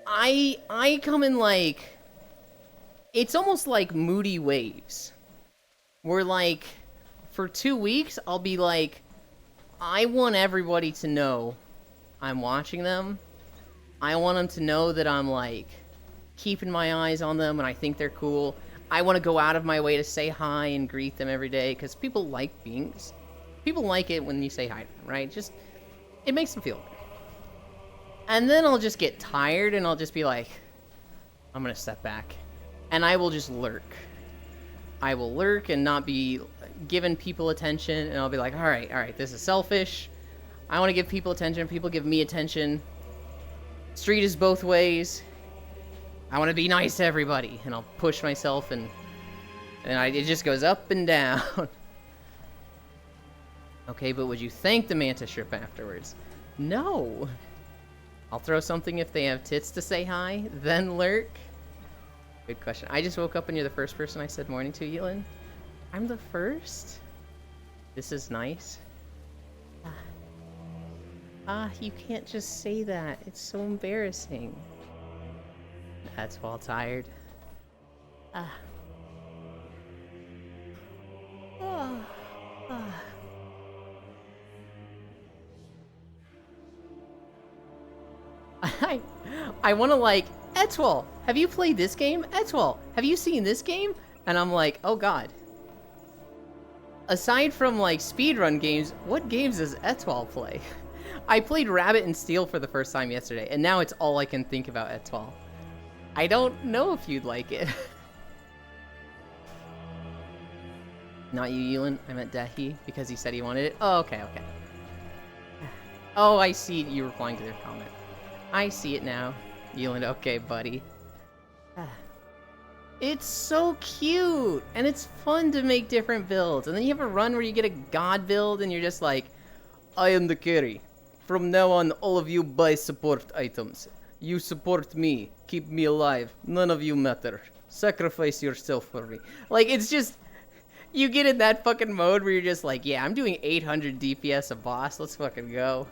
I come in like... It's almost like moody waves. Where like... For 2 weeks, I'll be like, I want everybody to know I'm watching them. I want them to know that I'm like keeping my eyes on them and I think they're cool. I want to go out of my way to say hi and greet them every day because people like people like it when you say hi to them, right? Just, it makes them feel good. And then I'll just get tired and I'll just be like, I'm going to step back. And I will just lurk. I will lurk and not be giving people attention, and I'll be like, all right, this is selfish. I want to give people attention. People give me attention. Street is both ways. I want to be nice to everybody, and I'll push myself, and it just goes up and down. Okay, but would you thank the mantis shrimp afterwards? No. I'll throw something if they have tits to say hi, then lurk. Good question. I just woke up and you're the first person I said morning to, Yelin. I'm the first? This is nice. You can't just say that. It's so embarrassing. That's while tired. I want to like, Etwal, have you played this game? Etwal, have you seen this game? And I'm like, oh god. Aside from like speedrun games, what games does Etwal play? I played Rabbit and Steel for the first time yesterday, and now it's all I can think about Etwal. I don't know if you'd like it. Not you, Yulin. I meant Dehi, because he said he wanted it. Oh, okay. Oh, I see you replying to their comment. I see it now. Yulin, okay, buddy. It's so cute, and it's fun to make different builds. And then you have a run where you get a god build, and you're just like, I am the carry. From now on, all of you buy support items. You support me. Keep me alive. None of you matter. Sacrifice yourself for me. Like, it's just... You get in that fucking mode where you're just like, yeah, I'm doing 800 DPS a boss. Let's fucking go.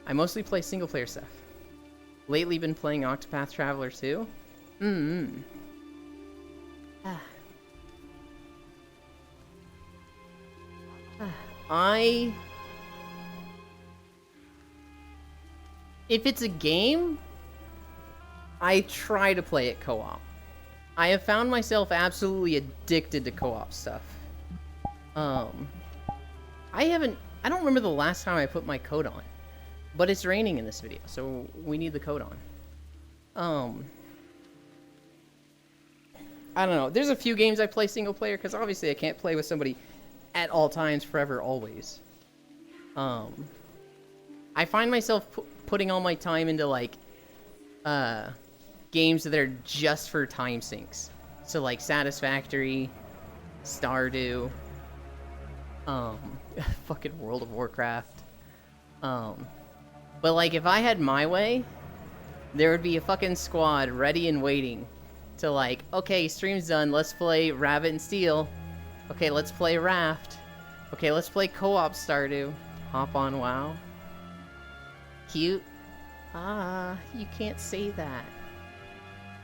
I mostly play single-player stuff. Lately been playing Octopath Traveler 2. If it's a game, I try to play it co-op. I have found myself absolutely addicted to co-op stuff. I don't remember the last time I put my coat on. But it's raining in this video, so we need the coat on. I don't know. There's a few games I play single player, because obviously I can't play with somebody at all times, forever, always. I find myself putting all my time into, like, games that are just for time sinks. So, like, Satisfactory, Stardew, fucking World of Warcraft. But, like, if I had my way, there would be a fucking squad ready and waiting to like, okay, stream's done, let's play Rabbit and Steel. Okay, let's play Raft. Okay, let's play co-op Stardew. Hop on WoW. Cute. Ah, you can't say that.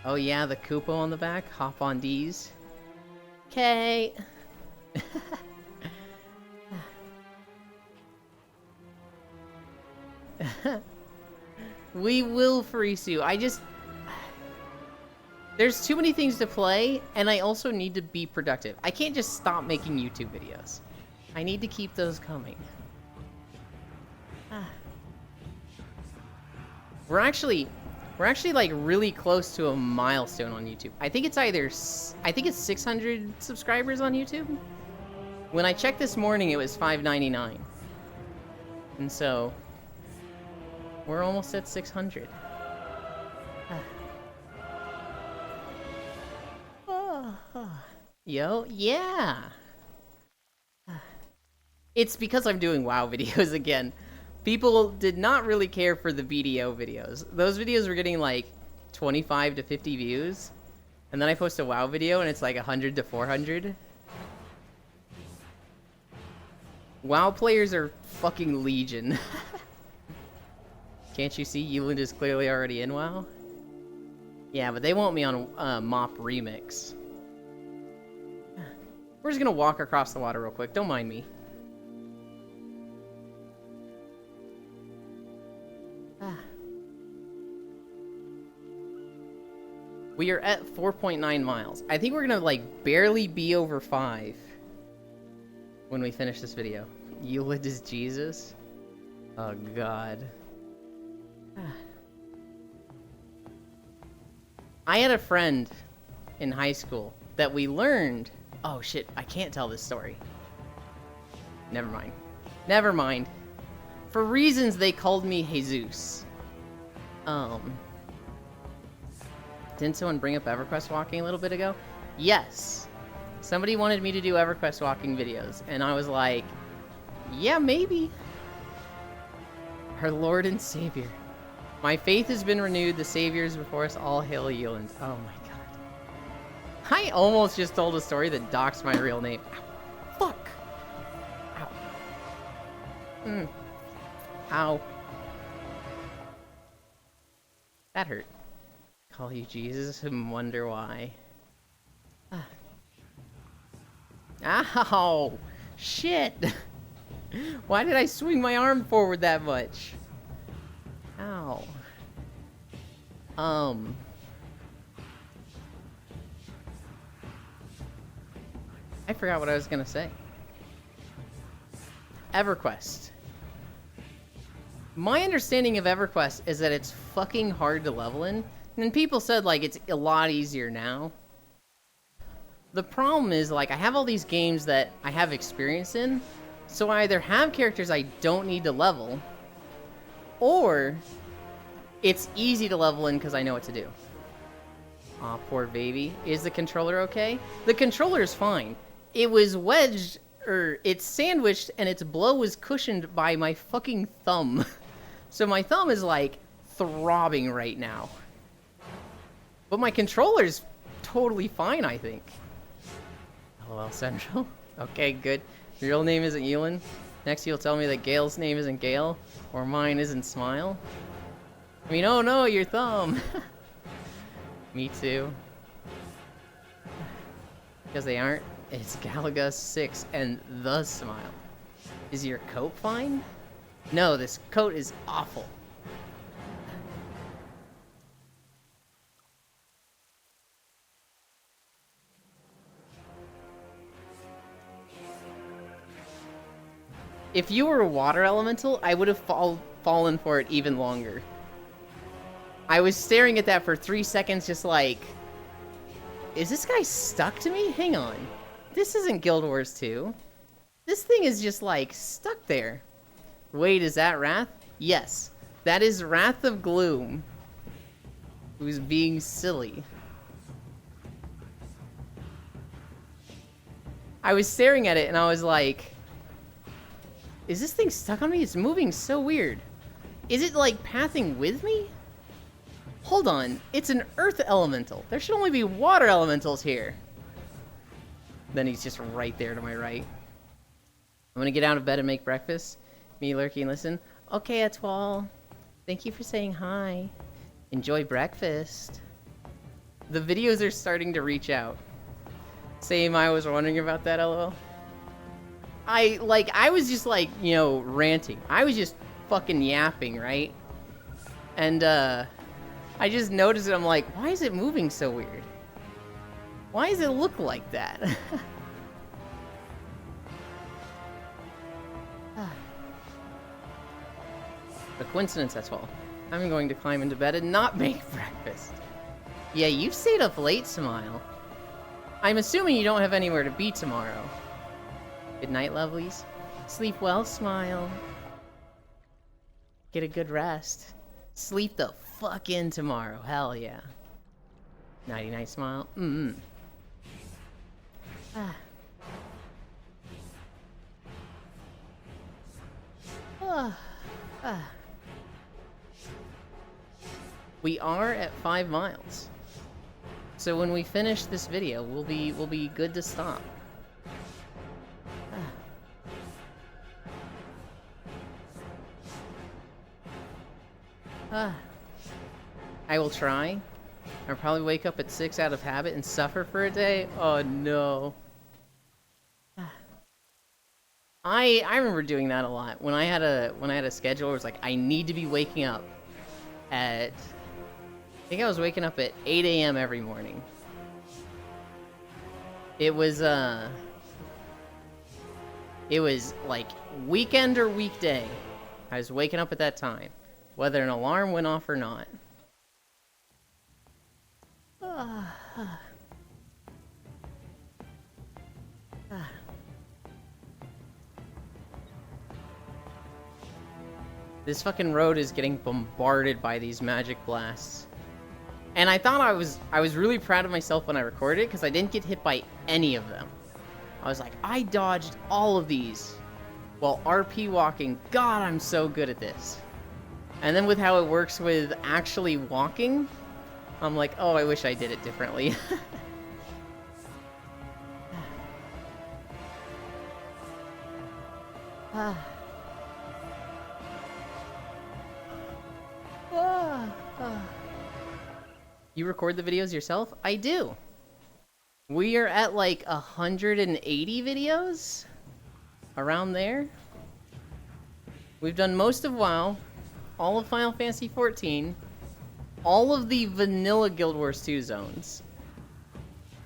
Oh yeah, the Koopa on the back. Hop on D's. Okay. We will freeze you. There's too many things to play, and I also need to be productive. I can't just stop making YouTube videos. I need to keep those coming. We're actually like really close to a milestone on YouTube. I think it's 600 subscribers on YouTube. When I checked this morning, it was 599. And so we're almost at 600. Yo, yeah. It's because I'm doing WoW videos again. People did not really care for the BDO videos. Those videos were getting like 25 to 50 views. And then I post a WoW video and it's like 100 to 400. WoW players are fucking legion. Can't you see Euland is clearly already in WoW? Yeah, but they want me on Mop Remix. We're just gonna walk across the water real quick. Don't mind me. We are at 4.9 miles. I think we're gonna like barely be over 5 when we finish this video. Euland is Jesus? Oh god. I had a friend in high school that we learned... Oh shit, I can't tell this story. Never mind. Never mind. For reasons they called me Jesus. Didn't someone bring up EverQuest walking a little bit ago? Yes. Somebody wanted me to do EverQuest walking videos, and I was like, yeah, maybe. Our Lord and Savior. My faith has been renewed, the Savior is before us, all hail Euland. Oh my god. I almost just told a story that doxed my real name. Ow. Fuck. Ow. Ow. That hurt. Call you Jesus and wonder why. Ow! Shit! Why did I swing my arm forward that much? Ow. I forgot what I was gonna say. EverQuest. My understanding of EverQuest is that it's fucking hard to level in. And people said, like, it's a lot easier now. The problem is, like, I have all these games that I have experience in, so I either have characters I don't need to level, or it's easy to level in because I know what to do. Aw, poor baby. Is the controller okay? The controller is fine. It was wedged, or it's sandwiched, and its blow was cushioned by my fucking thumb. So my thumb is, like, throbbing right now. But my controller's totally fine, I think. LOL Central. Okay, good. Your real name isn't Euland. Next you'll tell me that Gail's name isn't Gail, or mine isn't Smile. I mean, oh no, your thumb! Me too. Because they aren't. It's Galaga 6 and the Smile. Is your coat fine? No, this coat is awful. If you were a water elemental, I would have fallen for it even longer. I was staring at that for 3 seconds just like... Is this guy stuck to me? Hang on. This isn't Guild Wars 2. This thing is just like stuck there. Wait, is that Wrath? Yes. That is Wrath of Gloom. Who's being silly. I was staring at it and I was like... Is this thing stuck on me? It's moving so weird. Is it like pathing with me? Hold on, it's an earth elemental. There should only be water elementals here. Then he's just right there to my right. I'm gonna get out of bed and make breakfast. Me, Lurky, and listen. Okay, Etoile. Thank you for saying hi. Enjoy breakfast. The videos are starting to reach out. Same, I was wondering about that, LOL. I was just like, you know, ranting. I was just fucking yapping, right? And, I just noticed it, I'm like, why is it moving so weird? Why does it look like that? A coincidence, that's all. I'm going to climb into bed and not make breakfast. Yeah, you've stayed up late, Smile. I'm assuming you don't have anywhere to be tomorrow. Good night, lovelies. Sleep well, Smile. Get a good rest. Sleep the fuck in tomorrow. Hell yeah. Nighty night, Smile. Ah. Ah. We are at 5 miles. So when we finish this video, we'll be good to stop. I will try. I'll probably wake up at 6 out of habit and suffer for a day. Oh no. I remember doing that a lot. When I had a schedule where it was like I need to be waking up at, I think I was waking up at 8 a.m. every morning. It was like weekend or weekday. I was waking up at that time, whether an alarm went off or not. This fucking road is getting bombarded by these magic blasts. And I thought I was really proud of myself when I recorded it because I didn't get hit by any of them. I was like, I dodged all of these while RP walking. God, I'm so good at this. And then with how it works with actually walking, I'm like, oh, I wish I did it differently. You record the videos yourself? I do. We are at like 180 videos? Around there? We've done most of WoW, all of Final Fantasy XIV, all of the vanilla Guild Wars 2 zones,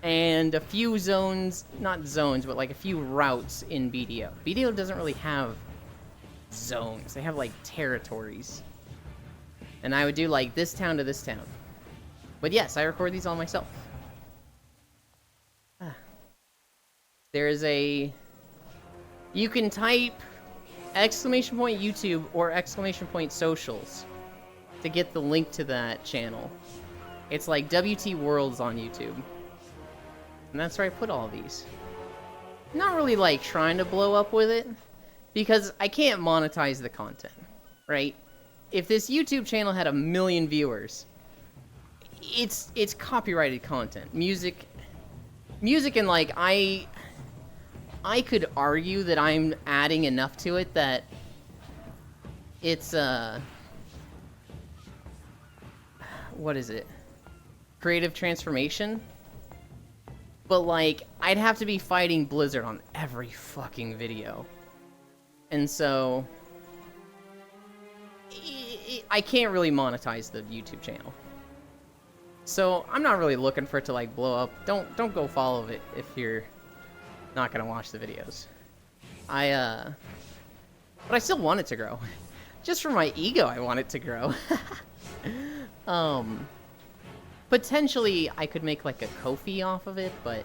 and a few zones, not zones, but like a few routes in BDO. BDO doesn't really have zones, they have like territories. And I would do like this town to this town. But yes, I record these all myself. There is a... You can type !YouTube or !socials to get the link to that channel. It's like WT Worlds on YouTube. And that's where I put all these. Not really like trying to blow up with it, because I can't monetize the content, right? If this YouTube channel had 1 million viewers, it's copyrighted content. Music and like I could argue that I'm adding enough to it that it's what is it? Creative transformation? But like I'd have to be fighting Blizzard on every fucking video. And so I can't really monetize the YouTube channel. So I'm not really looking for it to like blow up. Don't go follow it if you're not gonna watch the videos. But I still want it to grow. Just for my ego, I want it to grow. Potentially I could make like a Ko-fi off of it, but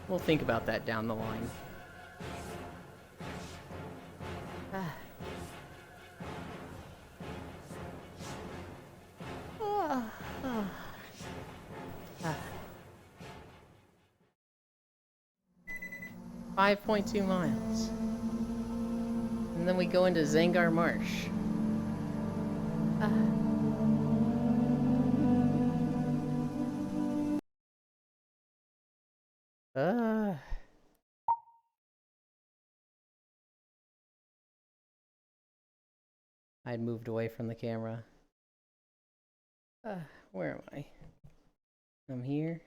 we'll think about that down the line. 5.2 miles. And then we go into Zangar Marsh. I'd moved away from the camera. Where am I? I'm here.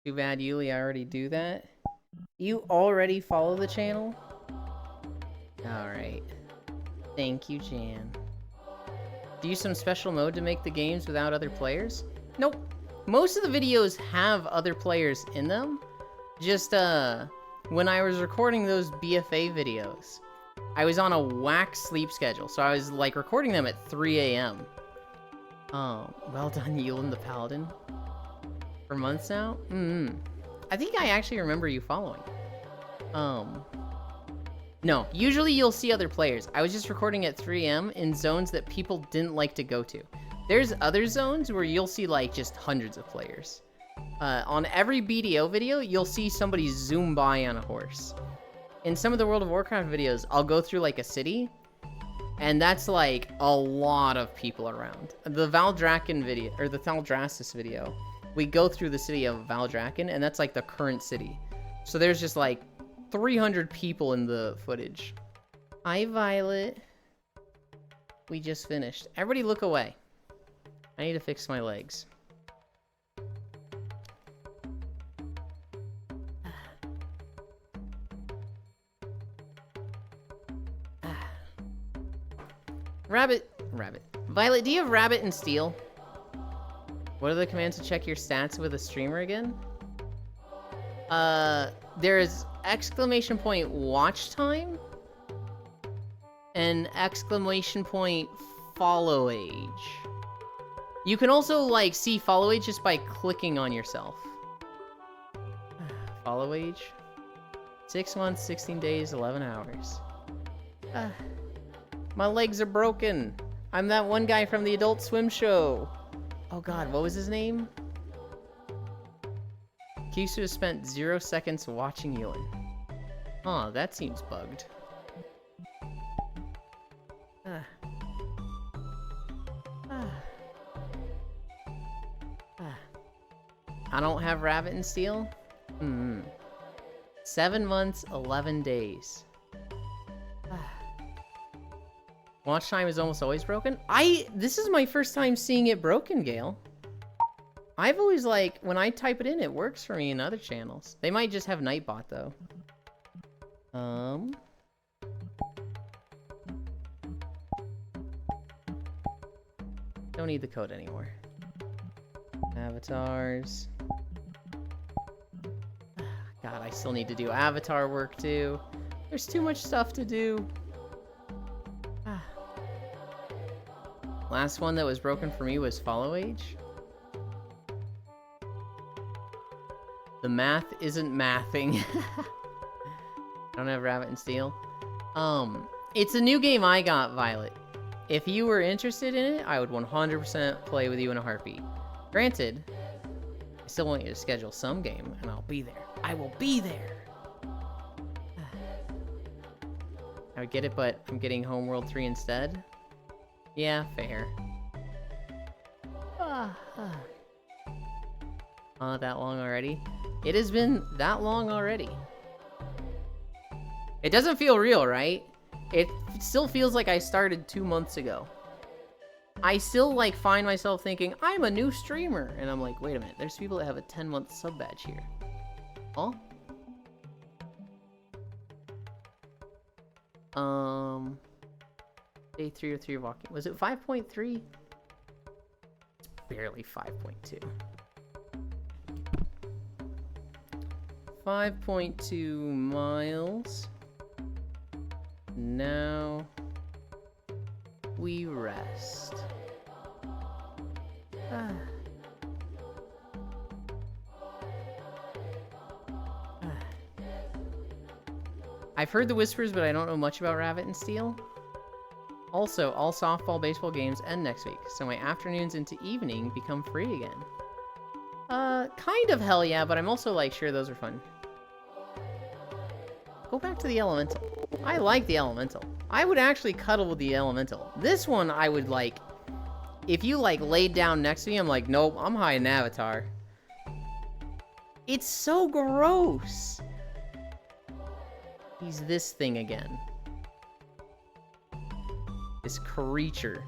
Too bad, Yuli, I already do that. You already follow the channel? Alright. Thank you, Jan. Do you use some special mode to make the games without other players? Nope. Most of the videos have other players in them. Just, when I was recording those BFA videos, I was on a whack sleep schedule, so I was, like, recording them at 3 a.m. Well done, Yulin the Paladin. For months now? I think I actually remember you following. No, usually you'll see other players. I was just recording at 3 a.m. in zones that people didn't like to go to. There's other zones where you'll see, like, just hundreds of players. On every BDO video, you'll see somebody zoom by on a horse. In some of the World of Warcraft videos, I'll go through, like, a city, and that's, like, a lot of people around. The Valdrakken video, or the Thaldraszus video, we go through the city of Valdrakken, and that's, like, the current city. So there's just, like, 300 people in the footage. Hi, Violet. We just finished. Everybody look away. I need to fix my legs. Rabbit. Violet, do you have Rabbit and Steel? What are the commands to check your stats with a streamer again? There's exclamation point watch time and exclamation point follow age. You can also, like, see follow age just by clicking on yourself. Follow age? 6 months, 16 days, 11 hours. My legs are broken. I'm that one guy from the Adult Swim show. Oh god, what was his name? Kisu has spent 0 seconds watching Ewan. Huh, that seems bugged. I don't have Rabbit and Steel? 7 months, 11 days. Watch time is almost always broken? This is my first time seeing it broken, Gale. I've always, like, when I type it in, it works for me in other channels. They might just have Nightbot, though. Don't need the code anymore. Avatars. God, I still need to do avatar work, too. There's too much stuff to do. Last one that was broken for me was follow age. The math isn't mathing. I don't have Rabbit and Steel. It's a new game I got, Violet. If you were interested in it, I would 100% play with you in a heartbeat. Granted, I still want you to schedule some game, and I'll be there. I will be there! I would get it, but I'm getting Homeworld 3 instead. Yeah, fair. That long already? It has been that long already. It doesn't feel real, right? It still feels like I started 2 months ago. I still, like, find myself thinking, I'm a new streamer. And I'm like, wait a minute, there's people that have a 10-month sub badge here. Huh? Day 3 or 3 walking. Was it 5.3? It's barely 5.2. 5.2 miles. Now we rest. I've heard the whispers, but I don't know much about Rabbit and Steel. Also, all softball, baseball games end next week, so my afternoons into evening become free again. Kind of hell yeah, but I'm also, like, sure those are fun. Go back to the Elemental. I like the Elemental. I would actually cuddle with the Elemental. This one, I would, like... If you, like, laid down next to me, I'm like, nope, I'm high in Avatar. It's so gross. He's this thing again. This creature.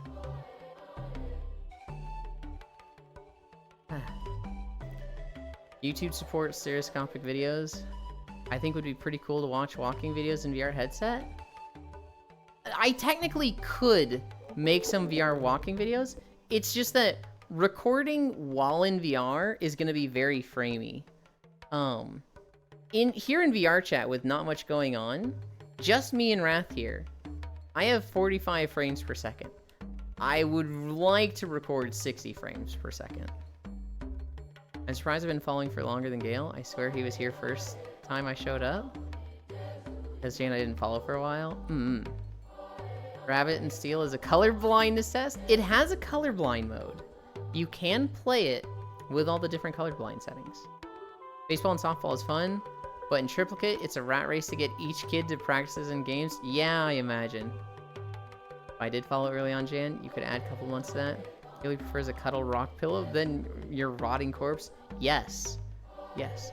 YouTube supports stereoscopic videos. I think would be pretty cool to watch walking videos in VR headset. I technically could make some VR walking videos. It's just that recording while in VR is going to be very framey. Here in VR chat with not much going on, just me and Wrath here, I have 45 frames per second. I would like to record 60 frames per second. I'm surprised I've been following for longer than Gale. I swear he was here first time I showed up. Because Jane I didn't follow for a while. Rabbit and Steel is a color blindness test. It has a colorblind mode. You can play it with all the different colorblind settings. Baseball and softball is fun, but in triplicate, it's a rat race to get each kid to practices in games. Yeah, I imagine. If I did follow early on, Jan, you could add a couple months to that. Gilly prefers a cuddle rock pillow than your rotting corpse. Yes. Yes.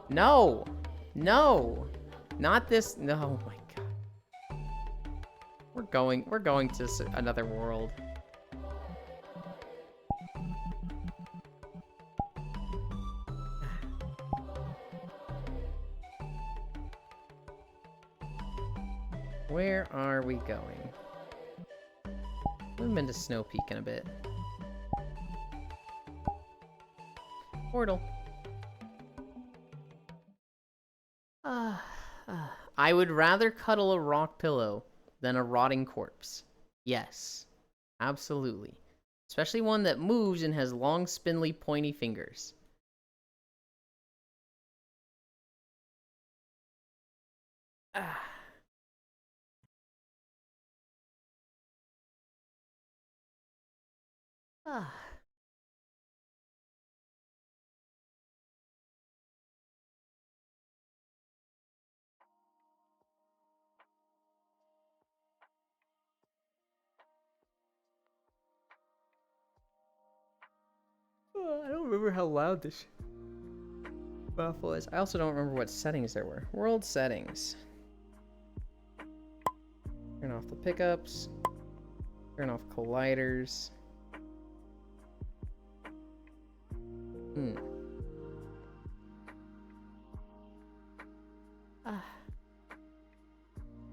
No! No! Not this. No, oh my god. We're going to another world. Where are we going? We haven't been to Snow Peak in a bit. Portal. I would rather cuddle a rock pillow than a rotting corpse. Yes. Absolutely. Especially one that moves and has long, spindly, pointy fingers. I don't remember how loud this baffle is. I also don't remember what settings there were. World settings. Turn off the pickups. Turn off colliders.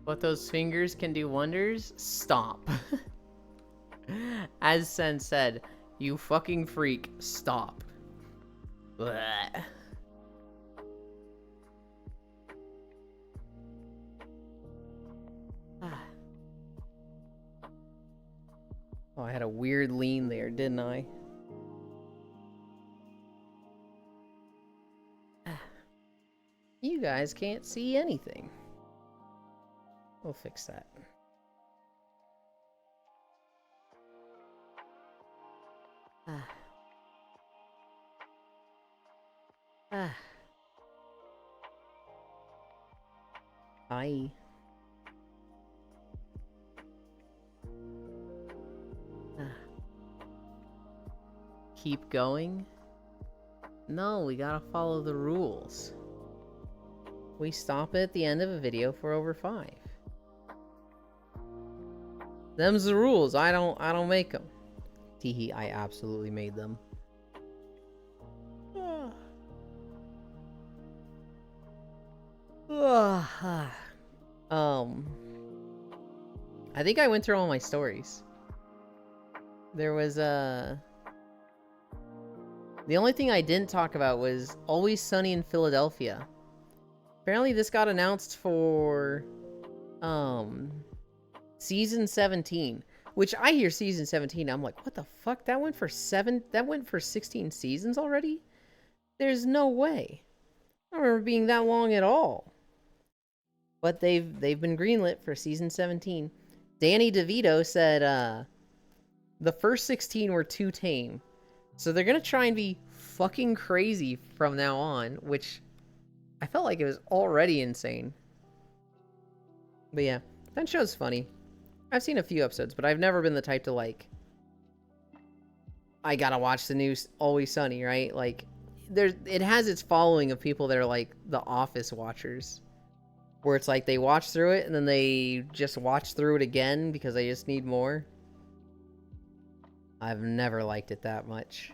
But those fingers can do wonders? Stop. As Sen said, you fucking freak, stop. Blech. Oh, I had a weird lean there, didn't I? You guys can't see anything. We'll fix that. Hi. Keep going? No, we gotta follow the rules. We stop at the end of a video for over 5. Them's the rules. I don't make them. Teehee, I absolutely made them. I think I went through all my stories. There was the only thing I didn't talk about was Always Sunny in Philadelphia. Apparently this got announced for season 17, which I hear season 17, I'm like, what the fuck? That went for 16 seasons already? There's no way. I don't remember being that long at all. But they've been greenlit for season 17. Danny DeVito said the first 16 were too tame. So they're gonna try and be fucking crazy from now on, which I felt like it was already insane. But yeah, that show's funny. I've seen a few episodes, but I've never been the type to like, I gotta watch the new Always Sunny, right? Like, it has its following of people that are like the Office watchers. where it's like they watch through it and then they just watch through it again because they just need more. I've never liked it that much.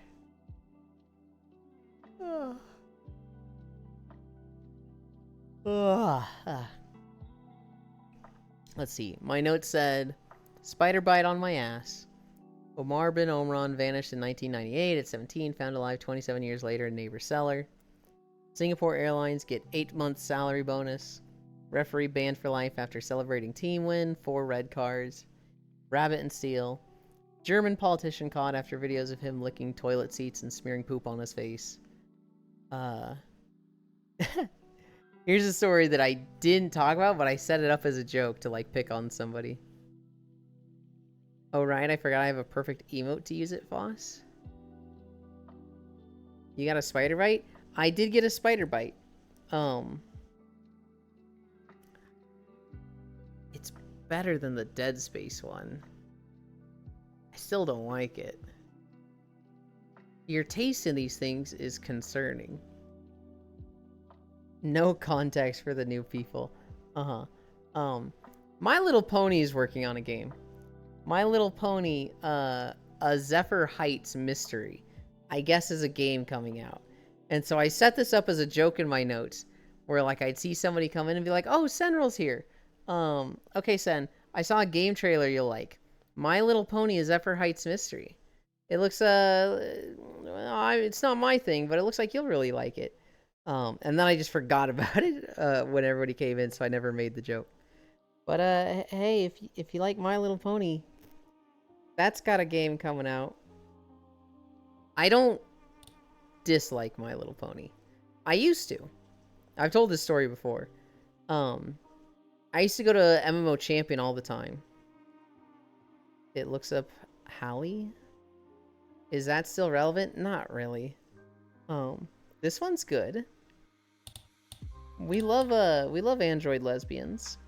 Let's see. My note said, spider bite on my ass. Omar bin Omran vanished in 1998 at 17, found alive 27 years later in neighbor's cellar. Singapore Airlines get 8 months salary bonus. Referee banned for life after celebrating team win. 4 red cards. Rabbit and Steel. German politician caught after videos of him licking toilet seats and smearing poop on his face. Here's a story that I didn't talk about, but I set it up as a joke to, like, pick on somebody. Oh, right, I forgot I have a perfect emote to use it, Foss. You got a spider bite? I did get a spider bite. It's better than the Dead Space one. I still don't like it. Your taste in these things is concerning. No context for the new people. My Little Pony is working on a game. My Little Pony, a Zephyr Heights mystery, I guess is a game coming out. And so I set this up as a joke in my notes, where like I'd see somebody come in and be like, "Oh, Senril's here. Okay, Sen, I saw a game trailer you'll like. My Little Pony, a Zephyr Heights mystery. It looks it's not my thing, but it looks like you'll really like it." And then I just forgot about it when everybody came in, so I never made the joke. But hey, if you like My Little Pony, that's got a game coming out. I don't dislike My Little Pony. I used to. I've told this story before. I used to go to MMO Champion all the time. It looks up Hallie. Is that still relevant? Not really. This one's good. We love android lesbians.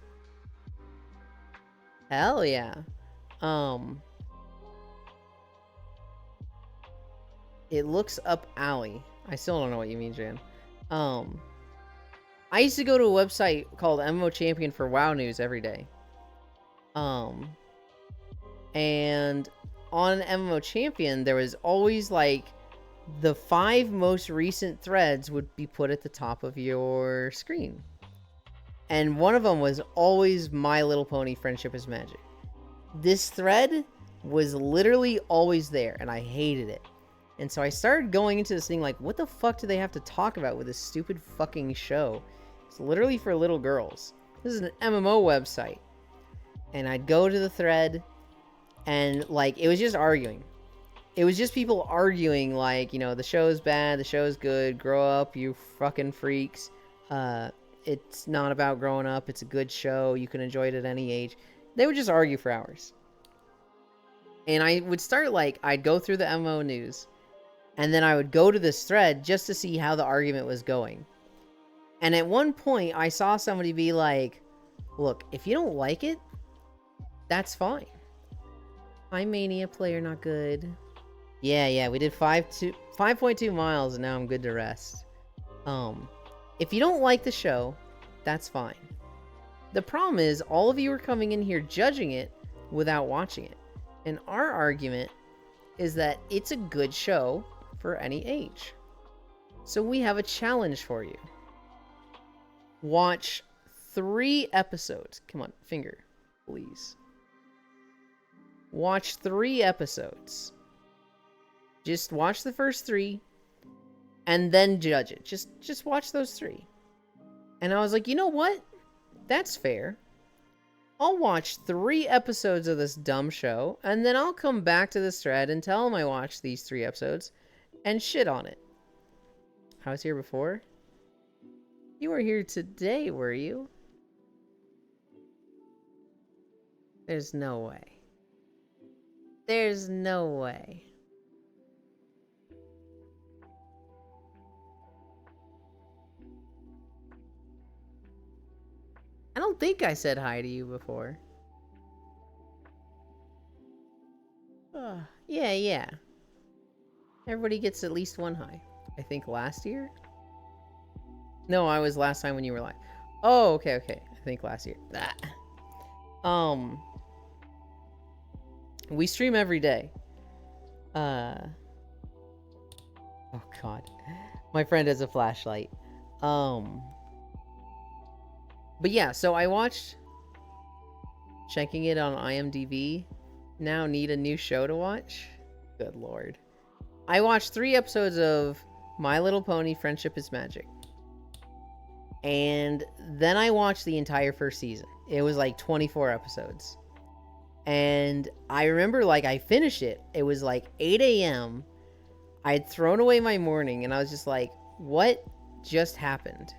Hell yeah. It looks up Allie. I still don't know what you mean, Jan. I used to go to a website called MMO Champion for WoW news every day. And on MMO Champion, there was always like the 5 most recent threads would be put at the top of your screen. And one of them was always My Little Pony Friendship is Magic. This thread was literally always there, and I hated it. And so I started going into this thing like, what the fuck do they have to talk about with this stupid fucking show? It's literally for little girls. This is an MMO website. And I'd go to the thread, and like, it was just arguing. It was just people arguing like, you know, the show's bad, the show's good, grow up, you fucking freaks. It's not about growing up, it's a good show, you can enjoy it at any age. They would just argue for hours. And I would start like, I'd go through the MMO news, and then I would go to this thread just to see how the argument was going. And at one point, I saw somebody be like, look, if you don't like it, that's fine. Hi, Mania, player not good. Yeah, we did 5.2 miles, and now I'm good to rest. If you don't like the show, that's fine. The problem is, all of you are coming in here judging it without watching it. And our argument is that it's a good show for any age. So we have a challenge for you. Watch 3 episodes. Come on, finger, please. Watch 3 episodes. Just watch the first 3 and then judge it. Just watch those 3. And I was like, you know what? That's fair. I'll watch 3 episodes of this dumb show, and then I'll come back to this thread and tell them I watched these 3 episodes and shit on it. I was here before. You were here today, were you? There's no way. There's no way. I don't think I said hi to you before. Yeah. Everybody gets at least 1 hi. I think last year? No, I was last time when you were live. Oh, okay. think last year. We stream every day. Oh god. My friend has a flashlight. But yeah, so I watched, checking it on IMDb. Now need a new show to watch? Good lord. I watched 3 episodes of My Little Pony Friendship is Magic. And then I watched the entire first season. It was like 24 episodes. And I remember, like, I finished it. It was like 8 a.m. I had thrown away my morning, and I was just like, what just happened?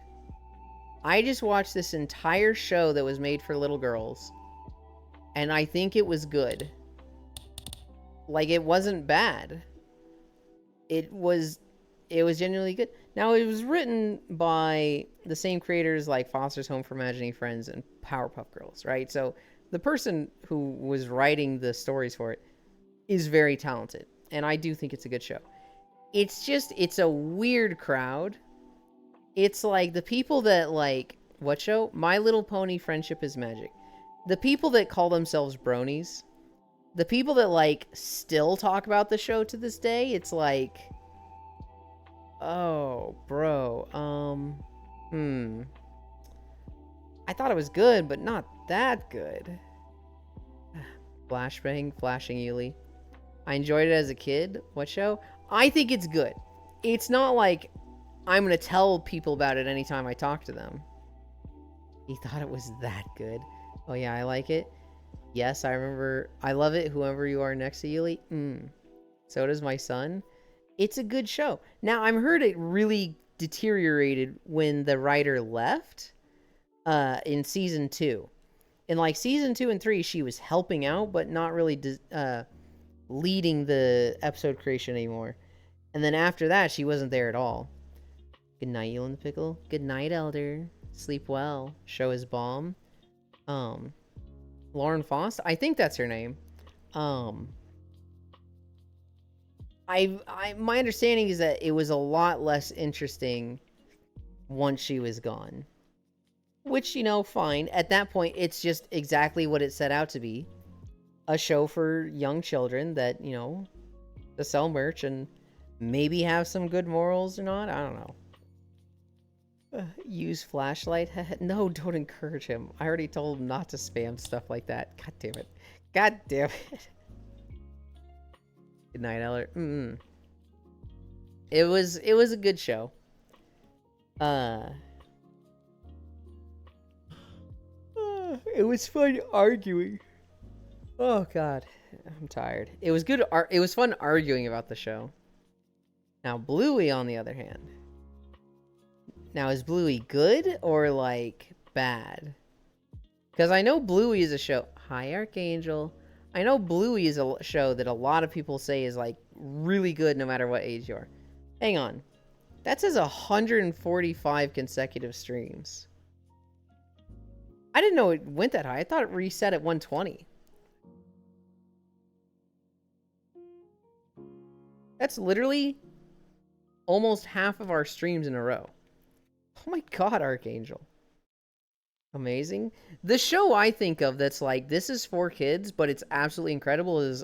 I just watched this entire show that was made for little girls, and I think it was good. Like, it wasn't bad. It was genuinely good. Now, it was written by the same creators like Foster's Home for Imaginary Friends and Powerpuff Girls, right? So the person who was writing the stories for it is very talented, and I do think it's a good show. It's just, it's a weird crowd. It's like the people that, like, what show? My Little Pony Friendship is Magic. The people that call themselves bronies, the people that, like, still talk about the show to this day, it's like, oh, bro, I thought it was good, but not that good. Flashbang, Flashing Yuli. I enjoyed it as a kid. What show? I think it's good. It's not like I'm going to tell people about it anytime I talk to them. He thought it was that good. Oh yeah, I like it. Yes, I remember. I love it. Whoever You Are Next to Yuli. So does my son. It's a good show. Now, I've heard it really deteriorated when the writer left in season 2. In like season 2 and 3, she was helping out, but not really leading the episode creation anymore. And then after that, she wasn't there at all. Good night, Yule and the Pickle. Good night, Elder. Sleep well. Show is bomb. Lauren Faust? I think that's her name. My understanding is that it was a lot less interesting once she was gone. Which, you know, fine. At that point, it's just exactly what it set out to be. A show for young children that, you know, to sell merch and maybe have some good morals or not. I don't know. Use flashlight? No, don't encourage him. I already told him not to spam stuff like that. God damn it. God damn it. Good night, Eller. It was a good show. It was fun arguing. Oh god, I'm tired. It was good. It was fun arguing about the show. Now, Bluey, on the other hand. Now, is Bluey good or, like, bad? Because I know Bluey is a show... Hi, Archangel. I know Bluey is a show that a lot of people say is, like, really good no matter what age you are. Hang on. That says 145 consecutive streams. I didn't know it went that high. I thought it reset at 120. That's literally almost half of our streams in a row. Oh my god, Archangel. Amazing. The show I think of that's like, this is for kids, but it's absolutely incredible is,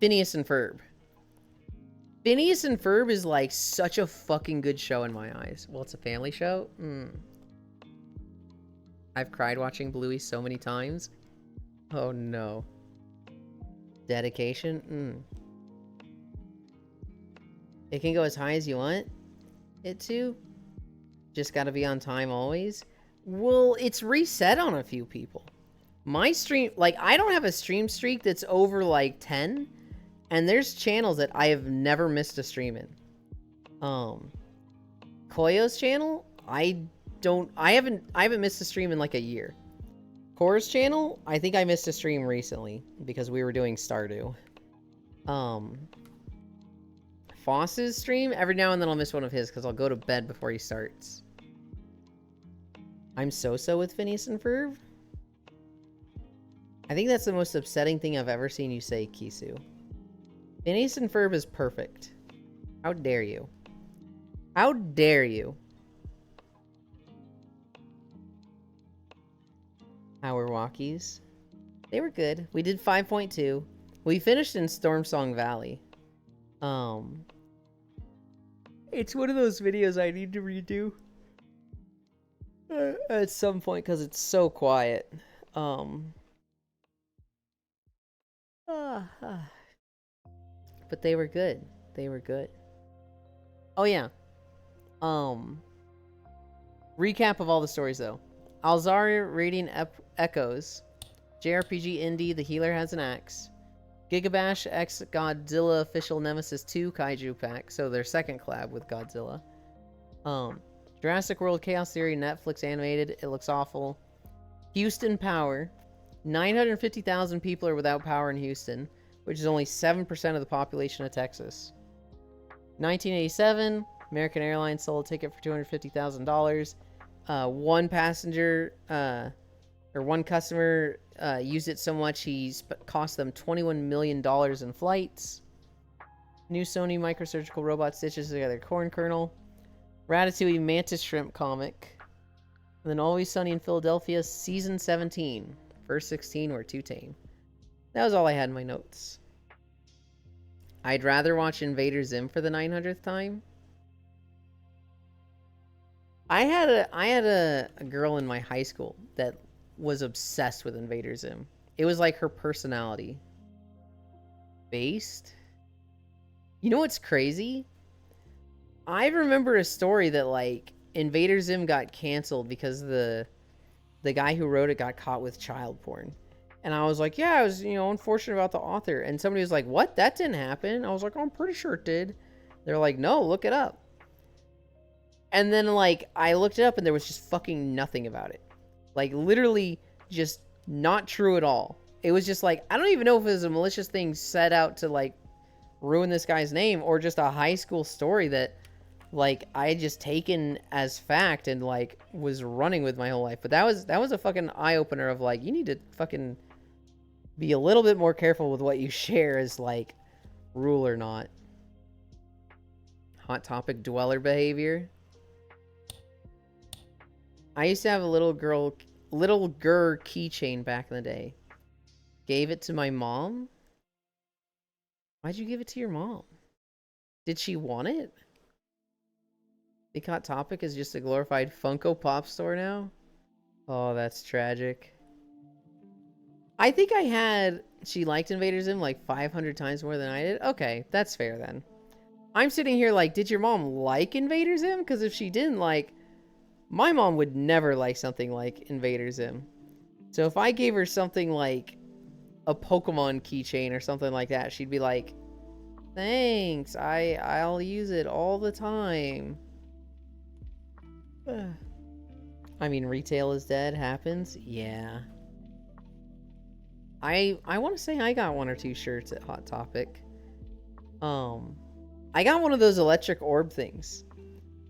Phineas and Ferb. Phineas and Ferb is like such a fucking good show in my eyes. Well, it's a family show. I've cried watching Bluey so many times. Oh no. Dedication. It can go as high as you want it to. Just gotta be on time always. Well, it's reset on a few people. My stream, like, I don't have a stream streak that's over like 10. And there's channels that I have never missed a stream in. Koyo's channel, I haven't missed a stream in like a year. Cora's channel, I think I missed a stream recently because we were doing Stardew. Foss's stream, every now and then I'll miss one of his because I'll go to bed before he starts. I'm so with Phineas and Ferb. I think that's the most upsetting thing I've ever seen you say, Kisu. Phineas and Ferb is perfect. How dare you? How dare you? Our walkies. They were good. We did 5.2. We finished in Stormsong Valley. It's one of those videos I need to redo at some point because it's so quiet. But they were good. They were good. Oh yeah. Recap of all the stories though. Alzaria Radiant Echoes. JRPG Indie The Healer Has an Axe. Gigabash X Godzilla Official Nemesis 2 Kaiju Pack. So their second collab with Godzilla. Jurassic World Chaos Theory Netflix animated. It looks awful. Houston Power. 950,000 people are without power in Houston, which is only 7% of the population of Texas. 1987, American Airlines sold a ticket for $250,000. One passenger, or one customer used it so much he cost them $21 million in flights. New Sony microsurgical robot stitches together corn kernel. Ratatouille Mantis Shrimp comic. And then Always Sunny in Philadelphia, Season 17. First 16 were too tame. That was all I had in my notes. I'd rather watch Invader Zim for the 900th time. I had a girl in my high school that was obsessed with Invader Zim. It was like her personality. Based? You know what's crazy? I remember a story that like Invader Zim got canceled because the guy who wrote it got caught with child porn. And I was like, yeah, I was, unfortunate about the author. And somebody was like, what? That didn't happen. I was like, oh, I'm pretty sure it did. They're like, no, look it up. And then, like, I looked it up and there was just fucking nothing about it. Like, literally just not true at all. It was just like, I don't even know if it was a malicious thing set out to, like, ruin this guy's name or just a high school story that, like, I had just taken as fact and, like, was running with my whole life. But that was a fucking eye-opener of, like, you need to fucking be a little bit more careful with what you share as, like, rule or not. Hot Topic dweller behavior. I used to have a little girl keychain back in the day. Gave it to my mom. Why'd you give it to your mom? Did she want it? Think Hot Topic is just a glorified Funko Pop store now? Oh, that's tragic. I think she liked Invader Zim like 500 times more than I did. Okay, that's fair then. I'm sitting here like, did your mom like Invader Zim? Because if she didn't like, my mom would never like something like Invader Zim. So if I gave her something like a Pokemon keychain or something like that, she'd be like, thanks, I'll use it all the time. I mean, retail is dead. Happens. Yeah. I want to say I got 1 or 2 shirts at Hot Topic. I got one of those electric orb things.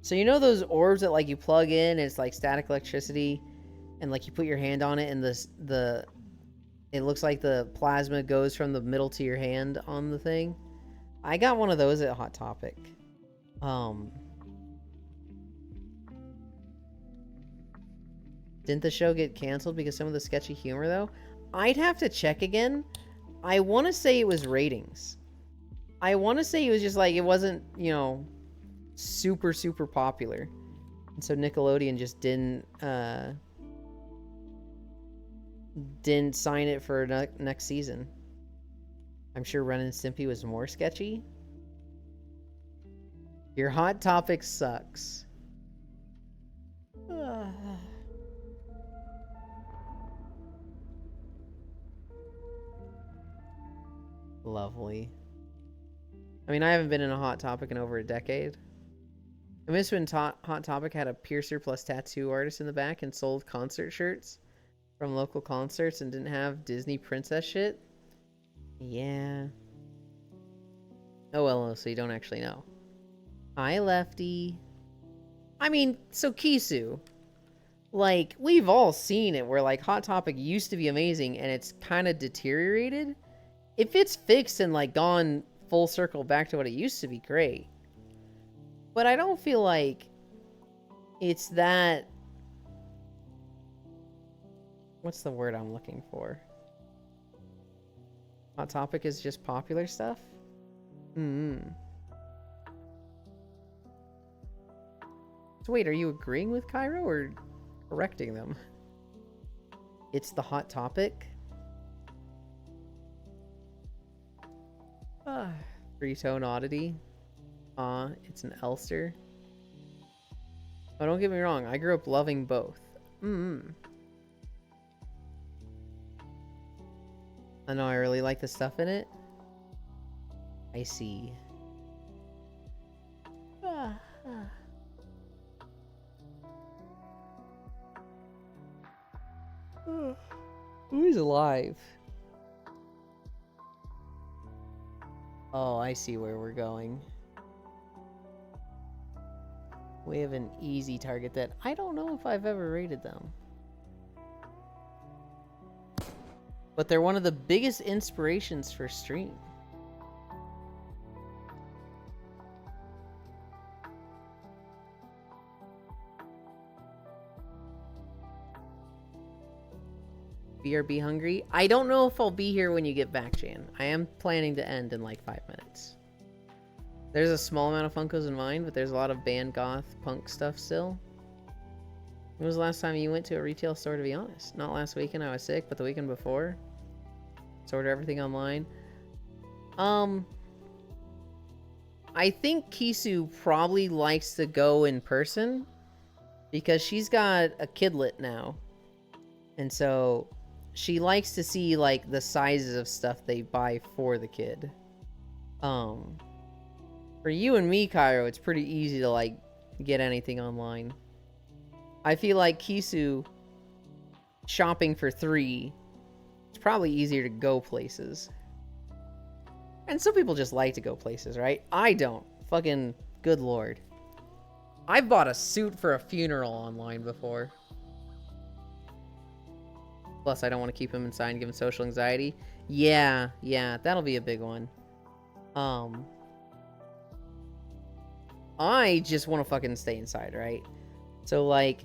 So you know those orbs that like you plug in and it's like static electricity and like you put your hand on it and it looks like the plasma goes from the middle to your hand on the thing. I got one of those at Hot Topic. Didn't the show get canceled because some of the sketchy humor though? I'd have to check again. I want to say it was ratings. I want to say it was just like, it wasn't, super, super popular. And so Nickelodeon just didn't sign it for next season. I'm sure Ren and Stimpy was more sketchy. Your Hot Topic sucks. Lovely. I mean, I haven't been in a Hot Topic in over a decade. I miss when Hot Topic had a piercer plus tattoo artist in the back and sold concert shirts from local concerts and didn't have Disney princess shit. Yeah. Oh well, so you don't actually know. Hi, Lefty. I mean, so Kisu. Like, we've all seen it where, like, Hot Topic used to be amazing and it's kind of deteriorated. If it's fixed and, like, gone full circle back to what it used to be, great. But I don't feel like it's that What's the word I'm looking for? Hot Topic is just popular stuff? So wait, are you agreeing with Cairo or correcting them? It's the Hot Topic? Three-tone oddity. It's an Elster. Oh, don't get me wrong, I grew up loving both. I know I really like the stuff in it. I see. Who's alive? Oh, I see where we're going. We have an easy target that I don't know if I've ever rated them. But they're one of the biggest inspirations for stream. BRB hungry? I don't know if I'll be here when you get back, Jan. I am planning to end in like 5 minutes. There's a small amount of Funkos in mine, but there's a lot of band goth punk stuff still. When was the last time you went to a retail store, to be honest? Not last weekend, I was sick, but the weekend before. Order everything online. I think Kisu probably likes to go in person because she's got a kidlet now. And so she likes to see like the sizes of stuff they buy for the kid. For you and me, Cairo, it's pretty easy to like get anything online. I feel like Kisu shopping for 3, it's probably easier to go places. And some people just like to go places, right? I don't. Fucking good lord. I've bought a suit for a funeral online before. Plus, I don't want to keep him inside and give him social anxiety. Yeah, that'll be a big one. I just want to fucking stay inside, right? So, like,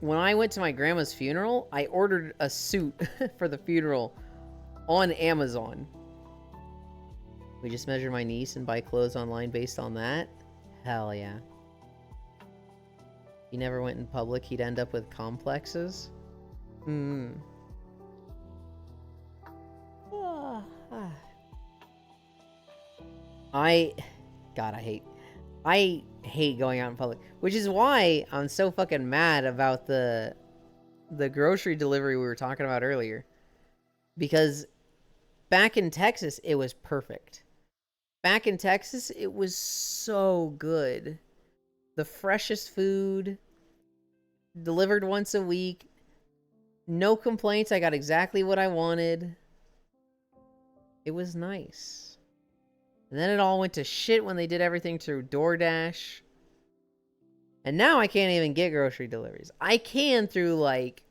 when I went to my grandma's funeral, I ordered a suit for the funeral on Amazon. We just measure my niece and buy clothes online based on that? Hell yeah. He never went in public, he'd end up with complexes. I hate going out in public, which is why I'm so fucking mad about the grocery delivery we were talking about earlier. Because back in Texas, it was perfect. Back in Texas, it was so good. The freshest food, delivered once a week, no complaints. I got exactly what I wanted. It was nice. And then it all went to shit when they did everything through DoorDash. And now I can't even get grocery deliveries. I can through, like,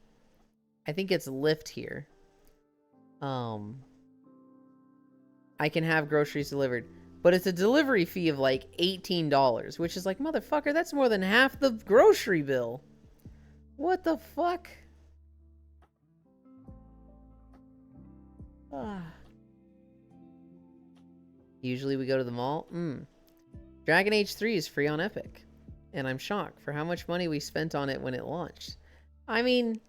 I think it's Lyft here. I can have groceries delivered. But it's a delivery fee of, like, $18. Which is like, motherfucker, that's more than half the grocery bill. What the fuck? Usually we go to the mall. Dragon Age 3 is free on Epic. And I'm shocked for how much money we spent on it when it launched. I mean,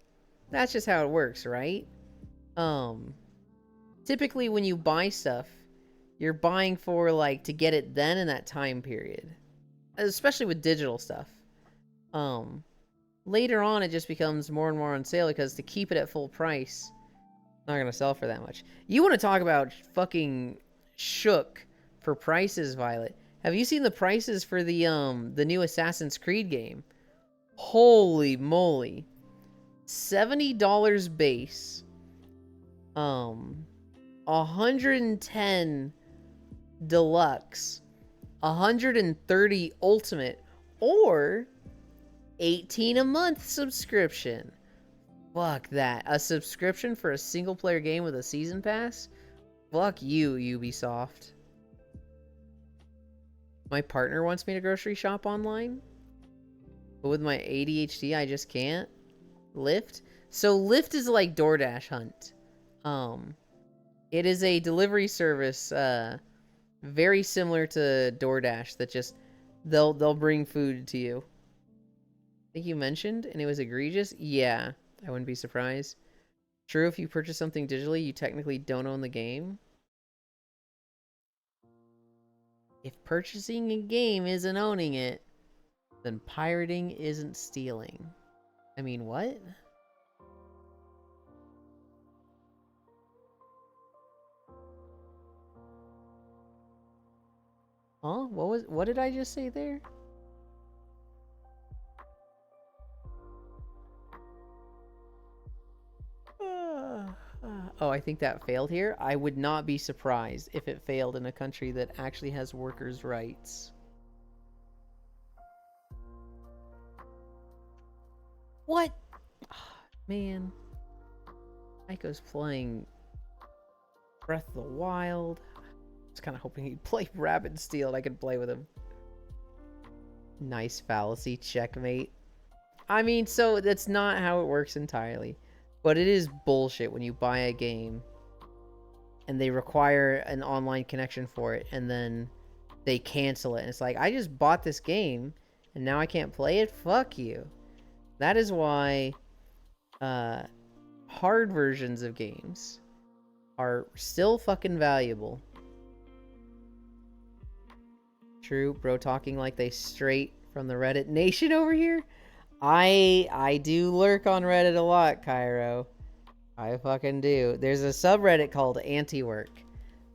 that's just how it works, right? Typically when you buy stuff, you're buying for, like, to get it then in that time period. Especially with digital stuff. Later on, it just becomes more and more on sale because to keep it at full price, not gonna sell for that much. You want to talk about fucking shook for prices, Violet? Have you seen the prices for the new Assassin's Creed game? Holy moly. $70 base. 110 deluxe. 130 ultimate. Or 18 a month subscription. Fuck that. A subscription for a single player game with a season pass? Fuck you, Ubisoft. My partner wants me to grocery shop online, but with my ADHD, I just can't. Lyft? So Lyft is like DoorDash Hunt. It is a delivery service, very similar to DoorDash that just they'll bring food to you. I think you mentioned, and it was egregious. Yeah, I wouldn't be surprised. True, if you purchase something digitally, you technically don't own the game. If purchasing a game isn't owning it, then pirating isn't stealing. I mean, what? Huh? What did I just say there? Oh, I think that failed here. I would not be surprised if it failed in a country that actually has workers' rights. What? Man. Aiko's playing Breath of the Wild. I was kind of hoping he'd play Rabbit Steel and I could play with him. Nice fallacy, checkmate. I mean, so that's not how it works entirely. But it is bullshit when you buy a game and they require an online connection for it and then they cancel it. And it's like, I just bought this game and now I can't play it? Fuck you. That is why hard versions of games are still fucking valuable. True, bro talking like they straight from the Reddit nation over here. I do lurk on Reddit a lot, Cairo. I fucking do. There's a subreddit called Anti-Work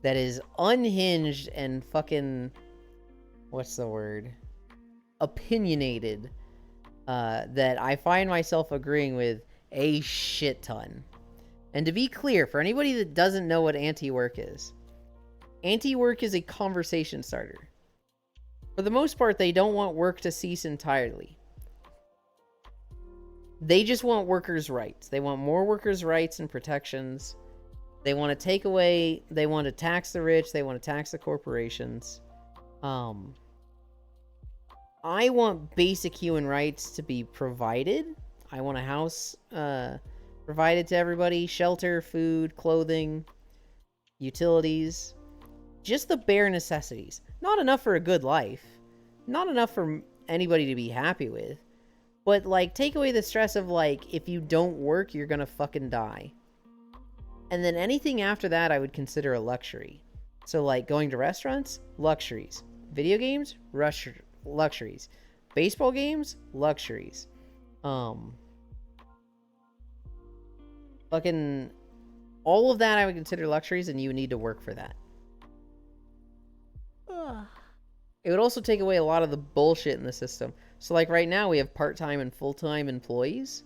that is unhinged and fucking, what's the word? Opinionated. That I find myself agreeing with a shit ton. And to be clear, for anybody that doesn't know what Anti-Work is a conversation starter. For the most part, they don't want work to cease entirely. They just want workers' rights. They want more workers' rights and protections. They want to take away, they want to tax the rich, they want to tax the corporations. I want basic human rights to be provided. I want a house provided to everybody, shelter, food, clothing, utilities. Just the bare necessities. Not enough for a good life. Not enough for anybody to be happy with. But, like, take away the stress of, like, if you don't work, you're gonna fucking die. And then anything after that I would consider a luxury. So, like, going to restaurants? Luxuries. Video games? Luxuries. Baseball games? Luxuries. Fucking... all of that I would consider luxuries, and you would need to work for that. It would also take away a lot of the bullshit in the system. So, like, right now we have part-time and full-time employees.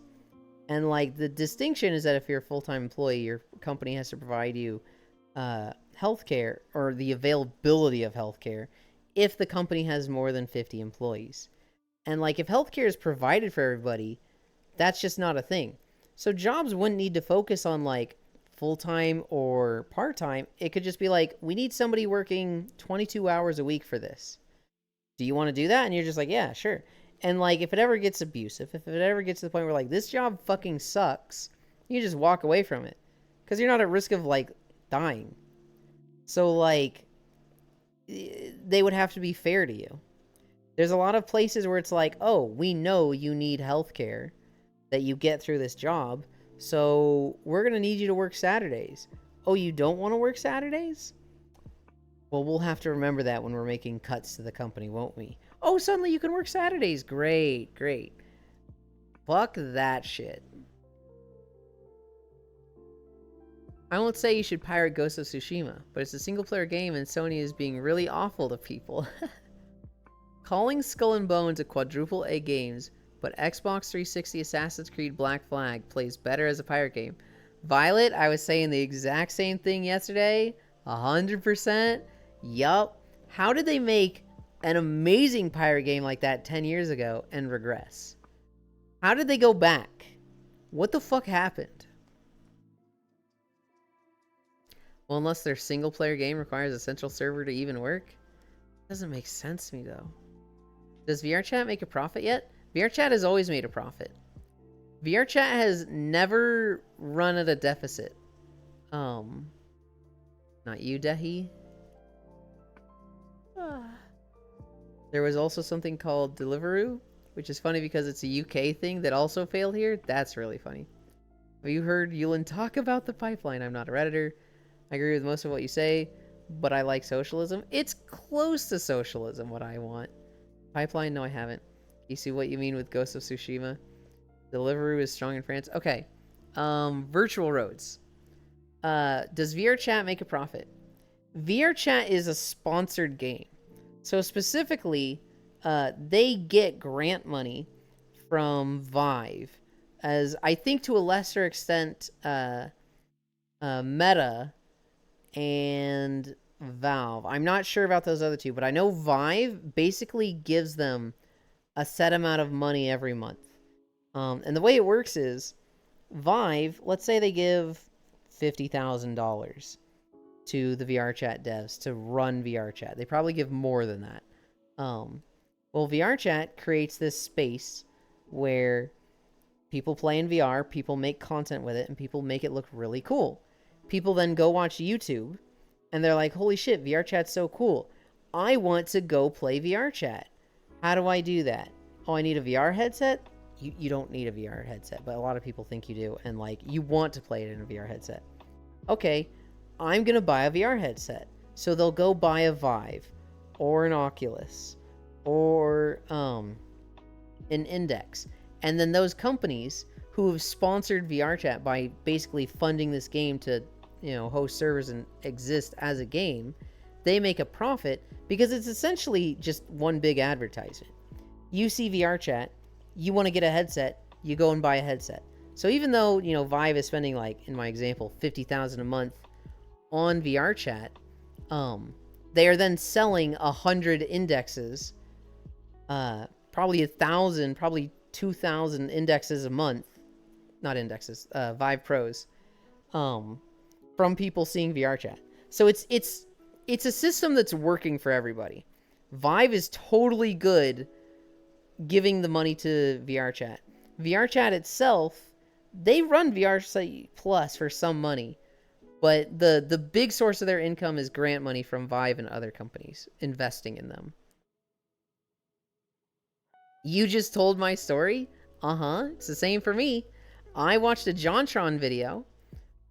And, like, the distinction is that if you're a full-time employee, your company has to provide you healthcare, or the availability of healthcare, if the company has more than 50 employees. And, like, if healthcare is provided for everybody, that's just not a thing. So jobs wouldn't need to focus on, like, full-time or part-time. It could just be like, we need somebody working 22 hours a week for this. Do you want to do that? And you're just like, yeah, sure. And, like, if it ever gets abusive, if it ever gets to the point where, like, this job fucking sucks, you just walk away from it. Because you're not at risk of, like, dying. So, like, they would have to be fair to you. There's a lot of places where it's like, oh, we know you need healthcare that you get through this job, so we're going to need you to work Saturdays. Oh, you don't want to work Saturdays? Well, we'll have to remember that when we're making cuts to the company, won't we? Oh, suddenly you can work Saturdays. Great, great. Fuck that shit. I won't say you should pirate Ghost of Tsushima, but it's a single-player game and Sony is being really awful to people. Calling Skull and Bones a quadruple A games, but Xbox 360 Assassin's Creed Black Flag plays better as a pirate game. Violet, I was saying the exact same thing yesterday. 100%. Yup. How did they make an amazing pirate game like that 10 years ago and regress? How did they go back? What the fuck happened? Well, unless their single-player game requires a central server to even work? Doesn't make sense to me, though. Does VRChat make a profit yet? VRChat has always made a profit. VRChat has never run at a deficit. Not you, Dehi. There was also something called Deliveroo, which is funny because it's a UK thing that also failed here. That's really funny. Have you heard Yulin talk about the pipeline? I'm not a Redditor. I agree with most of what you say, but I like socialism. It's close to socialism, what I want. Pipeline? No, I haven't. You see what you mean with Ghost of Tsushima? Deliveroo is strong in France. Okay. Virtual roads. Does VRChat make a profit? VRChat is a sponsored game. So specifically, they get grant money from Vive, as I think to a lesser extent, Meta and Valve. I'm not sure about those other two, but I know Vive basically gives them a set amount of money every month. And the way it works is, Vive, let's say they give $50,000 to the VRChat devs to run VRChat. They probably give more than that. Well, VRChat creates this space where people play in VR, people make content with it, and people make it look really cool. People then go watch YouTube, and they're like, holy shit, VRChat's so cool. I want to go play VRChat. How do I do that? Oh, I need a VR headset? You don't need a VR headset, but a lot of people think you do, and like, you want to play it in a VR headset. Okay, I'm gonna buy a VR headset. So they'll go buy a Vive, or an Oculus, or an Index. And then those companies who have sponsored VRChat by basically funding this game to, host servers and exist as a game, they make a profit because it's essentially just one big advertisement. You see VRChat, you want to get a headset, you go and buy a headset. So even though, Vive is spending, like, in my example, $50,000 a month on VRChat, they are then selling 100 indexes, probably 1,000, probably 2,000 indexes a month, not indexes, Vive Pros, from people seeing VRChat. So it's a system that's working for everybody. Vive is totally good giving the money to VRChat. VRChat itself, they run VRChat Plus for some money, but the big source of their income is grant money from Vive and other companies investing in them. You just told my story? It's the same for me. I watched a JonTron video,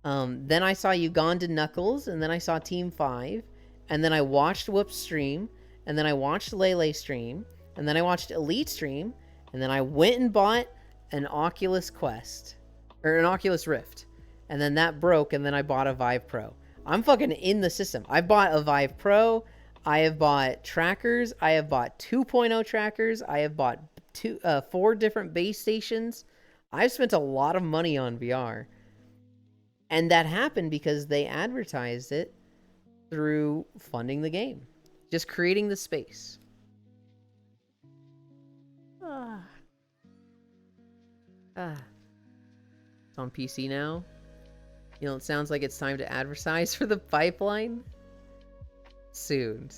then I saw Ugandan Knuckles, and then I saw Team 5, and then I watched Whoop's stream, and then I watched Lele stream, and then I watched Elite stream, and then I went and bought an Oculus Quest, or an Oculus Rift, and then that broke, and then I bought a Vive Pro. I'm fucking in the system. I bought a Vive Pro, I have bought trackers, I have bought 2.0 trackers, I have bought 4 different base stations. I've spent a lot of money on VR. And that happened because they advertised it through funding the game. Just creating the space. It's on PC now. It sounds like it's time to advertise for the pipeline. Soon.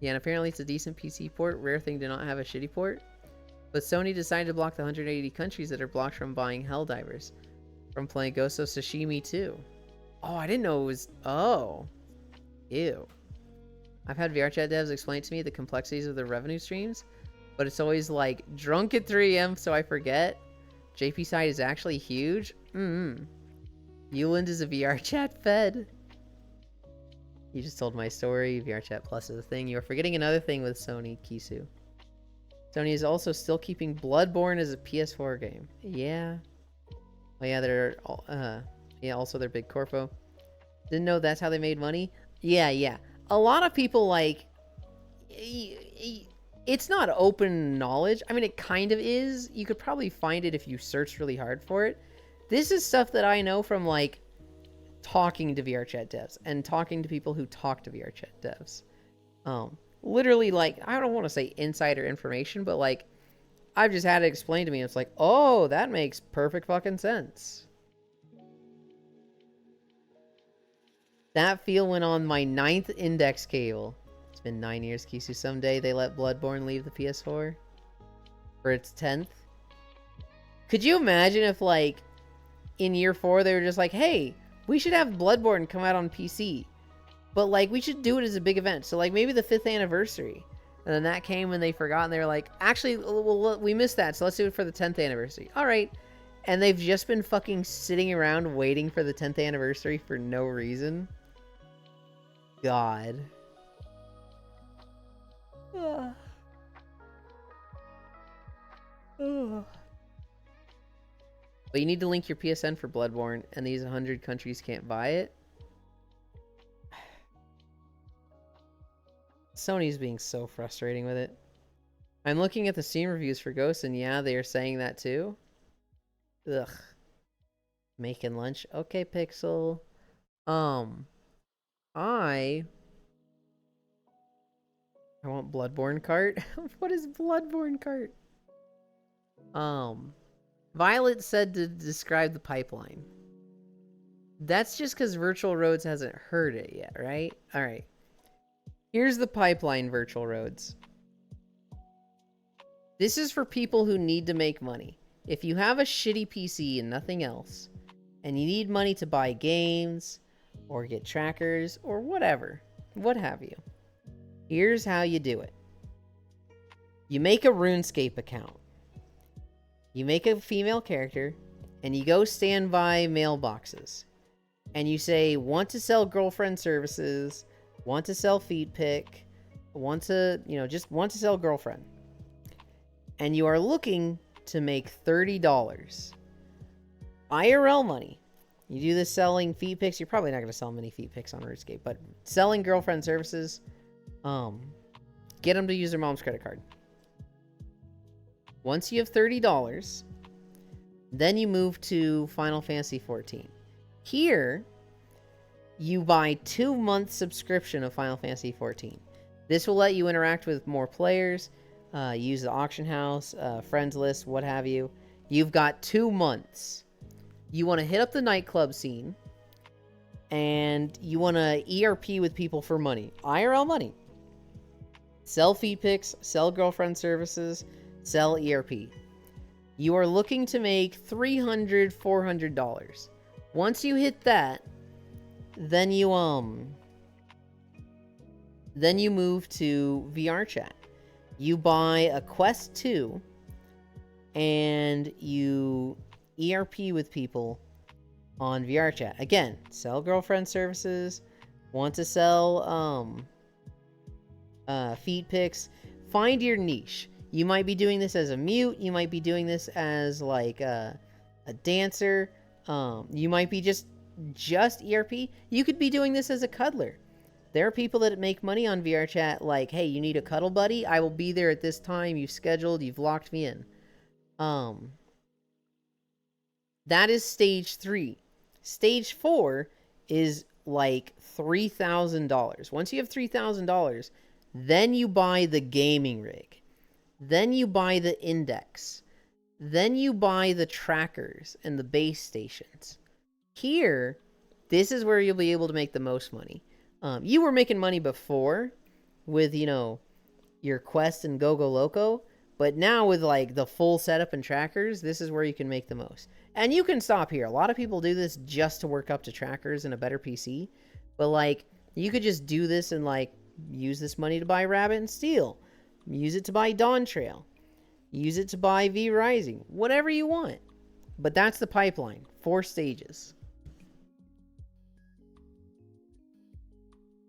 Yeah, and apparently it's a decent PC port. Rare thing to not have a shitty port. But Sony decided to block the 180 countries that are blocked from buying Helldivers from playing Ghost of Tsushima 2. Oh, I didn't know it was... Oh. Ew. I've had VRChat devs explain to me the complexities of the revenue streams, but it's always like, drunk at 3 a.m. so I forget. JP side is actually huge. Uland is a VRChat fed. You just told my story. VRChat Plus is a thing. You are forgetting another thing with Sony, Kisu. Sony is also still keeping Bloodborne as a PS4 game. Yeah. Oh yeah, they're also their big corpo. Didn't know that's how they made money? Yeah. A lot of people, like, it's not open knowledge. I mean, it kind of is. You could probably find it if you search really hard for it. This is stuff that I know from, like, talking to VRChat devs and talking to people who talk to VRChat devs. Literally, like, I don't want to say insider information, but, like, I've just had it explained to me. It's like, oh, that makes perfect fucking sense. That feel went on my 9th index cable. It's been 9 years, Kisu. Someday they let Bloodborne leave the PS4 for its 10th. Could you imagine if, like, in year 4 they were just like, hey, we should have Bloodborne come out on PC, but like we should do it as a big event, so like maybe the 5th anniversary. And then that came and they forgot, and they were like, actually, well, we missed that, so let's do it for the 10th anniversary. All right. And they've just been fucking sitting around waiting for the 10th anniversary for no reason. God. Ugh. Ugh. But you need to link your PSN for Bloodborne, and these 100 countries can't buy it. Sony's being so frustrating with it. I'm looking at the Steam reviews for Ghost, and yeah, they are saying that too. Ugh. Making lunch. Okay, Pixel. I want Bloodborne cart. What is Bloodborne cart? Violet said to describe the pipeline. That's just because Virtual Roads hasn't heard it yet, right? Alright. Here's the pipeline, Virtual Roads. This is for people who need to make money. If you have a shitty PC and nothing else, and you need money to buy games, or get trackers, or whatever, what have you, here's how you do it. You make a RuneScape account. You make a female character, and you go stand by mailboxes. And you say, want to sell girlfriend services, want to sell feed pic, want to, just want to sell girlfriend. And you are looking to make $30. IRL money. You do this selling feed pics. You're probably not going to sell many feed pics on RuneScape, but selling girlfriend services, get them to use their mom's credit card. Once you have $30, then you move to Final Fantasy XIV. Here, you buy 2-month subscription of Final Fantasy XIV. This will let you interact with more players, use the auction house, friends list, what have you. You've got 2 months. You want to hit up the nightclub scene, and you want to ERP with people for money. IRL money. Sell feed pics, sell girlfriend services, sell ERP. You are looking to make $300, $400. Once you hit that, then you move to VR chat. You buy a Quest 2 and you ERP with people on VR chat. Again, sell girlfriend services, want to sell feed pics, find your niche. You might be doing this as a mute, you might be doing this as like a dancer, you might be just ERP. You could be doing this as a cuddler. There are people that make money on VR chat like, hey, you need a cuddle buddy? I will be there at this time. You've scheduled, you've locked me in. That is stage 3. Stage 4 is like $3,000. Once you have $3,000, then you buy the gaming rig. Then you buy the index. Then you buy the trackers and the base stations. Here, this is where you'll be able to make the most money. You were making money before with, your Quest and Go Loco, but now with like the full setup and trackers, this is where you can make the most. And you can stop here. A lot of people do this just to work up to trackers and a better PC, but like you could just do this and like use this money to buy Rabbit and Steel, use it to buy Dawn Trail, use it to buy V Rising, whatever you want. But that's the pipeline. 4 stages.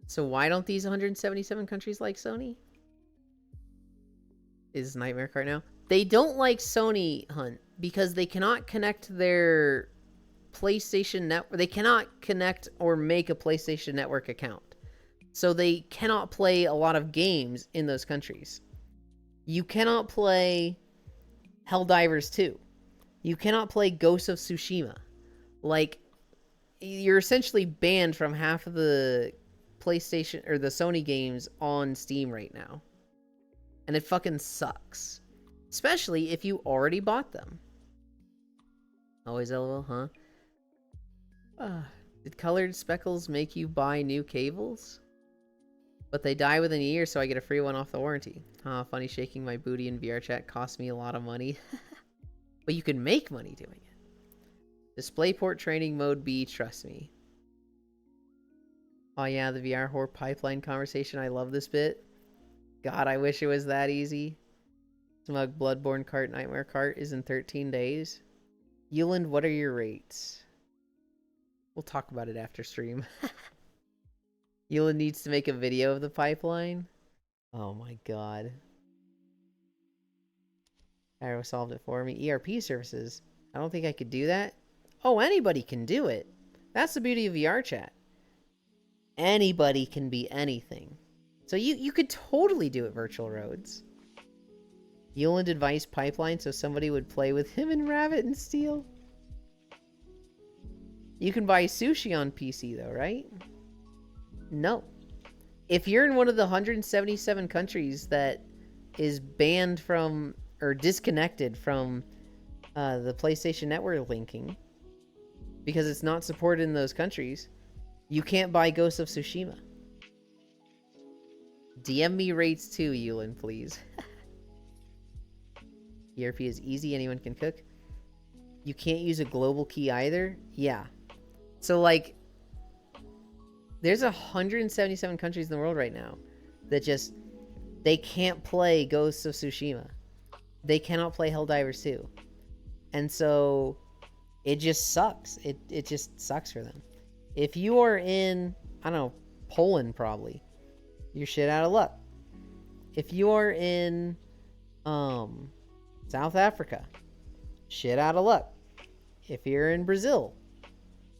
So why don't these 177 countries like Sony? Is Nightmare Cart now? They don't like Sony, Hunt, because they cannot connect their PlayStation Network. They cannot connect or make a PlayStation Network account. So they cannot play a lot of games in those countries. You cannot play Helldivers 2. You cannot play Ghost of Tsushima. Like, you're essentially banned from half of the PlayStation or the Sony games on Steam right now. And it fucking sucks. Especially if you already bought them. Always LOL, huh? Did colored speckles make you buy new cables? But they die within a year, so I get a free one off the warranty. Funny, shaking my booty in VR chat cost me a lot of money. But you can make money doing it. DisplayPort training mode B, trust me. Oh yeah, the VR whore pipeline conversation. I love this bit. God, I wish it was that easy. Smug Bloodborne cart Nightmare cart is in 13 days. Yuland, what are your rates? We'll talk about it after stream. Yuland needs to make a video of the pipeline. Oh my god. Arrow solved it for me. ERP services. I don't think I could do that. Oh, anybody can do it. That's the beauty of VR chat. Anybody can be anything. So you could totally do it, Virtual Roads. Yuland advice pipeline so somebody would play with him and Rabbit and Steel. You can buy sushi on PC though, right? No. If you're in one of the 177 countries that is banned from or disconnected from the PlayStation Network linking because it's not supported in those countries, you can't buy Ghost of Tsushima. DM me rates too, Yuland, please. ERP is easy, anyone can cook. You can't use a global key either? Yeah. So, like, there's 177 countries in the world right now that just, they can't play Ghosts of Tsushima. They cannot play Helldivers 2. And so, it just sucks. It just sucks for them. If you are in, I don't know, Poland probably, you're shit out of luck. If you are in, South Africa, shit out of luck. If you're in Brazil,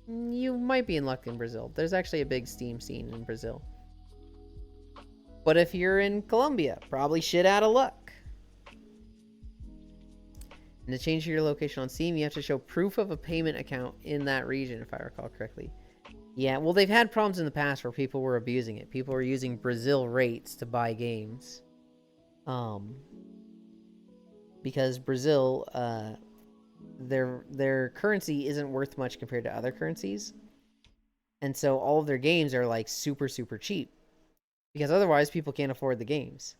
you might be in luck in Brazil. There's actually a big Steam scene in Brazil. But if you're in Colombia, probably shit out of luck. And to change your location on Steam, you have to show proof of a payment account in that region, if I recall correctly. Yeah, well, they've had problems in the past where people were abusing it. People were using Brazil rates to buy games. Because Brazil, their currency isn't worth much compared to other currencies. And so all of their games are like super, super cheap. Because otherwise people can't afford the games.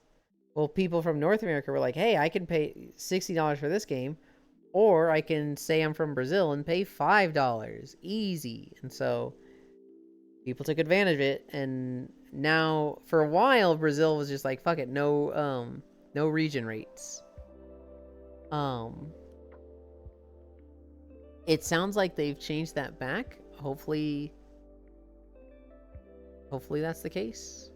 Well, people from North America were like, hey, I can pay $60 for this game. Or I can say I'm from Brazil and pay $5. Easy. And so people took advantage of it. And now, for a while, Brazil was just like, fuck it, no region rates. It sounds like they've changed that back. Hopefully that's the case.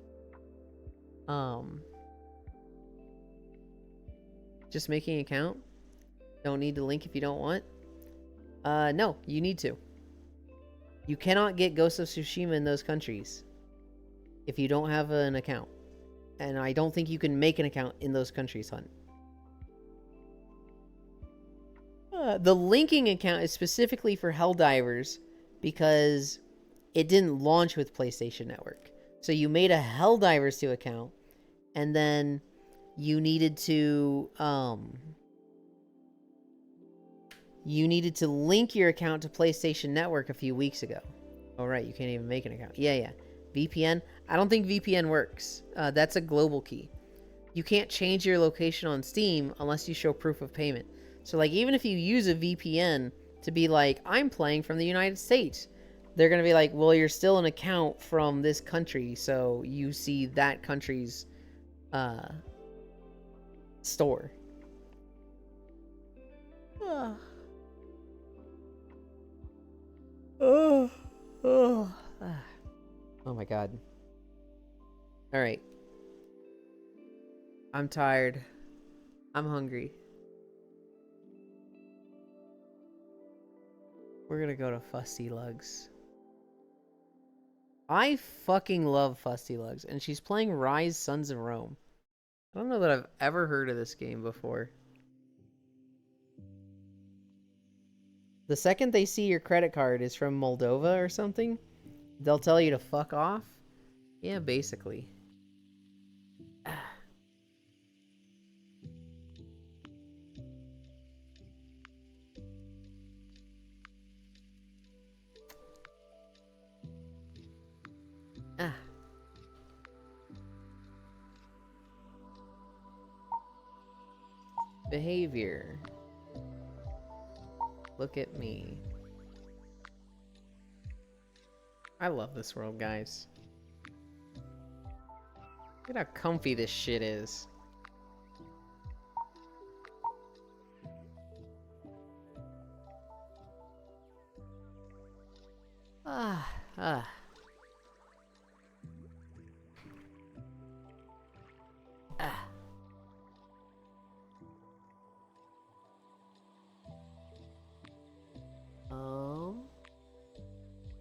Just making an account. Don't need to link if you don't want. No, you need to. You cannot get Ghost of Tsushima in those countries if you don't have an account. And I don't think you can make an account in those countries, Hunt. The linking account is specifically for Helldivers because it didn't launch with PlayStation Network. So you made a Helldivers 2 account, and then you needed to link your account to PlayStation Network a few weeks ago. Oh, right, you can't even make an account. Yeah. VPN? I don't think VPN works. That's a global key. You can't change your location on Steam unless you show proof of payment. So, like, even if you use a VPN to be like, I'm playing from the United States, they're going to be like, well, you're still an account from this country, so you see that country's store. Oh my god. Alright. I'm tired. I'm hungry. We're gonna go to Fusty Lugs. I fucking love Fusty Lugs, and she's playing Rise Sons of Rome. I don't know that I've ever heard of this game before. The second they see your credit card is from Moldova or something, they'll tell you to fuck off. Yeah, basically. Behavior. Look at me. I love this world, guys. Look at how comfy this shit is. Ah, ah. Ah.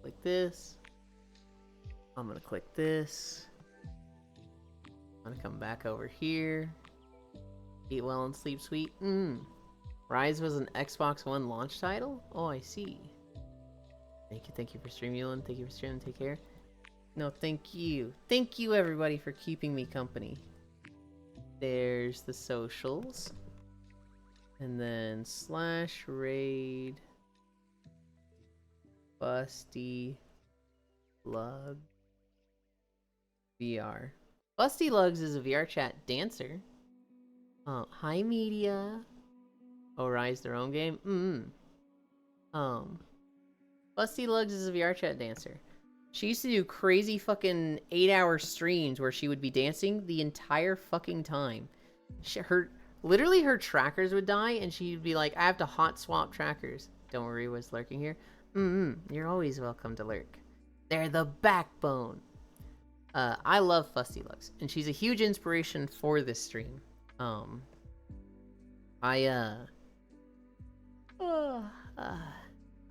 Click this. I'm gonna click this. I'm gonna come back over here. Eat well and sleep sweet. Rise was an Xbox One launch title? Oh, I see. Thank you for streaming, Ewan. Thank you for streaming. Take care. No, thank you. Thank you, everybody, for keeping me company. There's the socials. And then /raid Busty Lug VR. Busty Lugs is a VR chat dancer. Hi Media. Oh, Rise their own game? Busty Lugs is a VR chat dancer. She used to do crazy fucking 8-hour streams where she would be dancing the entire fucking time. Literally her trackers would die and she'd be like, I have to hot swap trackers. Don't worry, what's lurking here? You're always welcome to lurk. They're the backbone. I love Fusty Lugs, and she's a huge inspiration for this stream. I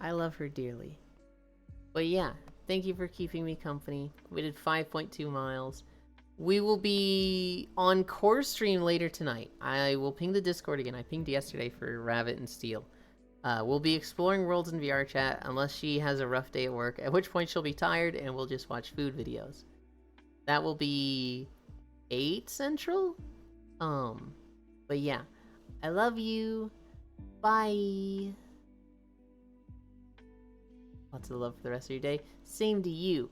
love her dearly. But yeah, thank you for keeping me company. We did 5.2 miles. We will be on Core Stream later tonight. I will ping the Discord again. I pinged yesterday for Rabbit and Steel. We'll be exploring worlds in VR chat unless she has a rough day at work, at which point she'll be tired and we'll just watch food videos. That will be 8 Central? But yeah. I love you. Bye. Lots of love for the rest of your day. Same to you.